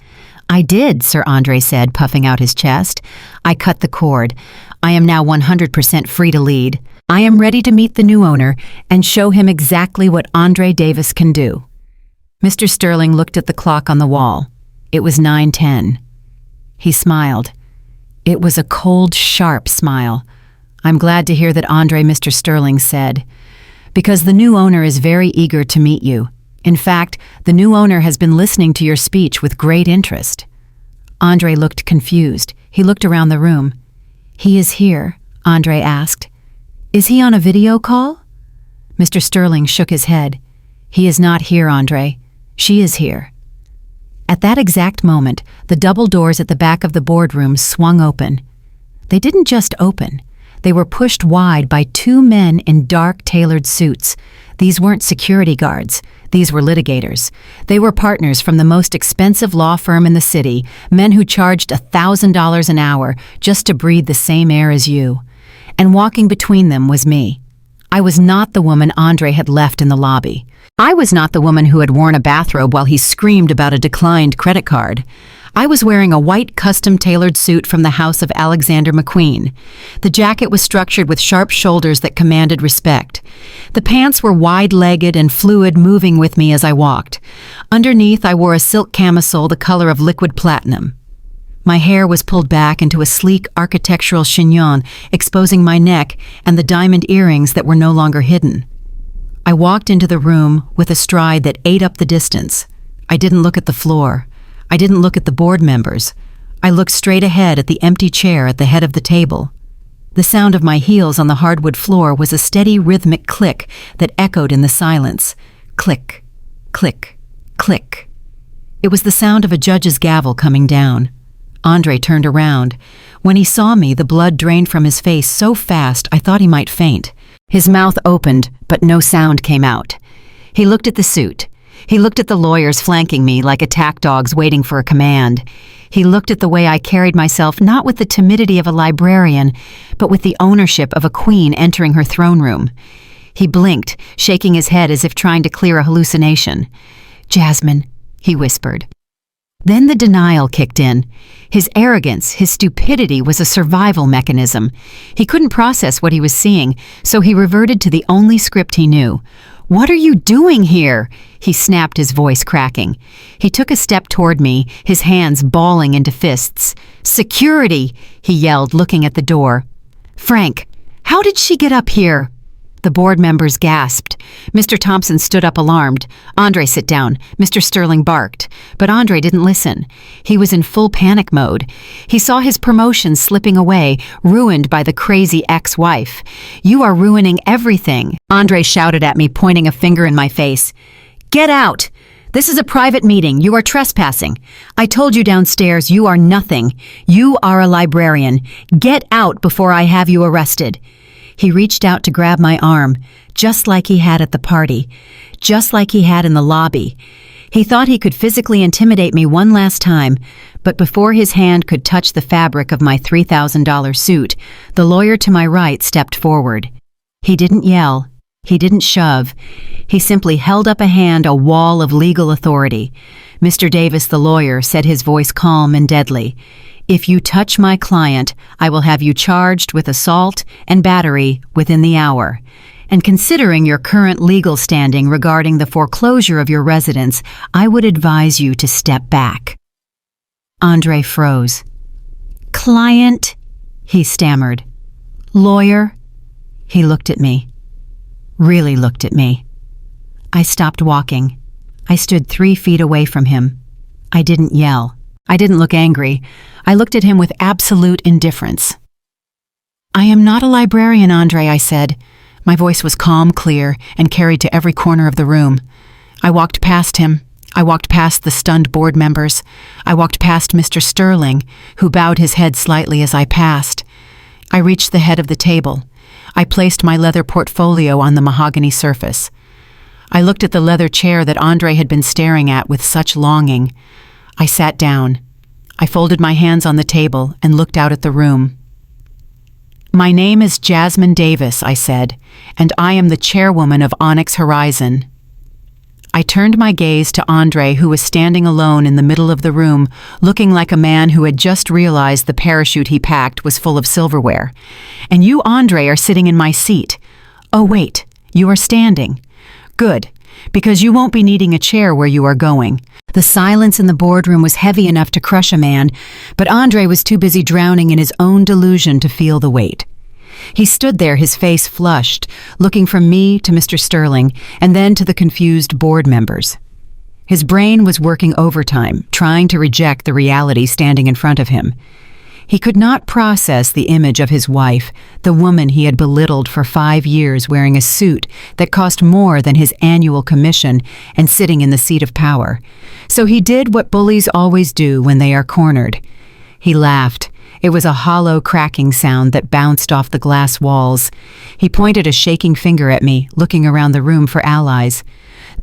"I did," Sir Andre said, puffing out his chest. "I cut the cord. I am now 100% free to lead. I am ready to meet the new owner and show him exactly what Andre Davis can do." Mr. Sterling looked at the clock on the wall. It was 9:10. He smiled. It was a cold, sharp smile. "I'm glad to hear that, Andre," Mr. Sterling said, "because the new owner is very eager to meet you. In fact, the new owner has been listening to your speech with great interest." Andre looked confused. He looked around the room. "He is here?" Andre asked. "Is he on a video call?" Mr. Sterling shook his head. "He is not here, Andre. She is here." At that exact moment, the double doors at the back of the boardroom swung open. They didn't just open. They were pushed wide by 2 men in dark, tailored suits. These weren't security guards. These were litigators. They were partners from the most expensive law firm in the city, men who charged $1,000 an hour just to breathe the same air as you. And walking between them was me. I was not the woman Andre had left in the lobby. I was not the woman who had worn a bathrobe while he screamed about a declined credit card. I was wearing a white custom-tailored suit from the house of Alexander McQueen. The jacket was structured with sharp shoulders that commanded respect. The pants were wide-legged and fluid, moving with me as I walked. Underneath, I wore a silk camisole the color of liquid platinum. My hair was pulled back into a sleek architectural chignon, exposing my neck and the diamond earrings that were no longer hidden. I walked into the room with a stride that ate up the distance. I didn't look at the floor. I didn't look at the board members. I looked straight ahead at the empty chair at the head of the table. The sound of my heels on the hardwood floor was a steady rhythmic click that echoed in the silence. Click, click, click. It was the sound of a judge's gavel coming down. Andre turned around. When he saw me, the blood drained from his face so fast I thought he might faint. His mouth opened, but no sound came out. He looked at the suit. He looked at the lawyers flanking me like attack dogs waiting for a command. He looked at the way I carried myself, not with the timidity of a librarian, but with the ownership of a queen entering her throne room. He blinked, shaking his head as if trying to clear a hallucination. "Jasmine," he whispered. Then the denial kicked in. His arrogance, his stupidity was a survival mechanism. He couldn't process what he was seeing, so he reverted to the only script he knew. "What are you doing here?" he snapped, his voice cracking. He took a step toward me, his hands balling into fists. "Security!" he yelled, looking at the door. "Frank, how did she get up here?" The board members gasped. Mr. Thompson stood up alarmed. "Andre, sit down." Mr. Sterling barked. But Andre didn't listen. He was in full panic mode. He saw his promotion slipping away, ruined by the crazy ex-wife. "You are ruining everything," Andre shouted at me, pointing a finger in my face. "Get out! This is a private meeting. You are trespassing. I told you downstairs you are nothing. You are a librarian. Get out before I have you arrested." He reached out to grab my arm, just like he had at the party, just like he had in the lobby. He thought he could physically intimidate me one last time, but before his hand could touch the fabric of my $3,000 suit, the lawyer to my right stepped forward. He didn't yell. He didn't shove. He simply held up a hand, a wall of legal authority. Mr. Davis, the lawyer, said, his voice calm and deadly, "If you touch my client, I will have you charged with assault and battery within the hour. And considering your current legal standing regarding the foreclosure of your residence, I would advise you to step back." Andre froze. "Client?" he stammered. "Lawyer?" He looked at me. Really looked at me. I stopped walking. I stood 3 feet away from him. I didn't yell. I didn't look angry. I looked at him with absolute indifference. "I am not a librarian, Andre," I said. My voice was calm, clear, and carried to every corner of the room. I walked past him. I walked past the stunned board members. I walked past Mr. Sterling, who bowed his head slightly as I passed. I reached the head of the table. I placed my leather portfolio on the mahogany surface. I looked at the leather chair that Andre had been staring at with such longing. I sat down. I folded my hands on the table and looked out at the room. "My name is Jasmine Davis," I said, "and I am the chairwoman of Onyx Horizon." I turned my gaze to Andre, who was standing alone in the middle of the room, looking like a man who had just realized the parachute he packed was full of silverware. "And you, Andre, are sitting in my seat. Oh, wait, you are standing. Good, because you won't be needing a chair where you are going." The silence in the boardroom was heavy enough to crush a man, but Andre was too busy drowning in his own delusion to feel the weight. He stood there, his face flushed, looking from me to Mr. Sterling, and then to the confused board members. His brain was working overtime, trying to reject the reality standing in front of him. He could not process the image of his wife, the woman he had belittled for 5 years, wearing a suit that cost more than his annual commission and sitting in the seat of power. So he did what bullies always do when they are cornered. He laughed. It was a hollow, cracking sound that bounced off the glass walls. He pointed a shaking finger at me, looking around the room for allies.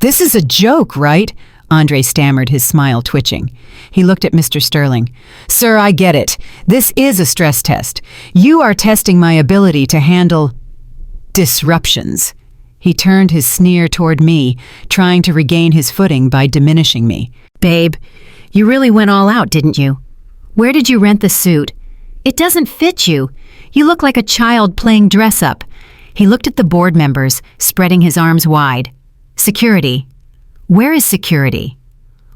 "This is a joke, right?" Andre stammered, his smile twitching. He looked at Mr. Sterling. "Sir, I get it. This is a stress test. You are testing my ability to handle disruptions." He turned his sneer toward me, trying to regain his footing by diminishing me. "Babe, you really went all out, didn't you? Where did you rent the suit? It doesn't fit you. You look like a child playing dress-up." He looked at the board members, spreading his arms wide. "Security. Where is security?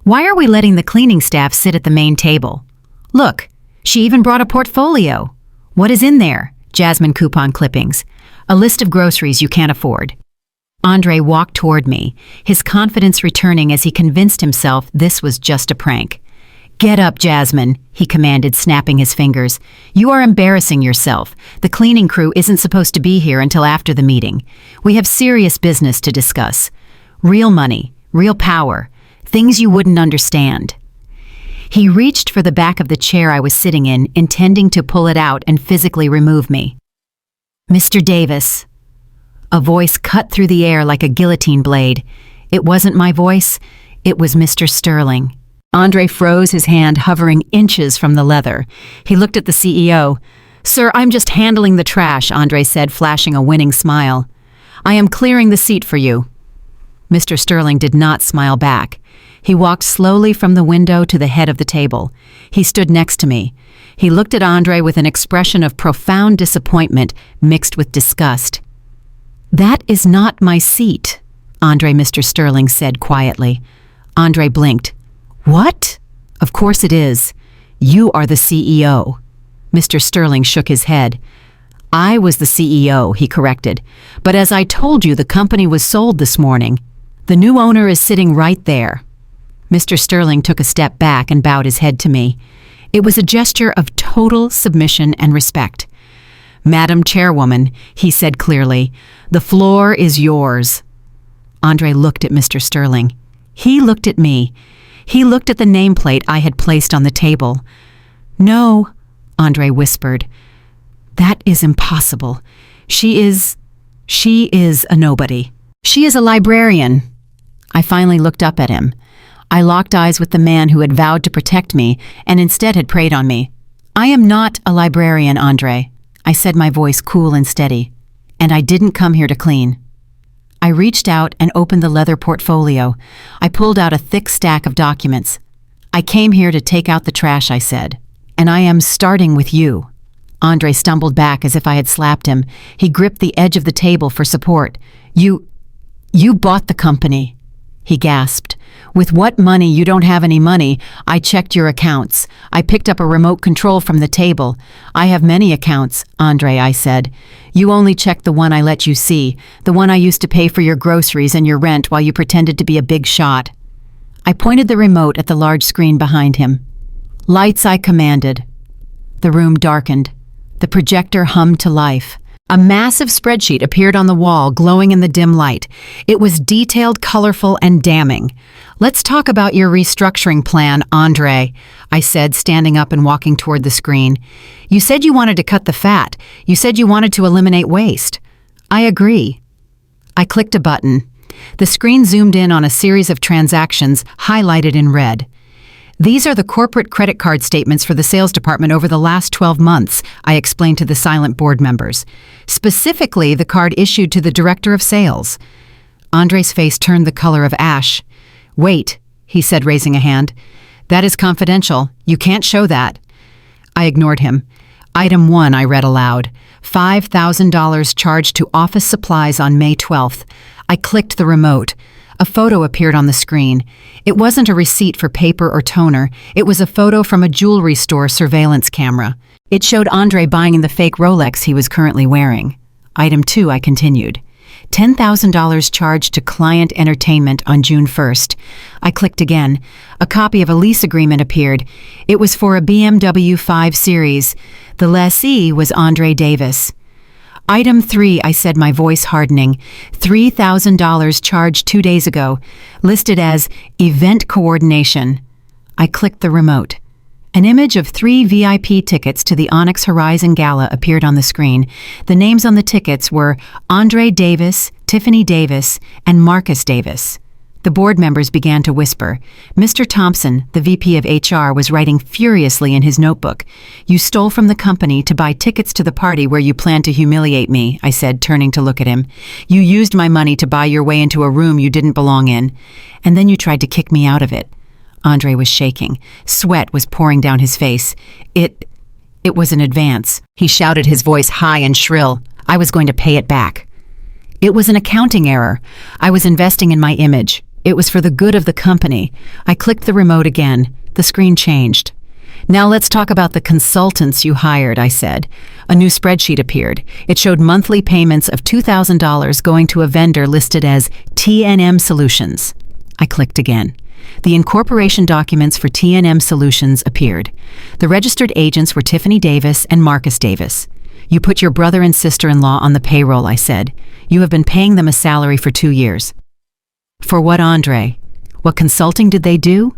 Why are we letting the cleaning staff sit at the main table? Look, She even brought a portfolio. What is in there? Jasmine coupon clippings. A list of groceries you can't afford. Andre walked toward me, his confidence returning as he convinced himself this was just a prank. Get up, Jasmine, he commanded, snapping his fingers. You are embarrassing yourself. The cleaning crew isn't supposed to be here until after the meeting. We have serious business to discuss. Real money, real power, things you wouldn't understand. He reached for the back of the chair I was sitting in, intending to pull it out and physically remove me. Mr. Davis. A voice cut through the air like a guillotine blade. It wasn't my voice, it was Mr. Sterling. Andre froze, his hand hovering inches from the leather. He looked at the CEO. Sir, I'm just handling the trash, Andre said, flashing a winning smile. I am clearing the seat for you. Mr. Sterling did not smile back. He walked slowly from the window to the head of the table. He stood next to me. He looked at Andre with an expression of profound disappointment mixed with disgust. That is not my seat, Mr. Sterling said quietly. Andre blinked. What? Of course it is. You are the CEO. Mr. Sterling shook his head. I was the CEO, he corrected. But as I told you, the company was sold this morning. The new owner is sitting right there. Mr. Sterling took a step back and bowed his head to me. It was a gesture of total submission and respect. Madam Chairwoman, he said clearly, the floor is yours. Andre looked at Mr. Sterling. He looked at me. He looked at the nameplate I had placed on the table. No, Andre whispered. That is impossible. She is a nobody. She is a librarian. I finally looked up at him. I locked eyes with the man who had vowed to protect me and instead had preyed on me. I am not a librarian, Andre. I said, my voice cool and steady. And I didn't come here to clean. I reached out and opened the leather portfolio. I pulled out a thick stack of documents. I came here to take out the trash, I said. And I am starting with you. Andre stumbled back as if I had slapped him. He gripped the edge of the table for support. You bought the company, he gasped. With what money? You don't have any money. I checked your accounts. I picked up a remote control from the table. I have many accounts, Andre, I said. You only checked the one I let you see, the one I used to pay for your groceries and your rent while you pretended to be a big shot. I pointed the remote at the large screen behind him. Lights, I commanded. The room darkened. The projector hummed to life. A massive spreadsheet appeared on the wall, glowing in the dim light. It was detailed, colorful, and damning. Let's talk about your restructuring plan, Andre, I said, standing up and walking toward the screen. You said you wanted to cut the fat. You said you wanted to eliminate waste. I agree. I clicked a button. The screen zoomed in on a series of transactions highlighted in red. These are the corporate credit card statements for the sales department over the last 12 months, I explained to the silent board members. Specifically, the card issued to the director of sales. Andre's face turned the color of ash. Wait, he said, raising a hand. That is confidential. You can't show that. I ignored him. Item 1, I read aloud. $5,000 charged to office supplies on May 12th. I clicked the remote. A photo appeared on the screen. It wasn't a receipt for paper or toner. It was a photo from a jewelry store surveillance camera. It showed Andre buying the fake Rolex he was currently wearing. Item 2, I continued. $10,000 charged to client entertainment on June 1st. I clicked again. A copy of a lease agreement appeared. It was for a BMW 5 Series. The lessee was Andre Davis. Item 3, I said, my voice hardening. $3,000 charged 2 days ago, listed as event coordination. I clicked the remote. An image of 3 VIP tickets to the Onyx Horizon Gala appeared on the screen. The names on the tickets were Andre Davis, Tiffany Davis, and Marcus Davis. The board members began to whisper. Mr. Thompson, the VP of HR, was writing furiously in his notebook. You stole from the company to buy tickets to the party where you planned to humiliate me, I said, turning to look at him. You used my money to buy your way into a room you didn't belong in. And then you tried to kick me out of it. Andre was shaking. Sweat was pouring down his face. It was an advance. He shouted, his voice high and shrill. I was going to pay it back. It was an accounting error. I was investing in my image. It was for the good of the company. I clicked the remote again. The screen changed. Now let's talk about the consultants you hired, I said. A new spreadsheet appeared. It showed monthly payments of $2,000 going to a vendor listed as T&M Solutions. I clicked again. The incorporation documents for T&M Solutions appeared. The registered agents were Tiffany Davis and Marcus Davis. You put your brother and sister-in-law on the payroll, I said. You have been paying them a salary for 2 years. For what, Andre? What consulting did they do?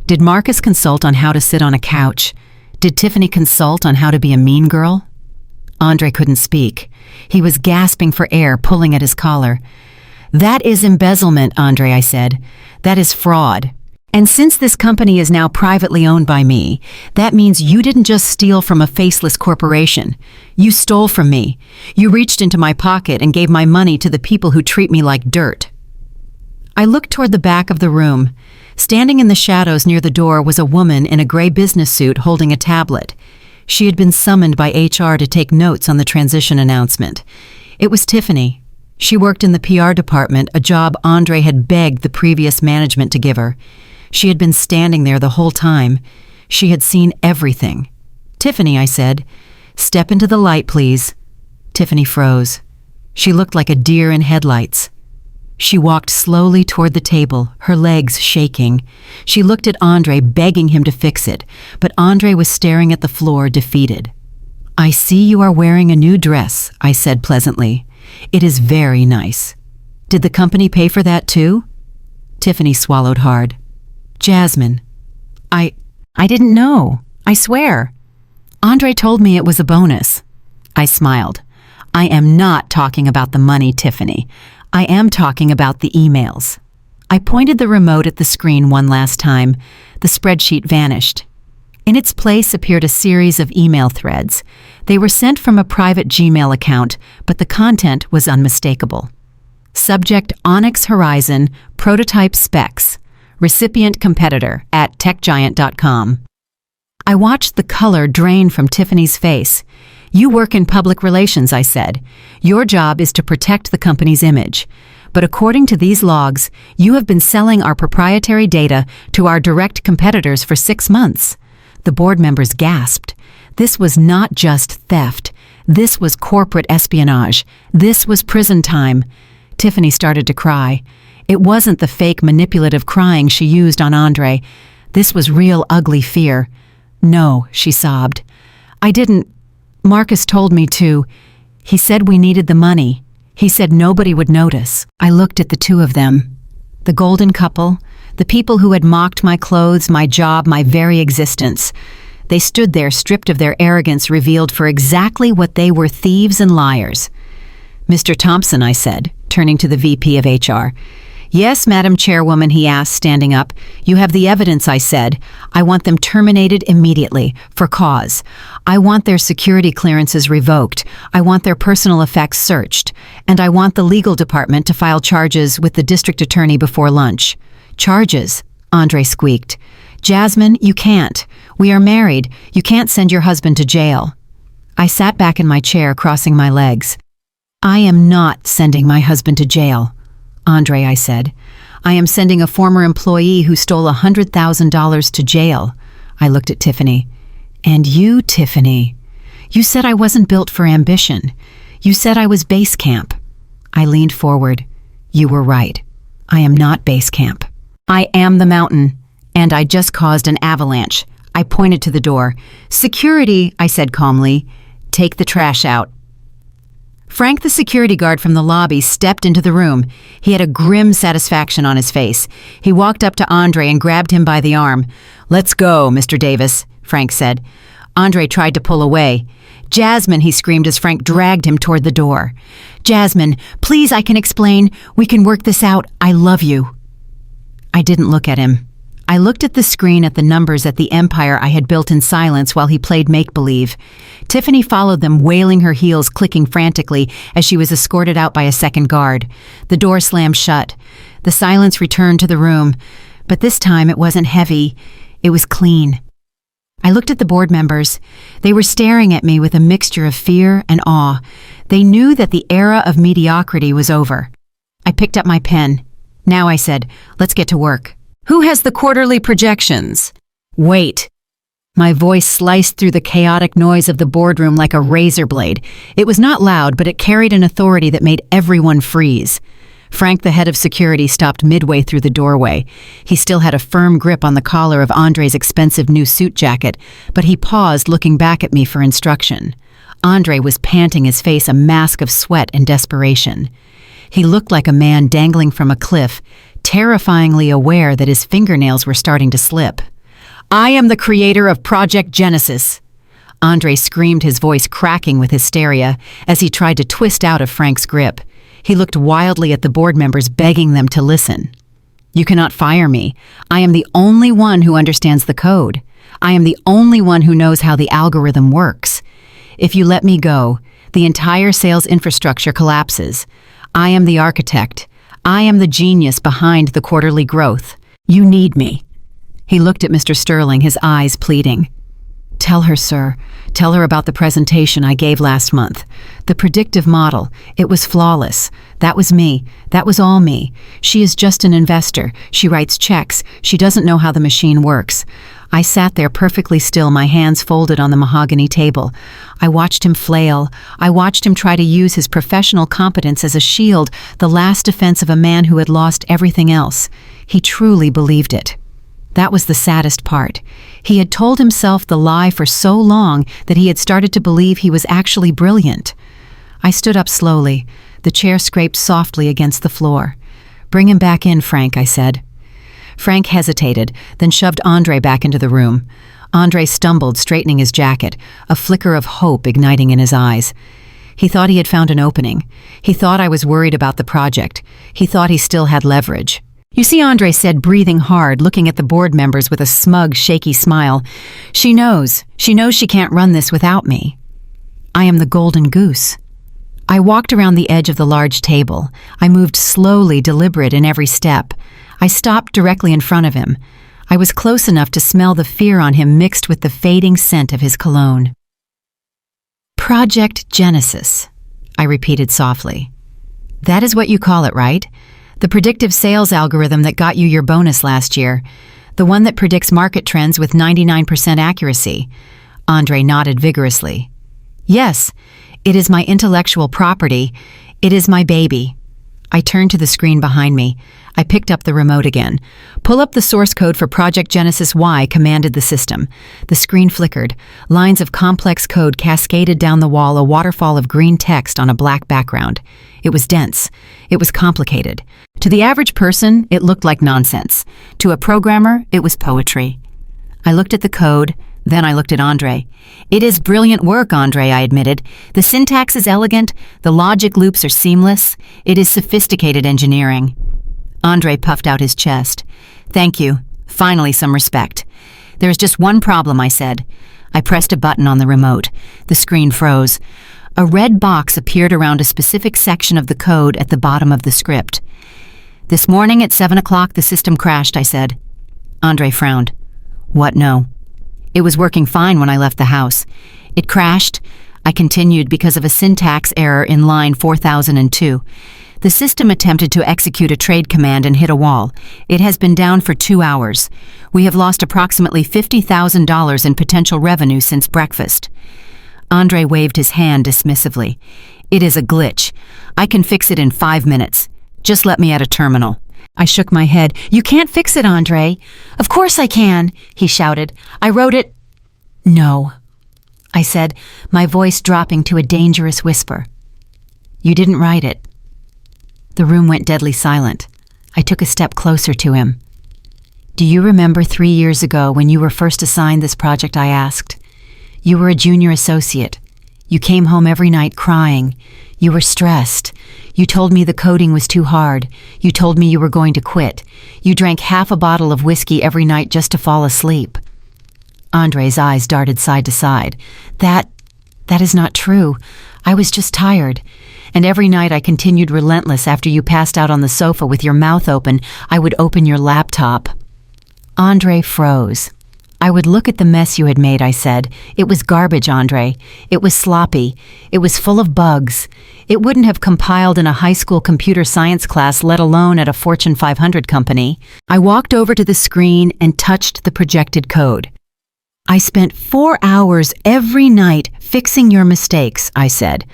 Did Marcus consult on how to sit on a couch? Did Tiffany consult on how to be a mean girl? Andre couldn't speak. He was gasping for air, pulling at his collar. That is embezzlement, Andre, I said. That is fraud. And since this company is now privately owned by me, that means you didn't just steal from a faceless corporation. You stole from me. You reached into my pocket and gave my money to the people who treat me like dirt. I looked toward the back of the room. Standing in the shadows near the door was a woman in a gray business suit holding a tablet. She had been summoned by HR to take notes on the transition announcement. It was Tiffany. She worked in the PR department, a job Andre had begged the previous management to give her. She had been standing there the whole time. She had seen everything. Tiffany, I said, step into the light, please. Tiffany froze. She looked like a deer in headlights. She walked slowly toward the table, her legs shaking. She looked at Andre, begging him to fix it, but Andre was staring at the floor, defeated. I see you are wearing a new dress, I said pleasantly. It is very nice. Did the company pay for that too? Tiffany swallowed hard. Jasmine, I didn't know. I swear. Andre told me it was a bonus. I smiled. I am not talking about the money, Tiffany. I am talking about the emails. I pointed the remote at the screen one last time. The spreadsheet vanished. In its place appeared a series of email threads. They were sent from a private Gmail account, but the content was unmistakable. Subject Onyx Horizon, Prototype Specs. Recipient Competitor at techgiant.com. I watched the color drain from Tiffany's face. You work in public relations, I said. Your job is to protect the company's image. But according to these logs, you have been selling our proprietary data to our direct competitors for 6 months. The board members gasped. This was not just theft. This was corporate espionage. This was prison time. Tiffany started to cry. It wasn't the fake manipulative crying she used on Andre. This was real ugly fear. No, she sobbed. I didn't. Marcus told me to. He said we needed the money. He said nobody would notice. I looked at the two of them. The golden couple, the people who had mocked my clothes, my job, my very existence. They stood there stripped of their arrogance, revealed for exactly what they were, thieves and liars. Mr. Thompson, I said, turning to the VP of HR. Yes, Madam Chairwoman, he asked, standing up. You have the evidence, I said. I want them terminated immediately, for cause. I want their security clearances revoked. I want their personal effects searched. And I want the legal department to file charges with the district attorney before lunch. Charges, Andre squeaked. Jasmine, you can't. We are married. You can't send your husband to jail. I sat back in my chair, crossing my legs. I am not sending my husband to jail. Andre, I said. I am sending a former employee who stole $100,000 to jail. I looked at Tiffany. And you, Tiffany. You said I wasn't built for ambition. You said I was base camp. I leaned forward. You were right. I am not base camp. I am the mountain. And I just caused an avalanche. I pointed to the door. Security, I said calmly. Take the trash out. Frank, the security guard from the lobby, stepped into the room. He had a grim satisfaction on his face. He walked up to Andre and grabbed him by the arm. Let's go, Mr. Davis, Frank said. Andre tried to pull away. Jasmine, he screamed as Frank dragged him toward the door. Jasmine, please, I can explain. We can work this out. I love you. I didn't look at him. I looked at the screen at the numbers at the empire I had built in silence while he played make-believe. Tiffany followed them, wailing her heels, clicking frantically as she was escorted out by a second guard. The door slammed shut. The silence returned to the room, but this time it wasn't heavy. It was clean. I looked at the board members. They were staring at me with a mixture of fear and awe. They knew that the era of mediocrity was over. I picked up my pen. Now, I said, let's get to work. Who has the quarterly projections? Wait. My voice sliced through the chaotic noise of the boardroom like a razor blade. It was not loud, but it carried an authority that made everyone freeze. Frank, the head of security, stopped midway through the doorway. He still had a firm grip on the collar of Andre's expensive new suit jacket, but he paused, looking back at me for instruction. Andre was panting, his face a mask of sweat and desperation. He looked like a man dangling from a cliff, terrifyingly aware that his fingernails were starting to slip. "I am the creator of Project Genesis," Andre screamed, his voice cracking with hysteria as he tried to twist out of Frank's grip. He looked wildly at the board members, begging them to listen. "You cannot fire me. I am the only one who understands the code. I am the only one who knows how the algorithm works. If you let me go, the entire sales infrastructure collapses. I am the architect. I am the genius behind the quarterly growth. You need me." He looked at Mr. Sterling, his eyes pleading. "Tell her, sir. Tell her about the presentation I gave last month. The predictive model. It was flawless. That was me. That was all me. She is just an investor. She writes checks. She doesn't know how the machine works." I sat there perfectly still, my hands folded on the mahogany table. I watched him flail. I watched him try to use his professional competence as a shield, the last defense of a man who had lost everything else. He truly believed it. That was the saddest part. He had told himself the lie for so long that he had started to believe he was actually brilliant. I stood up slowly. The chair scraped softly against the floor. "Bring him back in, Frank," I said. Frank hesitated, then shoved Andre back into the room. Andre stumbled, straightening his jacket, a flicker of hope igniting in his eyes. He thought he had found an opening. He thought I was worried about the project. He thought he still had leverage. "You see," Andre said, breathing hard, looking at the board members with a smug, shaky smile. She knows she can't run this without me. I am the golden goose." I walked around the edge of the large table. I moved slowly, deliberate in every step. I stopped directly in front of him. I was close enough to smell the fear on him mixed with the fading scent of his cologne. "Project Genesis," I repeated softly. "That is what you call it, right? The predictive sales algorithm that got you your bonus last year. The one that predicts market trends with 99% accuracy." Andre nodded vigorously. "Yes, it is my intellectual property. It is my baby." I turned to the screen behind me. I picked up the remote again. "Pull up the source code for Project Genesis Y," commanded the system. The screen flickered. Lines of complex code cascaded down the wall, a waterfall of green text on a black background. It was dense. It was complicated. To the average person, it looked like nonsense. To a programmer, it was poetry. I looked at the code, then I looked at Andre. "It is brilliant work, Andre," I admitted. "The syntax is elegant, the logic loops are seamless. It is sophisticated engineering." Andre puffed out his chest. "Thank you. Finally some respect." "There is just one problem," I said. I pressed a button on the remote. The screen froze. A red box appeared around a specific section of the code at the bottom of the script. "This morning at 7 o'clock the system crashed," I said. Andre frowned. "What no?" "It was working fine when I left the house. It crashed," I continued, "because of a syntax error in line 4002. The system attempted to execute a trade command and hit a wall. It has been down for 2 hours. We have lost approximately $50,000 in potential revenue since breakfast." Andre waved his hand dismissively. "It is a glitch. I can fix it in 5 minutes. Just let me at a terminal." I shook my head. "You can't fix it, Andre." "Of course I can," he shouted. "I wrote it." "No," I said, my voice dropping to a dangerous whisper. "You didn't write it." The room went deadly silent. I took a step closer to him. "Do you remember 3 years ago when you were first assigned this project?" I asked. "You were a junior associate. You came home every night crying. You were stressed. You told me the coding was too hard. You told me you were going to quit. You drank half a bottle of whiskey every night just to fall asleep." Andre's eyes darted side to side. That is not true. I was just tired. And every night I continued relentless. After you passed out on the sofa with your mouth open, I would open your laptop." Andre froze. "I would look at the mess you had made," I said. "It was garbage, Andre. It was sloppy. It was full of bugs. It wouldn't have compiled in a high school computer science class, let alone at a Fortune 500 company." I walked over to the screen and touched the projected code. I spent 4 hours every night fixing your mistakes, I said.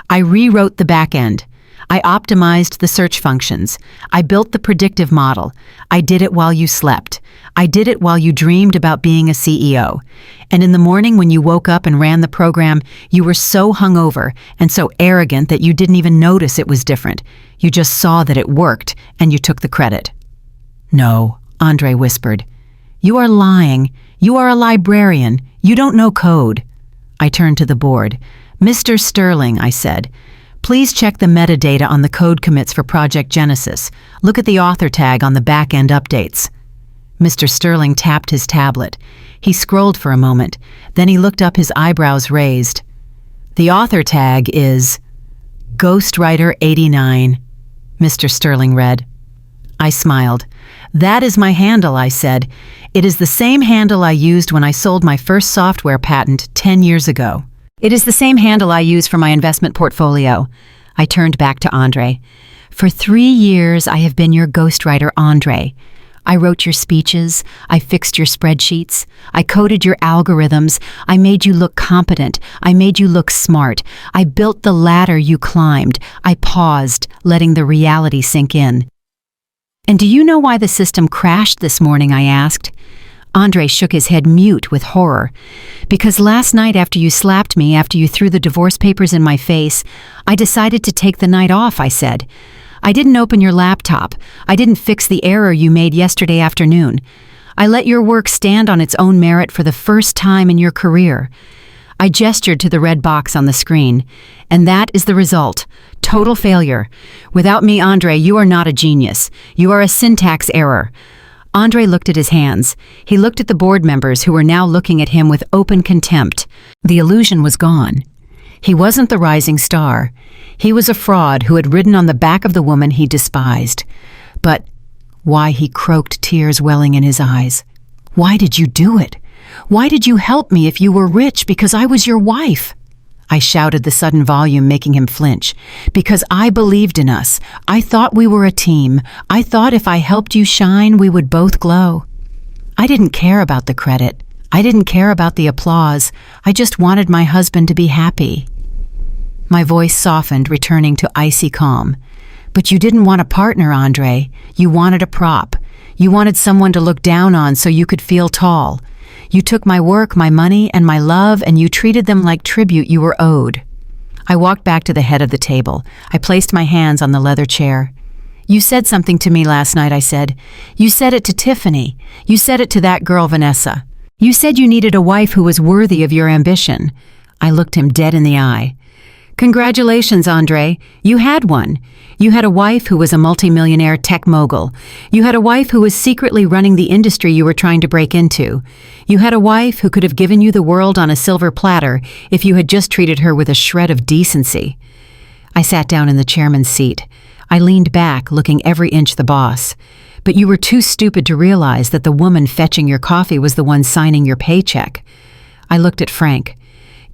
I rewrote the back end. I optimized the search functions. I built the predictive model. I did it while you slept. I did it while you dreamed about being a CEO. And in the morning when you woke up and ran the program, you were so hungover and so arrogant that you didn't even notice it was different. You just saw that it worked and you took the credit. No, Andre whispered. You are lying. You are a librarian. You don't know code. I turned to the board. Mr. Sterling, I said, please check the metadata on the code commits for Project Genesis. Look at the author tag on the back-end updates. Mr. Sterling tapped his tablet. He scrolled for a moment. Then he looked up, his eyebrows raised. The author tag is Ghostwriter89, Mr. Sterling read. I smiled. That is my handle, I said. It is the same handle I used when I sold my first software patent 10 years ago. It is the same handle I use for my investment portfolio. I turned back to Andre. For 3 years, I have been your ghostwriter, Andre. I wrote your speeches. I fixed your spreadsheets. I coded your algorithms. I made you look competent. I made you look smart. I built the ladder you climbed. I paused, letting the reality sink in. And do you know why the system crashed this morning? I asked. Andre shook his head, mute with horror. Because last night after you slapped me, after you threw the divorce papers in my face, I decided to take the night off, I said. I didn't open your laptop. I didn't fix the error you made yesterday afternoon. I let your work stand on its own merit for the first time in your career. I gestured to the red box on the screen. And that is the result. Total failure. Without me, Andre, you are not a genius. You are a syntax error. Andre looked at his hands. He looked at the board members who were now looking at him with open contempt. The illusion was gone. He wasn't the rising star. He was a fraud who had ridden on the back of the woman he despised. But why, he croaked, tears welling in his eyes. Why did you do it? Why did you help me if you were rich because I was your wife? I shouted, the sudden volume making him flinch. Because I believed in us. I thought we were a team. I thought if I helped you shine, we would both glow. I didn't care about the credit. I didn't care about the applause. I just wanted my husband to be happy. My voice softened, returning to icy calm. But you didn't want a partner, Andre. You wanted a prop. You wanted someone to look down on so you could feel tall. You took my work, my money, and my love, and you treated them like tribute you were owed. I walked back to the head of the table. I placed my hands on the leather chair. You said something to me last night, I said. You said it to Tiffany. You said it to that girl, Vanessa. You said you needed a wife who was worthy of your ambition. I looked him dead in the eye. Congratulations, Andre. You had one. You had a wife who was a multimillionaire tech mogul. You had a wife who was secretly running the industry you were trying to break into. You had a wife who could have given you the world on a silver platter if you had just treated her with a shred of decency. I sat down in the chairman's seat. I leaned back, looking every inch the boss. But you were too stupid to realize that the woman fetching your coffee was the one signing your paycheck. I looked at Frank.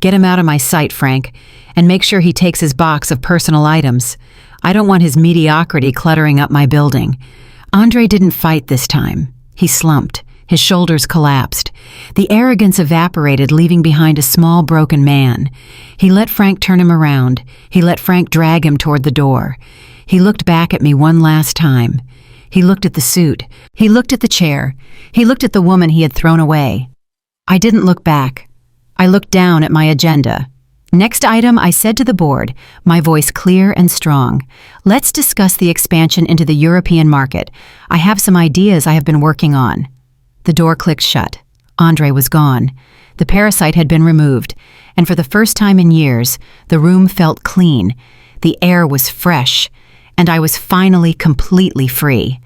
Get him out of my sight, Frank, and make sure he takes his box of personal items. I don't want his mediocrity cluttering up my building. Andre didn't fight this time. He slumped. His shoulders collapsed. The arrogance evaporated, leaving behind a small, broken man. He let Frank turn him around. He let Frank drag him toward the door. He looked back at me one last time. He looked at the suit. He looked at the chair. He looked at the woman he had thrown away. I didn't look back. I looked down at my agenda. Next item, I said to the board, my voice clear and strong. Let's discuss the expansion into the European market. I have some ideas I have been working on. The door clicked shut. Andre was gone. The parasite had been removed, and for the first time in years, the room felt clean. The air was fresh, and I was finally completely free.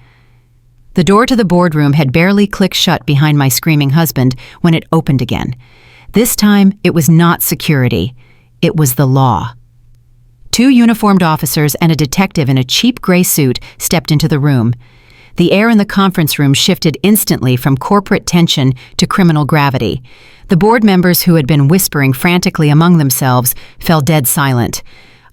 The door to the boardroom had barely clicked shut behind my screaming husband when it opened again. This time, it was not security. It was the law. 2 uniformed officers and a detective in a cheap gray suit stepped into the room. The air in the conference room shifted instantly from corporate tension to criminal gravity. The board members who had been whispering frantically among themselves fell dead silent.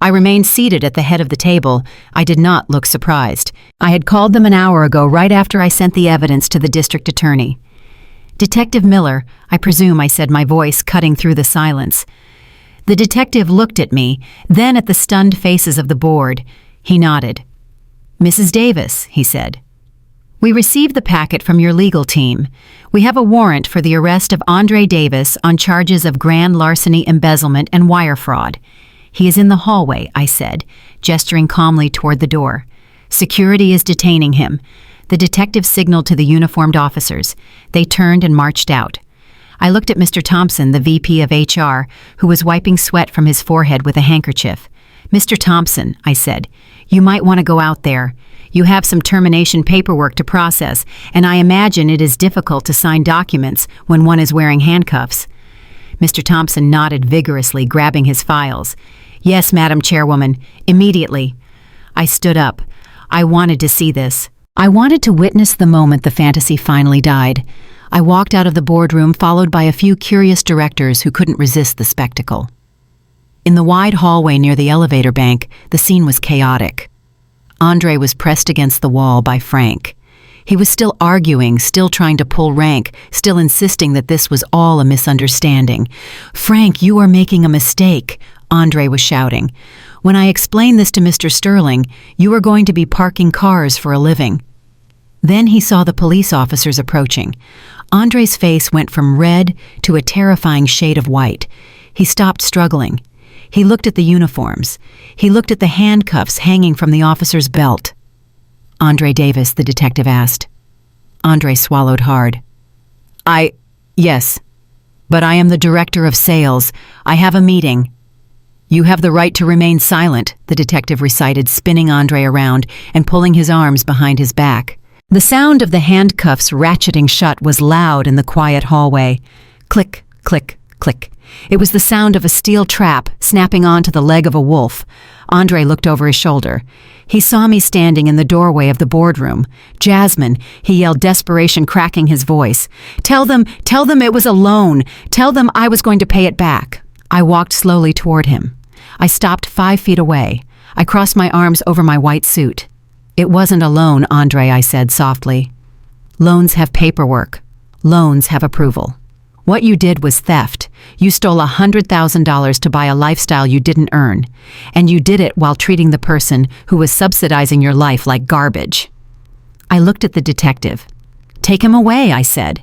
I remained seated at the head of the table. I did not look surprised. I had called them an hour ago, right after I sent the evidence to the district attorney. "Detective Miller," I presume I said, my voice cutting through the silence. The detective looked at me, then at the stunned faces of the board. He nodded. "Mrs. Davis," he said. "We received the packet from your legal team. We have a warrant for the arrest of Andre Davis on charges of grand larceny, embezzlement, and wire fraud. He is in the hallway," I said, gesturing calmly toward the door. "Security is detaining him." The detective signaled to the uniformed officers. They turned and marched out. I looked at Mr. Thompson, the VP of HR, who was wiping sweat from his forehead with a handkerchief. "Mr. Thompson," I said, "you might want to go out there. You have some termination paperwork to process, and I imagine it is difficult to sign documents when one is wearing handcuffs." Mr. Thompson nodded vigorously, grabbing his files. "Yes, Madam Chairwoman, immediately." I stood up. I wanted to see this. I wanted to witness the moment the fantasy finally died. I walked out of the boardroom, followed by a few curious directors who couldn't resist the spectacle. In the wide hallway near the elevator bank, the scene was chaotic. Andre was pressed against the wall by Frank. He was still arguing, still trying to pull rank, still insisting that this was all a misunderstanding. "Frank, you are making a mistake," Andre was shouting. "When I explain this to Mr. Sterling, you are going to be parking cars for a living." Then he saw the police officers approaching. Andre's face went from red to a terrifying shade of white. He stopped struggling. He looked at the uniforms. He looked at the handcuffs hanging from the officer's belt. "Andre Davis," the detective asked. Andre swallowed hard. Yes, but I am the director of sales. I have a meeting." "You have the right to remain silent," the detective recited, spinning Andre around and pulling his arms behind his back. The sound of the handcuffs ratcheting shut was loud in the quiet hallway. Click, click, click. It was the sound of a steel trap snapping onto the leg of a wolf. Andre looked over his shoulder. He saw me standing in the doorway of the boardroom. "Jasmine," he yelled, desperation cracking his voice. Tell them it was a loan. Tell them I was going to pay it back." I walked slowly toward him. I stopped 5 feet away. I crossed my arms over my white suit. "It wasn't a loan, Andre," I said softly. "Loans have paperwork. Loans have approval. What you did was theft. You stole $100,000 to buy a lifestyle you didn't earn. And you did it while treating the person who was subsidizing your life like garbage." I looked at the detective. "Take him away," I said.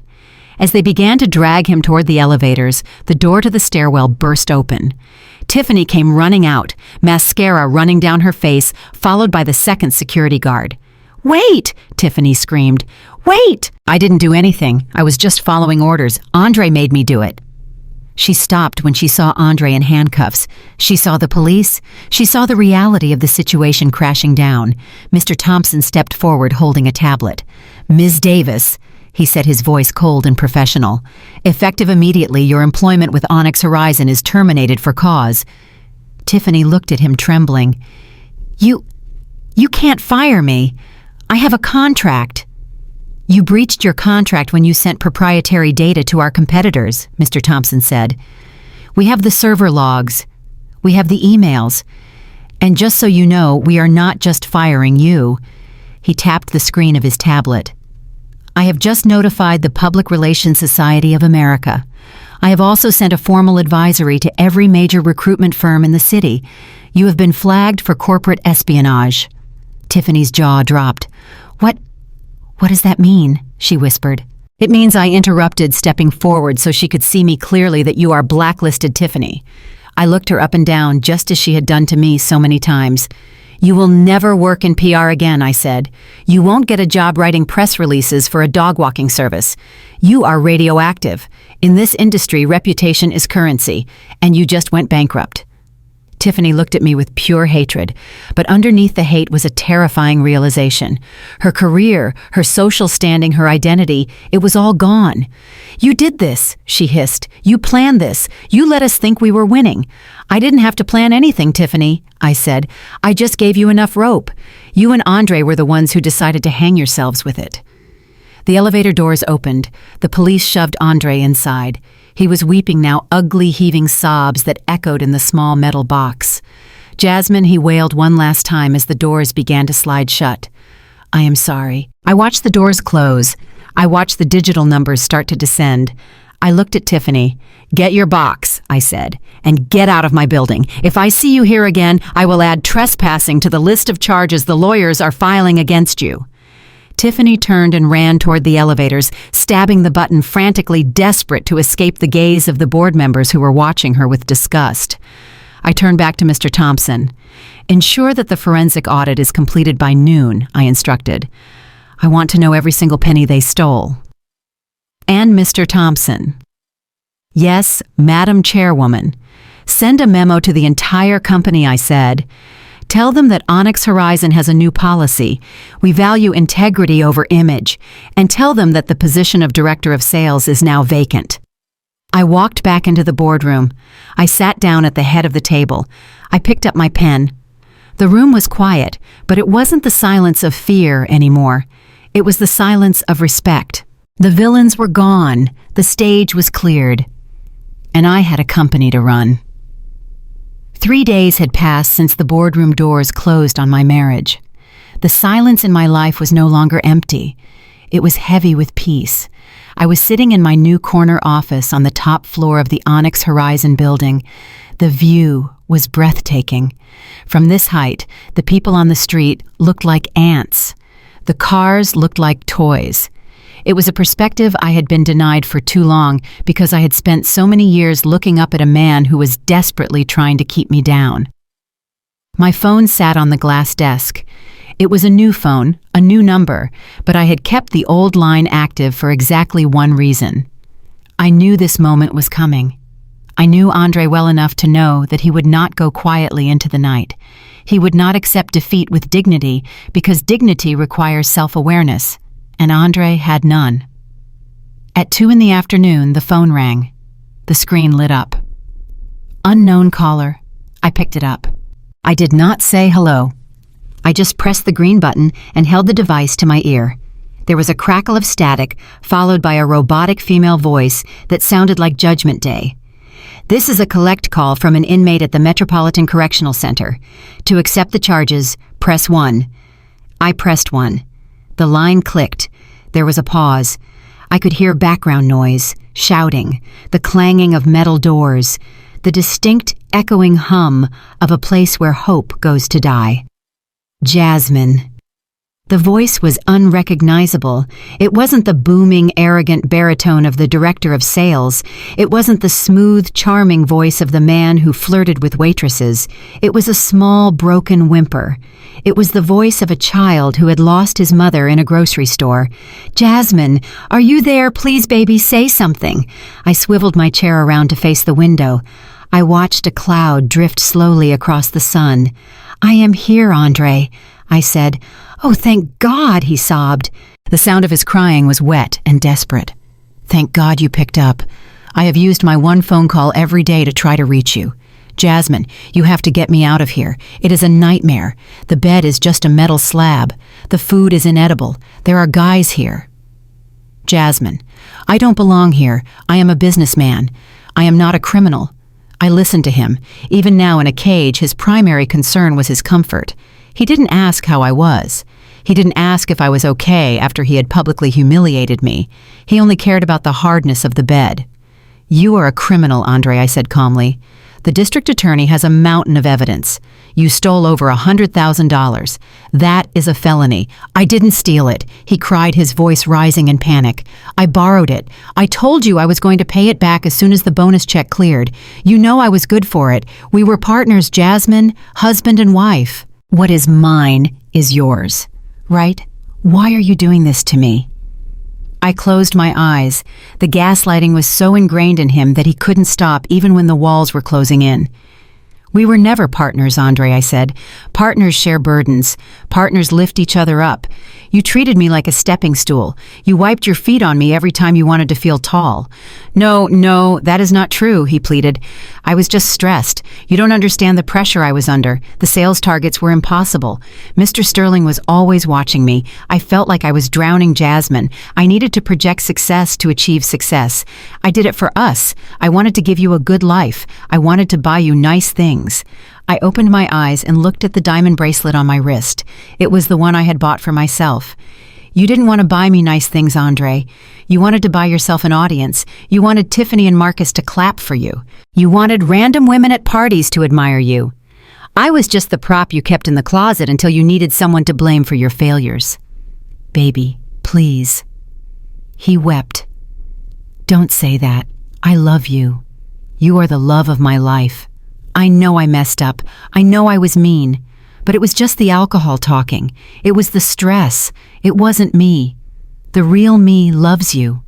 As they began to drag him toward the elevators, the door to the stairwell burst open. Tiffany came running out, mascara running down her face, followed by the second security guard. "Wait!" Tiffany screamed. "Wait!" "I didn't do anything. I was just following orders. Andre made me do it." She stopped when she saw Andre in handcuffs. She saw the police. She saw the reality of the situation crashing down. Mr. Thompson stepped forward holding a tablet. "Ms. Davis," he said, his voice cold and professional. "Effective immediately, your employment with Onyx Horizon is terminated for cause." Tiffany looked at him trembling. You can't fire me. I have a contract." "You breached your contract when you sent proprietary data to our competitors," Mr. Thompson said. "We have the server logs. We have the emails. And just so you know, we are not just firing you." He tapped the screen of his tablet. "I have just notified the Public Relations Society of America. I have also sent a formal advisory to every major recruitment firm in the city. You have been flagged for corporate espionage." Tiffany's jaw dropped. What does that mean?" she whispered. "It means," I interrupted, stepping forward so she could see me clearly, "that you are blacklisted, Tiffany." I looked her up and down, just as she had done to me so many times. "You will never work in PR again," I said. "You won't get a job writing press releases for a dog-walking service. You are radioactive. In this industry, reputation is currency, and you just went bankrupt." Tiffany looked at me with pure hatred, but underneath the hate was a terrifying realization. Her career, her social standing, her identity, it was all gone. "You did this," she hissed. "You planned this. You let us think we were winning." "I didn't have to plan anything, Tiffany," I said. "I just gave you enough rope. You and Andre were the ones who decided to hang yourselves with it." The elevator doors opened. The police shoved Andre inside. He was weeping now, ugly, heaving sobs that echoed in the small metal box. "Jasmine," he wailed one last time as the doors began to slide shut. "I am sorry." I watched the doors close. I watched the digital numbers start to descend. I looked at Tiffany. "Get your box," I said, "and get out of my building. If I see you here again, I will add trespassing to the list of charges the lawyers are filing against you." Tiffany turned and ran toward the elevators, stabbing the button frantically, desperate to escape the gaze of the board members who were watching her with disgust. I turned back to Mr. Thompson. "Ensure that the forensic audit is completed by noon," I instructed. "I want to know every single penny they stole." "And Mr. Thompson." "Yes, Madam Chairwoman. Send a memo to the entire company," I said. "Tell them that Onyx Horizon has a new policy. We value integrity over image. And tell them that the position of Director of Sales is now vacant." I walked back into the boardroom. I sat down at the head of the table. I picked up my pen. The room was quiet, but it wasn't the silence of fear anymore. It was the silence of respect. The villains were gone. The stage was cleared. And I had a company to run. 3 days had passed since the boardroom doors closed on my marriage. The silence in my life was no longer empty. It was heavy with peace. I was sitting in my new corner office on the top floor of the Onyx Horizon building. The view was breathtaking. From this height, the people on the street looked like ants. The cars looked like toys. It was a perspective I had been denied for too long because I had spent so many years looking up at a man who was desperately trying to keep me down. My phone sat on the glass desk. It was a new phone, a new number, but I had kept the old line active for exactly one reason. I knew this moment was coming. I knew Andre well enough to know that he would not go quietly into the night. He would not accept defeat with dignity because dignity requires self-awareness, and Andre had none. At 2 p.m, the phone rang. The screen lit up. Unknown caller. I picked it up. I did not say hello. I just pressed the green button and held the device to my ear. There was a crackle of static, followed by a robotic female voice that sounded like Judgment Day. "This is a collect call from an inmate at the Metropolitan Correctional Center. To accept the charges, press 1. I pressed 1. The line clicked. There was a pause. I could hear background noise, shouting, the clanging of metal doors, the distinct echoing hum of a place where hope goes to die. Jasmine. The voice was unrecognizable. It wasn't the booming, arrogant baritone of the director of sales. It wasn't the smooth, charming voice of the man who flirted with waitresses. It was a small, broken whimper. It was the voice of a child who had lost his mother in a grocery store. "Jasmine, are you there? Please, baby, say something." I swiveled my chair around to face the window. I watched a cloud drift slowly across the sun. "I am here, Andre," I said. "Oh, thank God," he sobbed. The sound of his crying was wet and desperate. "Thank God you picked up. I have used my one phone call every day to try to reach you. Jasmine, you have to get me out of here. It is a nightmare. The bed is just a metal slab. The food is inedible. There are guys here." "Jasmine, I don't belong here. I am a businessman. I am not a criminal." I listened to him. Even now in a cage, his primary concern was his comfort. He didn't ask how I was. He didn't ask if I was okay after he had publicly humiliated me. He only cared about the hardness of the bed. "You are a criminal, Andre," I said calmly. "The district attorney has a mountain of evidence. You stole over $100,000. That is a felony. I didn't steal it," he cried, his voice rising in panic. "I borrowed it. I told you I was going to pay it back as soon as the bonus check cleared. You know I was good for it. We were partners, Jasmine, husband and wife. What is mine is yours, right? Why are you doing this to me?" I closed my eyes. The gaslighting was so ingrained in him that he couldn't stop even when the walls were closing in. "We were never partners, Andre," I said. "Partners share burdens. Partners lift each other up. You treated me like a stepping stool. You wiped your feet on me every time you wanted to feel tall." No, that is not true," he pleaded. "I was just stressed. You don't understand the pressure I was under. The sales targets were impossible. Mr. Sterling was always watching me. I felt like I was drowning Jasmine. I needed to project success to achieve success. I did it for us. I wanted to give you a good life. I wanted to buy you nice things." I opened my eyes and looked at the diamond bracelet on my wrist. It was the one I had bought for myself. You didn't want to buy me nice things, Andre. You wanted to buy yourself an audience. You wanted Tiffany and Marcus to clap for you. You wanted random women at parties to admire you. I was just the prop you kept in the closet until you needed someone to blame for your failures. Baby, please. He wept. Don't say that. I love you. You are the love of my life. I know I messed up. I know I was mean. But it was just the alcohol talking. It was the stress. It wasn't me. The real me loves you.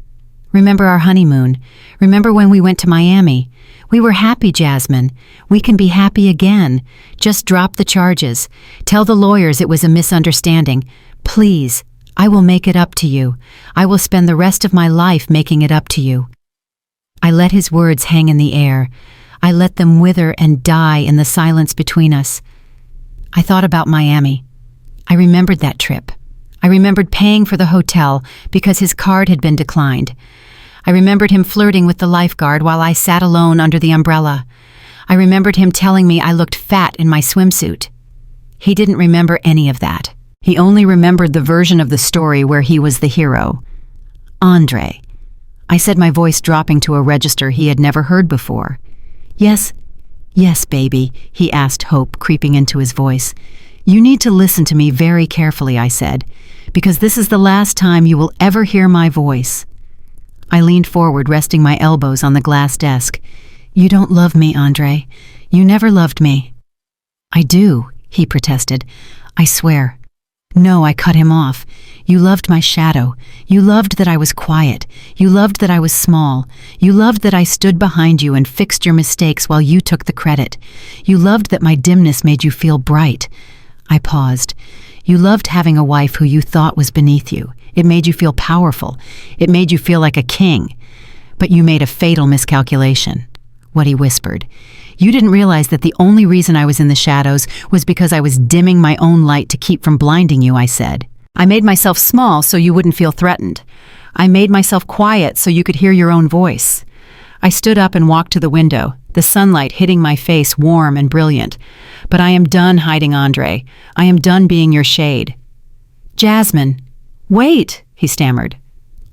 Remember our honeymoon? Remember when we went to Miami? We were happy, Jasmine. We can be happy again. Just drop the charges. Tell the lawyers it was a misunderstanding. Please, I will make it up to you. I will spend the rest of my life making it up to you. I let his words hang in the air. I let them wither and die in the silence between us. I thought about Miami. I remembered that trip. I remembered paying for the hotel because his card had been declined. I remembered him flirting with the lifeguard while I sat alone under the umbrella. I remembered him telling me I looked fat in my swimsuit. He didn't remember any of that. He only remembered the version of the story where he was the hero. Andre. I said, my voice dropping to a register he had never heard before. Yes, baby, he asked, hope creeping into his voice. You need to listen to me very carefully, I said, because this is the last time you will ever hear my voice. I leaned forward, resting my elbows on the glass desk. You don't love me, Andre. You never loved me. I do, he protested. I swear. No, I cut him off. You loved my shadow. You loved that I was quiet. You loved that I was small. You loved that I stood behind you and fixed your mistakes while you took the credit. You loved that my dimness made you feel bright. I paused. You loved having a wife who you thought was beneath you. It made you feel powerful. It made you feel like a king. But you made a fatal miscalculation. What he whispered. You didn't realize that the only reason I was in the shadows was because I was dimming my own light to keep from blinding you, I said. I made myself small so you wouldn't feel threatened. I made myself quiet so you could hear your own voice. I stood up and walked to the window, the sunlight hitting my face warm and brilliant. But I am done hiding, Andre. I am done being your shade. Jasmine. Wait, he stammered.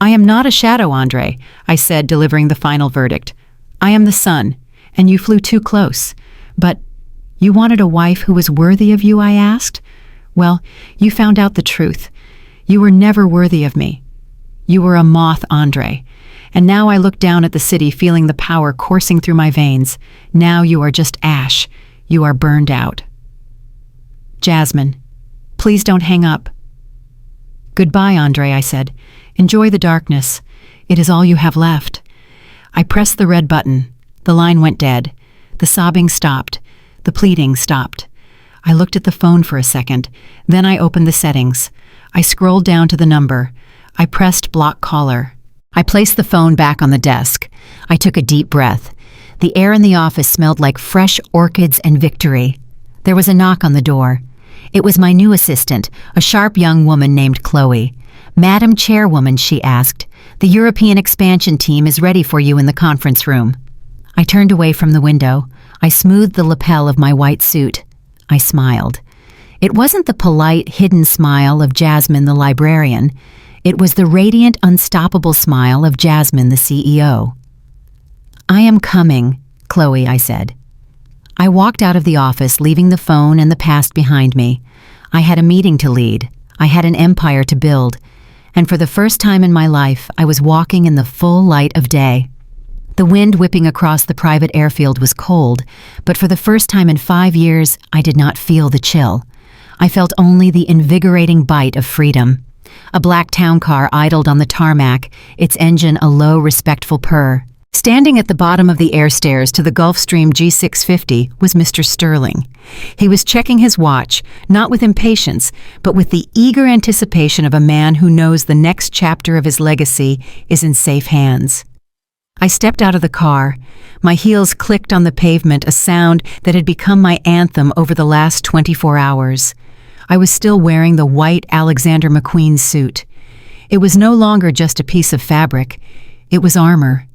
I am not a shadow, Andre, I said, delivering the final verdict. I am the sun, and you flew too close. But you wanted a wife who was worthy of you, I asked? Well, you found out the truth. You were never worthy of me. You were a moth, Andre. And now I look down at the city feeling the power coursing through my veins. Now you are just ash. You are burned out. Jasmine, please don't hang up. Goodbye, Andre, I said. Enjoy the darkness. It is all you have left. I pressed the red button. The line went dead. The sobbing stopped. The pleading stopped. I looked at the phone for a second. Then I opened the settings. I scrolled down to the number. I pressed block caller. I placed the phone back on the desk. I took a deep breath. The air in the office smelled like fresh orchids and victory. There was a knock on the door. It was my new assistant, a sharp young woman named Chloe. Madam Chairwoman, she asked, the European expansion team is ready for you in the conference room. I turned away from the window. I smoothed the lapel of my white suit. I smiled. It wasn't the polite, hidden smile of Jasmine the librarian. It was the radiant, unstoppable smile of Jasmine the CEO. I am coming, Chloe, I said. I walked out of the office, leaving the phone and the past behind me. I had a meeting to lead. I had an empire to build. And for the first time in my life, I was walking in the full light of day. The wind whipping across the private airfield was cold, but for the first time in 5 years, I did not feel the chill. I felt only the invigorating bite of freedom. A black town car idled on the tarmac, its engine a low, respectful purr. Standing at the bottom of the air stairs to the Gulfstream G650 was Mr. Sterling. He was checking his watch, not with impatience, but with the eager anticipation of a man who knows the next chapter of his legacy is in safe hands. I stepped out of the car. My heels clicked on the pavement, a sound that had become my anthem over the last 24 hours. I was still wearing the white Alexander McQueen suit. It was no longer just a piece of fabric. It was armor.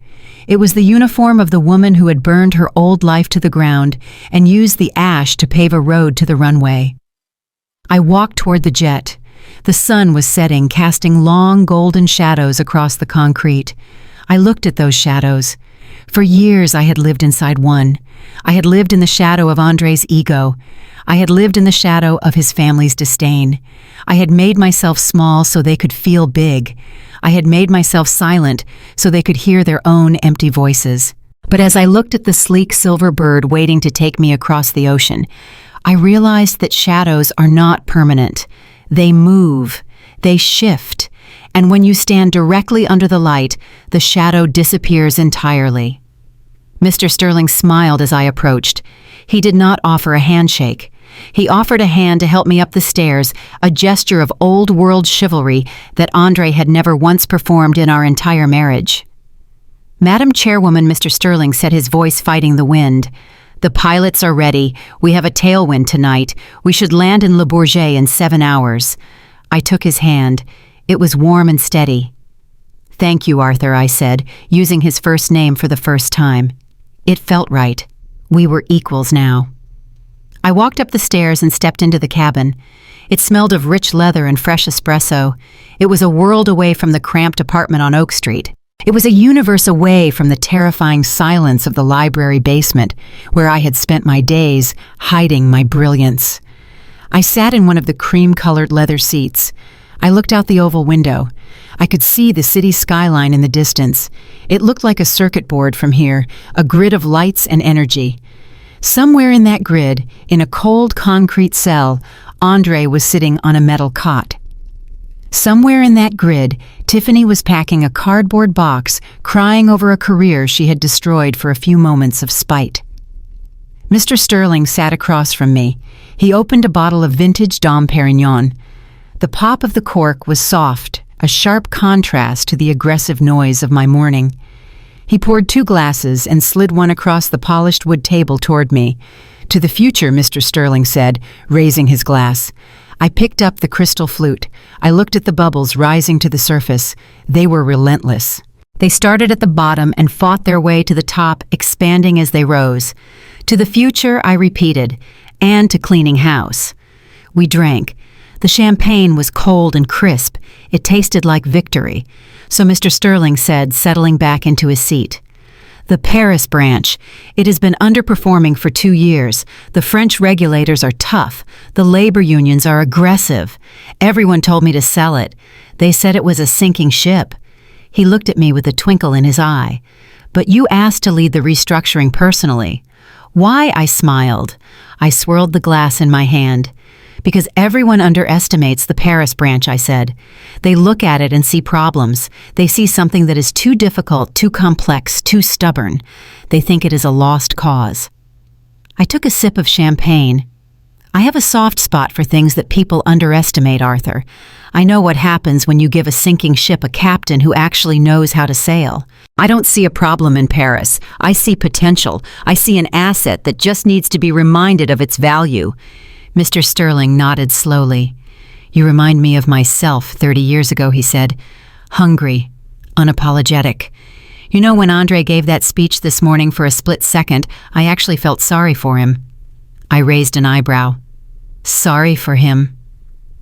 It was the uniform of the woman who had burned her old life to the ground and used the ash to pave a road to the runway. I walked toward the jet. The sun was setting, casting long golden shadows across the concrete. I looked at those shadows. For years I had lived inside one. I had lived in the shadow of Andre's ego. I had lived in the shadow of his family's disdain. I had made myself small so they could feel big. I had made myself silent so they could hear their own empty voices. But as I looked at the sleek silver bird waiting to take me across the ocean, I realized that shadows are not permanent. They move, they shift, and when you stand directly under the light, the shadow disappears entirely. Mr. Sterling smiled as I approached. He did not offer a handshake. He offered a hand to help me up the stairs, a gesture of old-world chivalry that Andre had never once performed in our entire marriage. Madam Chairwoman, Mr. Sterling said, his voice fighting the wind. "The pilots are ready. We have a tailwind tonight. We should land in Le Bourget in 7 hours." I took his hand. It was warm and steady. "Thank you, Arthur," I said, using his first name for the first time. It felt right. We were equals now. I walked up the stairs and stepped into the cabin. It smelled of rich leather and fresh espresso. It was a world away from the cramped apartment on Oak Street. It was a universe away from the terrifying silence of the library basement, where I had spent my days hiding my brilliance. I sat in one of the cream-colored leather seats. I looked out the oval window. I could see the city skyline in the distance. It looked like a circuit board from here, a grid of lights and energy. Somewhere in that grid, in a cold concrete cell, Andre was sitting on a metal cot. Somewhere in that grid, Tiffany was packing a cardboard box, crying over a career she had destroyed for a few moments of spite. Mr. Sterling sat across from me. He opened a bottle of vintage Dom Perignon. The pop of the cork was soft, a sharp contrast to the aggressive noise of my morning. He poured 2 glasses and slid one across the polished wood table toward me. "To the future," Mr. Sterling said, raising his glass. I picked up the crystal flute. I looked at the bubbles rising to the surface. They were relentless. They started at the bottom and fought their way to the top, expanding as they rose. "To the future," I repeated, "and to cleaning house." We drank. The champagne was cold and crisp. It tasted like victory. So Mr. Sterling said, settling back into his seat, "The Paris branch. It has been underperforming for 2 years. The French regulators are tough. The labor unions are aggressive. Everyone told me to sell it. They said it was a sinking ship." He looked at me with a twinkle in his eye. "But you asked to lead the restructuring personally." "Why?" I smiled. I swirled the glass in my hand. "Because everyone underestimates the Paris branch," I said. "They look at it and see problems. They see something that is too difficult, too complex, too stubborn. They think it is a lost cause." I took a sip of champagne. "I have a soft spot for things that people underestimate, Arthur. I know what happens when you give a sinking ship a captain who actually knows how to sail. I don't see a problem in Paris. I see potential. I see an asset that just needs to be reminded of its value." Mr. Sterling nodded slowly. "You remind me of myself 30 years ago," he said. "Hungry, unapologetic. You know, when Andre gave that speech this morning, for a split second, I actually felt sorry for him." I raised an eyebrow. "Sorry for him?"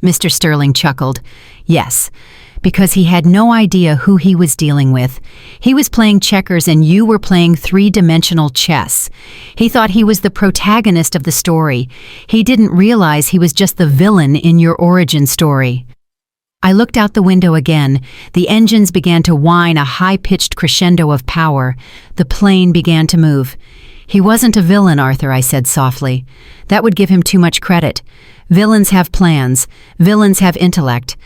Mr. Sterling chuckled. "Yes, because he had no idea who he was dealing with. He was playing checkers and you were playing 3-dimensional chess. He thought he was the protagonist of the story. He didn't realize he was just the villain in your origin story." I looked out the window again. The engines began to whine a high-pitched crescendo of power. The plane began to move. "He wasn't a villain, Arthur," I said softly. "That would give him too much credit. Villains have plans. Villains have intellect.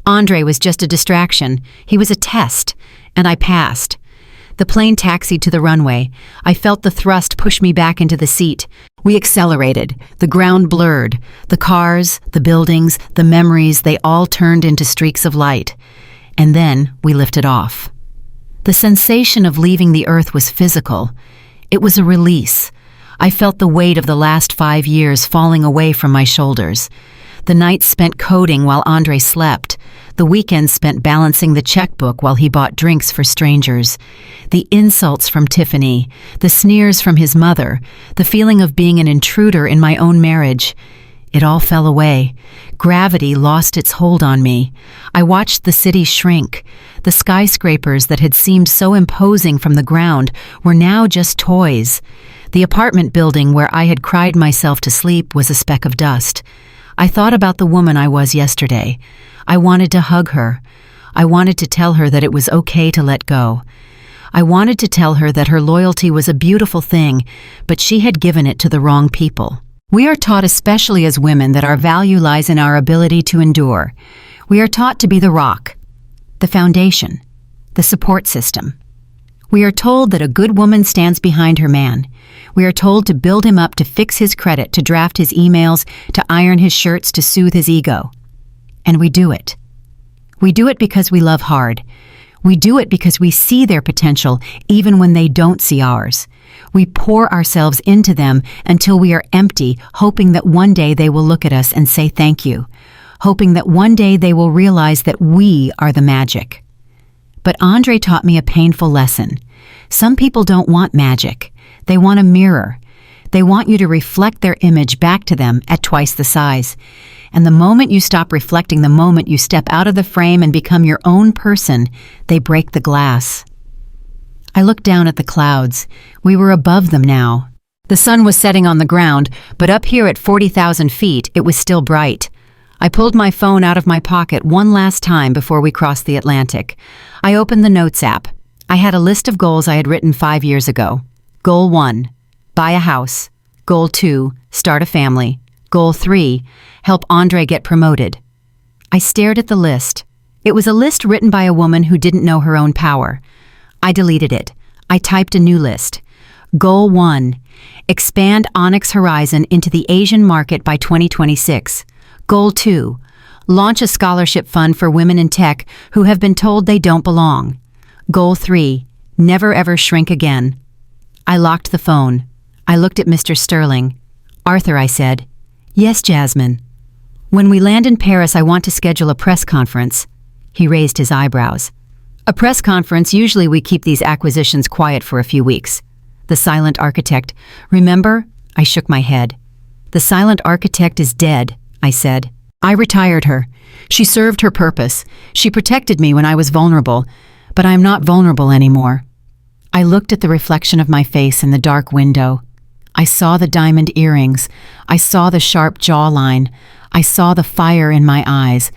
Andre was just a distraction. He was a test, and I passed." The plane taxied to the runway. I felt the thrust push me back into the seat. We accelerated. The ground blurred. The cars, the buildings, the memories, they all turned into streaks of light. And then we lifted off. The sensation of leaving the earth was physical. It was a release. I felt the weight of the last 5 years falling away from my shoulders. The nights spent coding while Andre slept. The weekends spent balancing the checkbook while he bought drinks for strangers. The insults from Tiffany, the sneers from his mother, the feeling of being an intruder in my own marriage. It all fell away. Gravity lost its hold on me. I watched the city shrink. The skyscrapers that had seemed so imposing from the ground were now just toys. The apartment building where I had cried myself to sleep was a speck of dust. I thought about the woman I was yesterday. I wanted to hug her. I wanted to tell her that it was okay to let go. I wanted to tell her that her loyalty was a beautiful thing, but she had given it to the wrong people. We are taught, especially as women, that our value lies in our ability to endure. We are taught to be the rock, the foundation, the support system. We are told that a good woman stands behind her man. We are told to build him up, to fix his credit, to draft his emails, to iron his shirts, to soothe his ego. And we do it. We do it because we love hard. We do it because we see their potential even when they don't see ours. We pour ourselves into them until we are empty, hoping that one day they will look at us and say thank you, hoping that one day they will realize that we are the magic. But Andre taught me a painful lesson. Some people don't want magic. They want a mirror. They want you to reflect their image back to them at twice the size. And the moment you stop reflecting, the moment you step out of the frame and become your own person, they break the glass. I looked down at the clouds. We were above them now. The sun was setting on the ground, but up here at 40,000 feet, it was still bright. I pulled my phone out of my pocket one last time before we crossed the Atlantic. I opened the Notes app. I had a list of goals I had written 5 years ago. Goal 1, buy a house. Goal 2, start a family. Goal 3, help Andre get promoted. I stared at the list. It was a list written by a woman who didn't know her own power. I deleted it. I typed a new list. Goal 1, expand Onyx Horizon into the Asian market by 2026. Goal 2, launch a scholarship fund for women in tech who have been told they don't belong. Goal 3, never ever shrink again. I locked the phone. I looked at Mr. Sterling. Arthur, I said. Yes, Jasmine. When we land in Paris, I want to schedule a press conference. He raised his eyebrows. A press conference, usually we keep these acquisitions quiet for a few weeks. The silent architect. Remember? I shook my head. The silent architect is dead, I said. I retired her. She served her purpose. She protected me when I was vulnerable, but I am not vulnerable anymore. I looked at the reflection of my face in the dark window. I saw the diamond earrings. I saw the sharp jawline. I saw the fire in my eyes.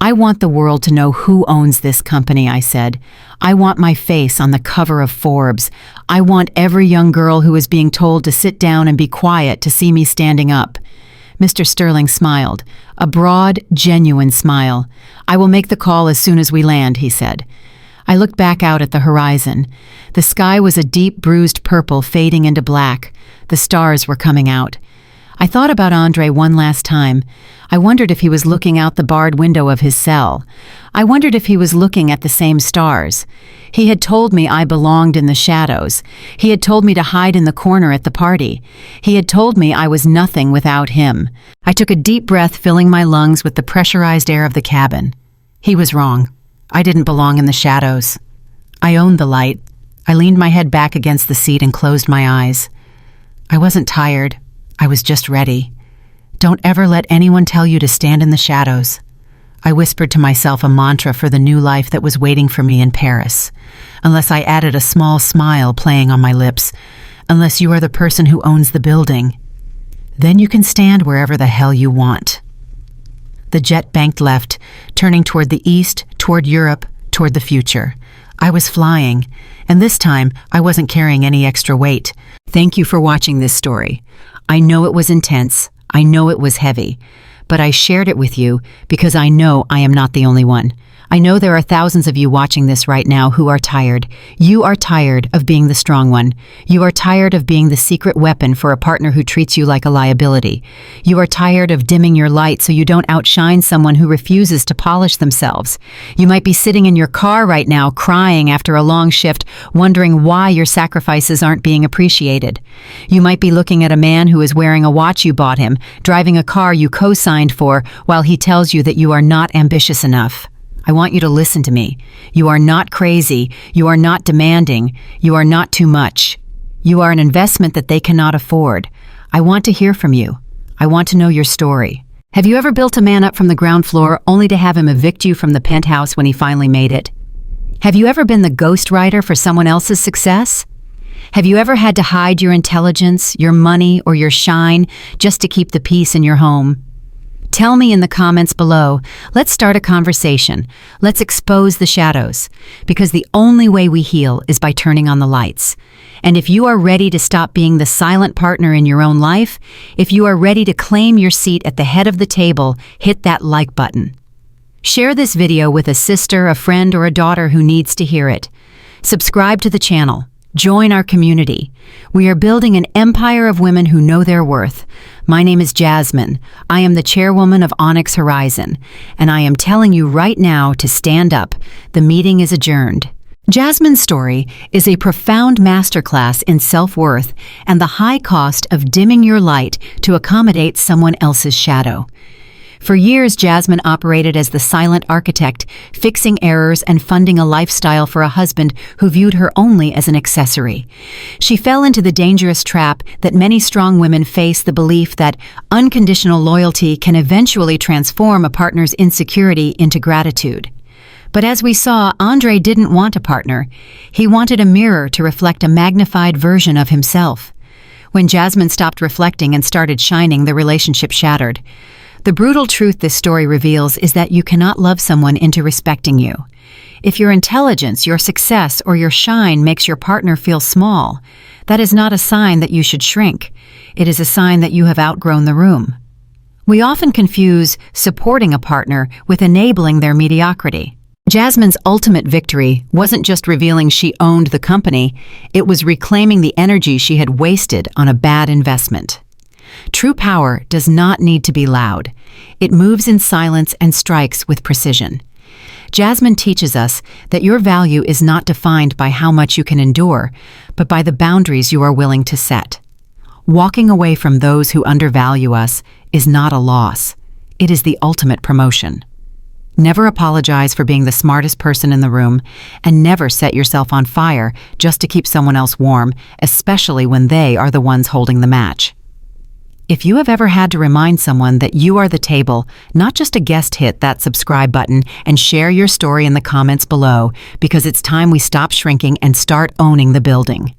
I want the world to know who owns this company, I said. I want my face on the cover of Forbes. I want every young girl who is being told to sit down and be quiet to see me standing up. Mr. Sterling smiled, a broad, genuine smile. I will make the call as soon as we land, he said. I looked back out at the horizon. The sky was a deep, bruised purple fading into black. The stars were coming out. I thought about Andre one last time. I wondered if he was looking out the barred window of his cell. I wondered if he was looking at the same stars. He had told me I belonged in the shadows. He had told me to hide in the corner at the party. He had told me I was nothing without him. I took a deep breath, filling my lungs with the pressurized air of the cabin. He was wrong. I didn't belong in the shadows. I owned the light. I leaned my head back against the seat and closed my eyes. I wasn't tired. I was just ready. Don't ever let anyone tell you to stand in the shadows. I whispered to myself a mantra for the new life that was waiting for me in Paris. Unless I added a small smile playing on my lips. Unless you are the person who owns the building. Then you can stand wherever the hell you want. The jet banked left, turning toward the east, toward Europe, toward the future. I was flying, and this time I wasn't carrying any extra weight. Thank you for watching this story. I know it was intense. I know it was heavy. But I shared it with you because I know I am not the only one. I know there are thousands of you watching this right now who are tired. You are tired of being the strong one. You are tired of being the secret weapon for a partner who treats you like a liability. You are tired of dimming your light so you don't outshine someone who refuses to polish themselves. You might be sitting in your car right now crying after a long shift, wondering why your sacrifices aren't being appreciated. You might be looking at a man who is wearing a watch you bought him, driving a car you co-signed for, while he tells you that you are not ambitious enough. I want you to listen to me. You are not crazy. You are not demanding. You are not too much. You are an investment that they cannot afford. I want to hear from you. I want to know your story. Have you ever built a man up from the ground floor only to have him evict you from the penthouse when he finally made it? Have you ever been the ghostwriter for someone else's success? Have you ever had to hide your intelligence, your money, or your shine just to keep the peace in your home? Tell me in the comments below. Let's start a conversation. Let's expose the shadows, because the only way we heal is by turning on the lights. And if you are ready to stop being the silent partner in your own life, if you are ready to claim your seat at the head of the table, hit that like button. Share this video with a sister, a friend, or a daughter who needs to hear it. Subscribe to the channel. Join our community. We are building an empire of women who know their worth. My name is Jasmine. I am the chairwoman of Onyx Horizon, and I am telling you right now to stand up. The meeting is adjourned. Jasmine's story is a profound masterclass in self-worth and the high cost of dimming your light to accommodate someone else's shadow. For years, Jasmine operated as the silent architect, fixing errors and funding a lifestyle for a husband who viewed her only as an accessory. She fell into the dangerous trap that many strong women face, the belief that unconditional loyalty can eventually transform a partner's insecurity into gratitude. But as we saw, Andre didn't want a partner. He wanted a mirror to reflect a magnified version of himself. When Jasmine stopped reflecting and started shining, the relationship shattered. The brutal truth this story reveals is that you cannot love someone into respecting you. If your intelligence, your success, or your shine makes your partner feel small, that is not a sign that you should shrink. It is a sign that you have outgrown the room. We often confuse supporting a partner with enabling their mediocrity. Jasmine's ultimate victory wasn't just revealing she owned the company, it was reclaiming the energy she had wasted on a bad investment. True power does not need to be loud. It moves in silence and strikes with precision. Jasmine teaches us that your value is not defined by how much you can endure, but by the boundaries you are willing to set. Walking away from those who undervalue us is not a loss. It is the ultimate promotion. Never apologize for being the smartest person in the room, and never set yourself on fire just to keep someone else warm, especially when they are the ones holding the match. If you have ever had to remind someone that you are the table, not just a guest, hit that subscribe button and share your story in the comments below, because it's time we stop shrinking and start owning the building.